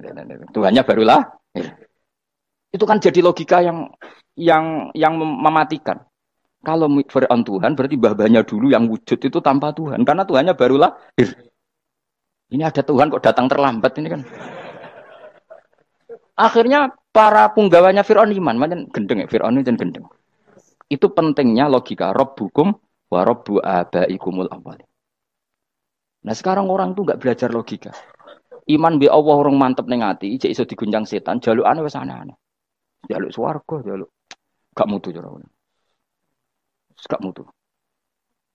Tuhannya barulah. Itu kan jadi logika yang mematikan. Kalau Fir'aun Tuhan, berarti babanya dulu yang wujud itu tanpa Tuhan. Karena Tuhannya barulah. Ini ada Tuhan kok datang terlambat ini kan. Akhirnya para punggawanya Fir'aun iman. Macam gendeng ya, Fir'aun itu gendeng. Itu pentingnya logika Rabbukum wa Rabbu abaikumul awwalin. Nah sekarang orang tuh nggak belajar logika. Iman bi Allah orang mantep ning ati, ijek iso diguncang setan, jalukane wis aneh-aneh. Jaluk swarga, jaluk gak mutu cara ngono. Gak mutu.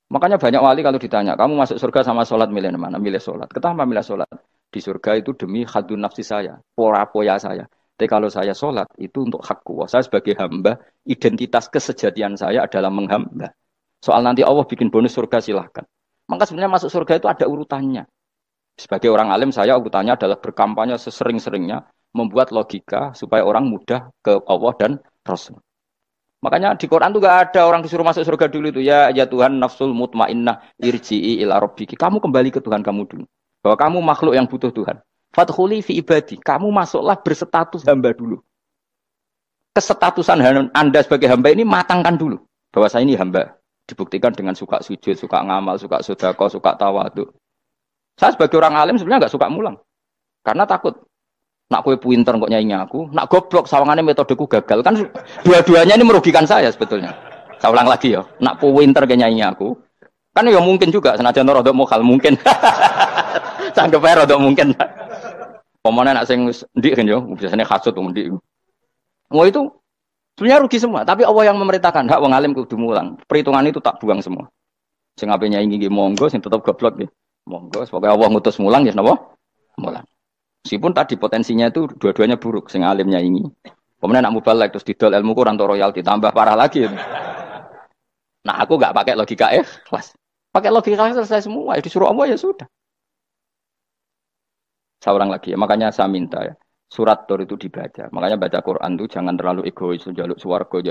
Makanya banyak wali kalau ditanya, kamu masuk surga sama sholat milih mana? Milih sholat. Kenapa milih sholat? Di surga itu demi khadun nafsi saya, poya saya. Tapi kalau saya sholat, itu untuk hakku. Saya sebagai hamba, identitas kesejatian saya adalah menghamba. Soal nanti Allah bikin bonus surga, silahkan. Maka sebenarnya masuk surga itu ada urutannya. Sebagai orang alim, saya urutannya adalah berkampanye sesering-seringnya, membuat logika supaya orang mudah ke Allah dan Rasul. Makanya di Quran itu gak ada orang disuruh masuk surga dulu itu. Ya Tuhan nafsul mutmainnah irji'i ila rabbiki. Kamu kembali ke Tuhan kamu dulu. Bahwa kamu makhluk yang butuh Tuhan. Fadkhuli fi ibadi. Kamu masuklah berstatus hamba dulu. Kesetatusan Anda sebagai hamba ini matangkan dulu. Bahwa saya ini hamba. Dibuktikan dengan suka sujud, suka ngamal, suka sedekah, suka tawadhu. Saya sebagai orang alim sebenarnya gak suka mulang. Karena takut. Nak kue pinter kok nyanyi aku, nak goblok sawangannya metodeku gagal. Kan dua-duanya ini merugikan saya sebetulnya. Saya ulang lagi ya, nak kue pinter kayak nyanyi aku. Kan ya mungkin juga, senajan rodok mokal mungkin. Sanggup aja rodok mungkin. Pemana nak sing ndik kan yo, biasanya hasud ndik. Mau itu sebenarnya rugi semua, tapi Allah yang memerintahkan, hak wong alim kudu mulang. Perhitungan itu tak buang semua. Sing ape nyanyi nggih monggo, sing tetep goblok nggih. Monggo, semoga Allah ngutus mulang ya napa? Mulang. Meskipun tadi potensinya itu dua-duanya buruk, sing alimnya ini. Kemudian nak mubalek terus didol ilmu kurang atau royalti tambah parah lagi. Nah aku nggak pakai logika kelas, pakai logika selesai semua. Disuruh Allah ya sudah. Saya ulang lagi ya, makanya saya minta ya, surat Tur itu dibaca. Makanya baca Quran itu jangan terlalu egois, jaluk swarga.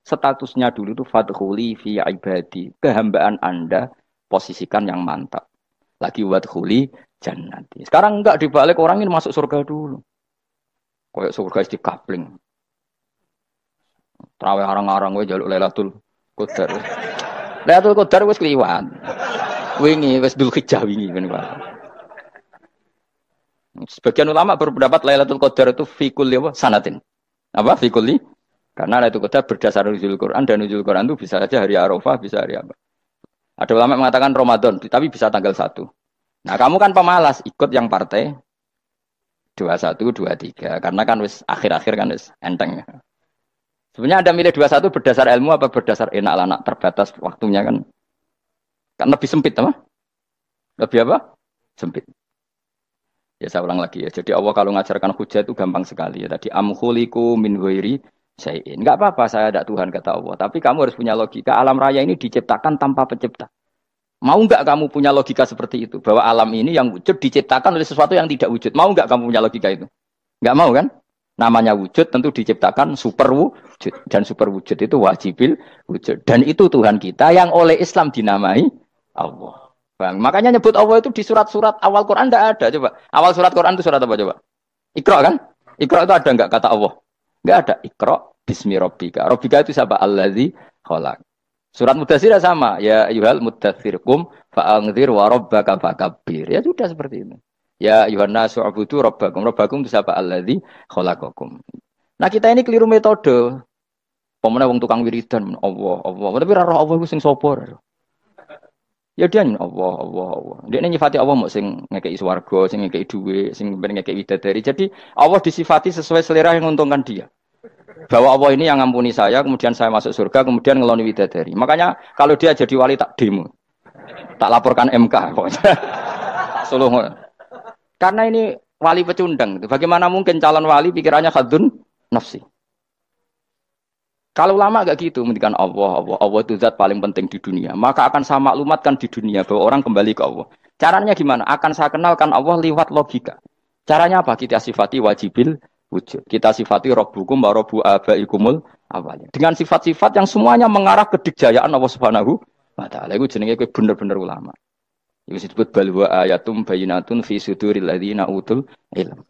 Statusnya dulu itu fadkhuli fi ibadi, kehambaan Anda posisikan yang mantap. Lagi wadkhuli jannati. Sekarang enggak dibalik orang ini masuk surga dulu. Kayak surga di kapling. Terawih arang-arang gue jaluk Lailatul Qadar. Lailatul Qadar wis kliwat. Wingi wis Dzulhijjah wingi kan Pak. Sebagian ulama berpendapat Lailatul Qadar itu fi kulli sanatin. Apa fi kulli? Karena Lailatul Qadar berdasar nuzul Quran dan nuzul Quran itu bisa saja hari Arafah, bisa hari apa. Ada ulama mengatakan Ramadan, tapi bisa tanggal 1. Nah, kamu kan pemalas, ikut yang partai 21, 23. Karena kan wis akhir-akhir kan wis enteng. Sebenarnya Anda milih 21 berdasar ilmu apa berdasar enak anak terbatas waktunya kan? Kan lebih sempit apa? Lebih apa? Sempit. Ya saya ulang lagi ya. Jadi Allah kalau ngajarkan hujah itu gampang sekali ya. Tadi amkhuliku min ghairi syai'in. Enggak apa-apa saya ada Tuhan kata Allah, tapi kamu harus punya logika. Alam raya ini diciptakan tanpa pencipta. Mau enggak kamu punya logika seperti itu? Bahwa alam ini yang wujud diciptakan oleh sesuatu yang tidak wujud. Mau enggak kamu punya logika itu? Enggak mau kan? Namanya wujud tentu diciptakan super wujud. Dan super wujud itu wajibil wujud. Dan itu Tuhan kita yang oleh Islam dinamai Allah. Bang, makanya nyebut Allah itu di surat-surat awal Quran enggak ada. Coba. Awal surat Quran itu surat apa coba? Iqra kan? Iqra itu ada enggak kata Allah? Enggak ada. Iqra bismi rabbika. Rabbika itu siapa? Allazi khalaq. Surat Mudatsir sama, ya ayyuhal mudatsir qum fa'anzir wa rabbaka fakabbir. Ya sudah seperti itu. Ya ayyuhan nasu ubudu rabbakum. Rabbakum itu siapa? Allazi khalaqakum. Nah, kita ini keliru metode. Pemene wong tukang wiridan Allah. Tapi ora roh Allah iku sing sapa? Ya dia Allah, Allah, Allah. Dia nyifati Allah mau sing ngekei swarga, sing ngekei duit, sing ben ngekei widadari. Jadi Allah disifati sesuai selera yang menguntungkan dia. Bahwa Allah ini yang ngampuni saya, kemudian saya masuk surga, kemudian ngeloni widadari. Makanya kalau dia jadi wali tak demo. Tak laporkan MK pokoknya. Suluh. Karena ini wali pecundang. Bagaimana mungkin calon wali pikirannya khadun nafsi? Kalau lama gak gitu, mendikan Allah itu zat paling penting di dunia. Maka akan saya maklumatkan di dunia bahwa orang kembali ke Allah. Caranya gimana? Akan saya kenalkan Allah lewat logika. Caranya apa? Kita sifati wajibil wujud. Kita sifati Rabbukum wa Rabbu abaikumul awalin. Dengan sifat-sifat yang semuanya mengarah ke dikjayaan Allah Subhanahu wa taala. Itu jenenge kowe bener-bener ulama. Itu disebut bal wa ayatum bayyinatun fi suduril ladzina utul ilm.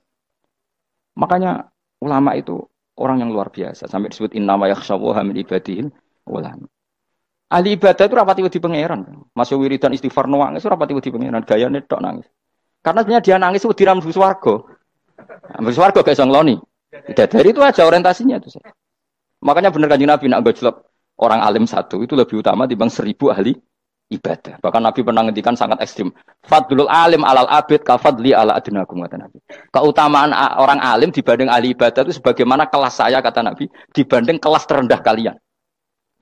Makanya ulama itu orang yang luar biasa. Sampai disebut innama yakhshawaha min ibadihil ulama. Ahli ibadah itu rapati wedi pangeran. Masuk wiridan istighfar nangis rapati wedi pangeran, gayane tok nangis. Karena sebenarnya dia nangis wedi ra mlebu swarga. Mlebu swarga gak iso ngloni. Dari itu aja orientasinya itu. Makanya benar Kanjeng Nabi nak gojlok orang alim satu itu lebih utama dibanding 1000 ahli ibadah. Bahkan Nabi pernah ngendikan sangat ekstrim. Fadlul alim alal abid ka fadli ala adnakum kata Nabi. Keutamaan orang alim dibanding ahli ibadah itu sebagaimana kelas saya kata Nabi dibanding kelas terendah kalian.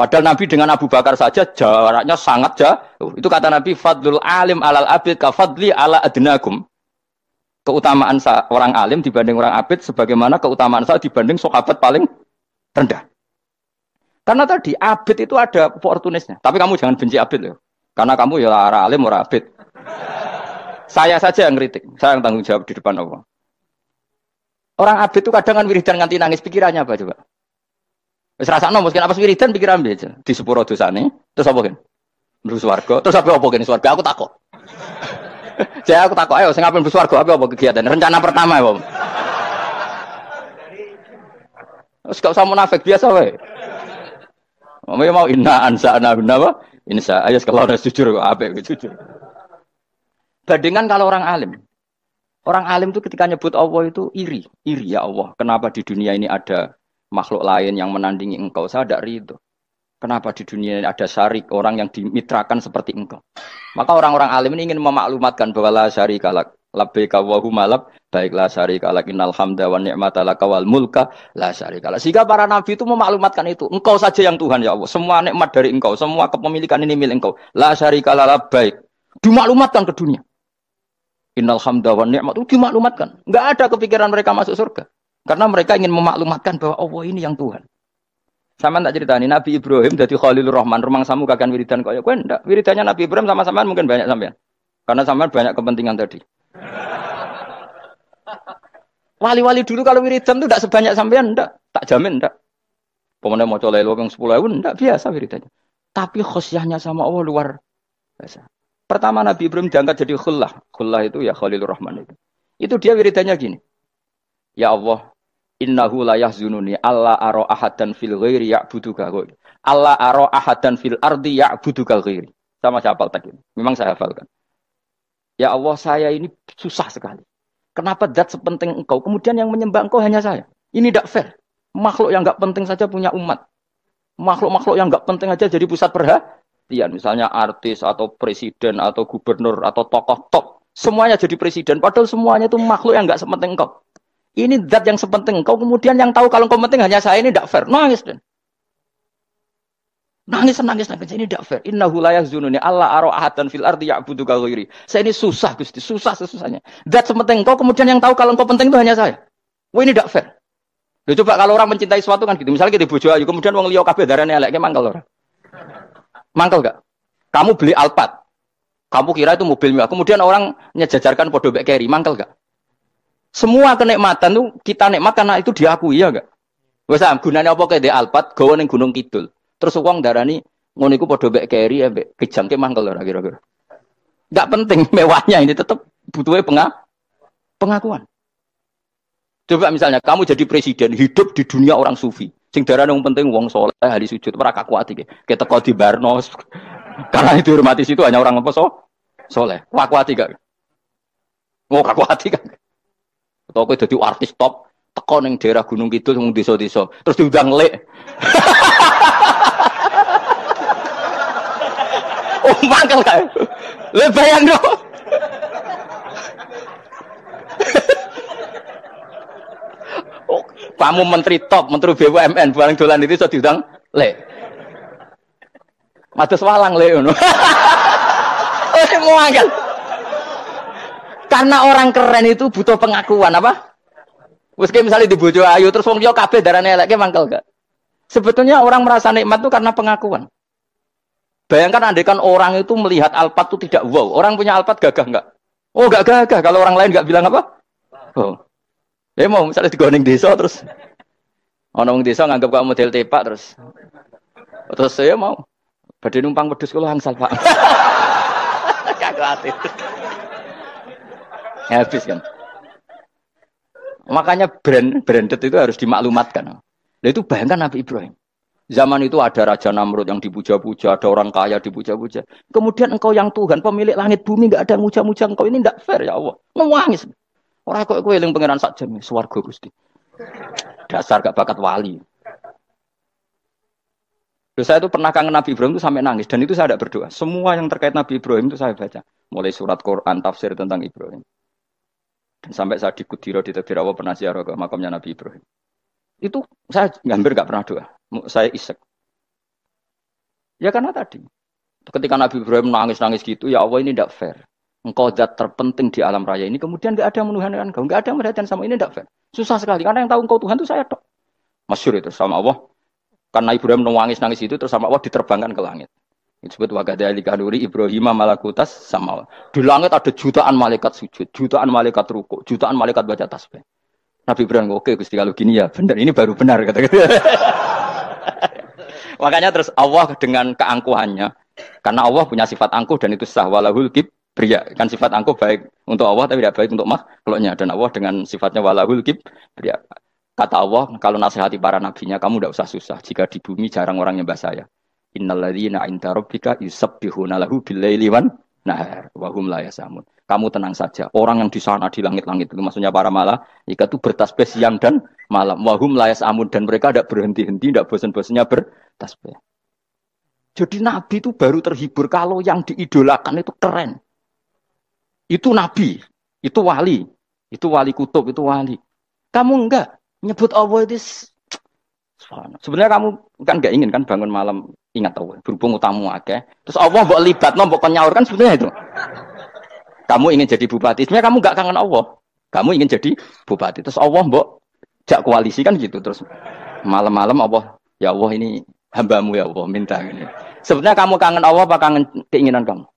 Padahal Nabi dengan Abu Bakar saja jaraknya sangat jauh. Itu kata Nabi fadlul alim alal abid ka fadli ala adnakum. Keutamaan orang alim dibanding orang abid sebagaimana keutamaan saya dibanding sahabat paling rendah. Karena tadi abid itu ada opportunisnya. Tapi kamu jangan benci abid loh. Karena kamu ya orang alim, orang abid. Saya saja yang kritik. Saya yang tanggung jawab di depan Allah. Orang abid itu kadang kan wiridan nganti nangis. Pikirannya apa coba? Wis rasakno mungkin apa wiridan pikiran aja. Di sepuro dosane. Terus apa kan? Mlebu swarga. Terus apa kene swarga? Aku takut. Saya aku takut. Ayo sing ngapain mlebu swarga? Apa kegiatan? Rencana pertama ya, Om. Terus gak usah munafik biasa wae. Mau inna ansa'na apa? Insya Allah kalau orang jujur apa jujur. Bandingan kalau orang alim. Orang alim itu ketika nyebut Allah itu iri ya Allah. Kenapa di dunia ini ada makhluk lain yang menandingi engkau? Saya tidak ridho. Kenapa di dunia ini ada syarik orang yang dimitrakan seperti engkau? Maka orang-orang alim ini ingin memaklumatkan bahwa la syarika lak labbaika wa huma baiklah syarika lak innal hamda wan ni'mata laka wal mulka la syarika lak. Sehingga para nabi itu memaklumatkan itu. Engkau saja yang Tuhan ya Allah. Semua nikmat dari engkau, semua kepemilikan ini milik engkau. La syarika lak baik. Dimaklumatkan ke dunia. Innal hamda wan ni'mata itu dimaklumatkan. Enggak ada kepikiran mereka masuk surga. Karena mereka ingin memaklumatkan bahwa Allah ini yang Tuhan. Sama tak ceritani Nabi Ibrahim jadi Khalilur Rahman, rumang samu kakan wiridan kaya kowe ndak. Wiridannya Nabi Ibrahim sama-sama mungkin banyak sampean. Karena sampean banyak kepentingan tadi. Wali-wali dulu kalau wiridan itu tidak sebanyak sampean, tidak. Tak jamin, tidak. Pemenang mau colek yang 10.000, tidak biasa wiridannya. Tapi khosyahnya sama Allah luar biasa. Pertama Nabi Ibrahim diangkat jadi khullah. Khullah itu ya Khalilur Rahman itu. Itu dia wiridannya gini. Ya Allah, innahu la yahzununi alla ara ahadan fil ghairi ya'buduka. Alla ara ahadan fil ardi ya'buduka ghairi. Sama saya hafal tadi. Memang saya hafalkan. Ya Allah, saya ini susah sekali. Kenapa zat sepenting engkau? Kemudian yang menyembah engkau hanya saya. Ini tidak fair. Makhluk yang enggak penting saja punya umat. Makhluk-makhluk yang enggak penting aja jadi pusat perhatian. Misalnya artis atau presiden atau gubernur atau tokoh top. Semuanya jadi presiden. Padahal semuanya itu makhluk yang enggak sepenting engkau. Ini zat yang sepenting engkau. Kemudian yang tahu kalau engkau penting hanya saya, ini tidak fair. Nangis dan. Nangis. Ini tidak fair. Innahu la yahzununi alla ara ahadan fil ardi ya'buduka ghairi. Saya ini susah Gusti, susah sesusahnya. Zat sepenting engkau, kemudian yang tahu kalau engkau penting itu hanya saya. Wah ini tidak fair. Loh, coba kalau orang mencintai sesuatu kan gitu. Misalnya kita bojo ayu, kemudian wong liya kabeh darane elek, mangkel ora? Mangkel enggak? Kamu beli Alphard. Kamu kira itu mobil mewah. Kemudian orang nyejajarkan podo mek keri, mangkel enggak? Semua kenikmatan itu kita nikmat karena itu diakui ya enggak? Wes gunane apa kaya di Alphard gawa ning Gunung Kidul. Terus wong darani ngono iku padha mek keri ambek kejangke mangkel ora kira-kira. Enggak penting mewahnya ini tetap butuhnya pengakuan. Coba misalnya kamu jadi presiden hidup di dunia orang sufi. Sing darane wong penting wong saleh ahli sujud ora kakuat iki. Keteko di Barnos. Karena itu dihormati situ hanya orang apa saleh. Kakuat gak? Mau kakuat gak? Atau kowe dadi artis top teko ning daerah Gunung Kidul wong desa-desa terus diundang lek. Oh, mangkel kae. Lha bayangno. Oh, kamu menteri top, menteri BUMN barang dolan itu iso diundang, Le. Matus walang le ngono. Semua kan. Karena orang keren itu butuh pengakuan apa? Wes misalnya di bojo ayu terus wong liya kabeh darane eleke mangkel gak? Sebetulnya orang merasa nikmat itu karena pengakuan. Bayangkan andaikan orang itu melihat Alphard itu tidak wow. Orang punya Alphard gagah enggak? Oh enggak gagah. Kalau orang lain enggak bilang apa? Oh. Ya mau misalnya digoning desa terus. Orang desa nganggap kamu model tepak terus. Terus saya mau. Badhe numpang wedhus kula angsal Pak. Kagak ati. Habis kan. Makanya branded itu harus dimaklumatkan. Nah, itu bayangkan Nabi Ibrahim. Zaman itu ada Raja Namrud yang dipuja-puja, ada orang kaya dipuja-puja. Kemudian engkau yang Tuhan, pemilik langit bumi, enggak ada muja-muja engkau. Ini enggak fair ya Allah. Nangis. Orang kok kowe eling pangeran sak jam swarga Gusti. Dasar gak bakat wali. Terus saya itu pernah kangen Nabi Ibrahim itu sampai nangis dan itu saya tidak berdoa. Semua yang terkait Nabi Ibrahim itu saya baca. Mulai surat Quran, tafsir tentang Ibrahim. Dan sampai saya di Kudiro di Takdir Allah pernah ziarah ke makamnya Nabi Ibrahim. Itu saya hampir gak pernah doa. Saya isek. Ya karena tadi. Ketika Nabi Ibrahim nangis-nangis gitu, ya Allah ini tidak fair. Engkau zat terpenting di alam raya ini. Kemudian gak ada yang menuhankan engkau. Gak ada yang merhatikan sama ini tidak fair. Susah sekali. Karena yang tahu engkau Tuhan itu saya tok. Masyhur itu sama Allah. Karena Ibrahim nangis-nangis itu terus sama Allah diterbangkan ke langit. Disebut wakadzalika nuri Ibrahim malakutas sama. Di langit ada jutaan malaikat sujud, jutaan malaikat rukuk, jutaan malaikat baca tasbih. Nabi Ibrahim oke Gusti kalau gini ya benar, ini baru benar kata-kata. Makanya terus Allah dengan keangkuhannya, karena Allah punya sifat angkuh dan itu sah walahul kibriya. Kan sifat angkuh baik untuk Allah tapi tidak baik untuk makhluknya, dan Allah dengan sifatnya walahul kibriya. Kata Allah, kalau nasihati para nabinya, kamu tidak usah susah. Jika di bumi jarang orang nyembah saya. Innalladzina 'inda rabbika yusabbihuna lahu bil-laili wan nahar wa hum la yasamun. Kamu tenang saja. Orang yang di sana di langit-langit itu maksudnya para malaikat itu bertasbih siang dan malam. Wa hum la yasamun dan mereka tidak berhenti-henti, tidak bosan-bosannya bertasbih. Jadi nabi itu baru terhibur kalau yang diidolakan itu keren. Itu nabi, itu wali kutub, itu wali. Kamu enggak nyebut Allah itu sebenarnya kamu kan enggak ingin kan bangun malam ingat Allah, berhubung utamu akeh. Terus Allah mbok libatno, mbok nyaur kan sebenarnya itu. Kamu ingin jadi bupati, sebenarnya kamu enggak kangen Allah. Kamu ingin jadi bupati. Terus Allah mbok jak koalisi kan gitu. Terus malam-malam Allah, ya Allah ini hambamu ya Allah, minta ini. Sebenarnya kamu kangen Allah apa kangen keinginan kamu?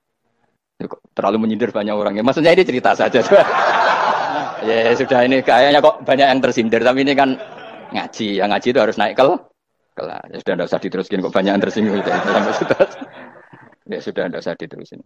Terlalu menyindir banyak orang ya. Maksudnya ini cerita saja. Ya sudah ini kayaknya kok banyak yang tersindir, tapi ini kan ngaji. Yang ngaji itu harus naik kelas. Ya sudah tidak usah diteruskin kok banyak yang tersinggung. Ya sudah tidak usah diterusin.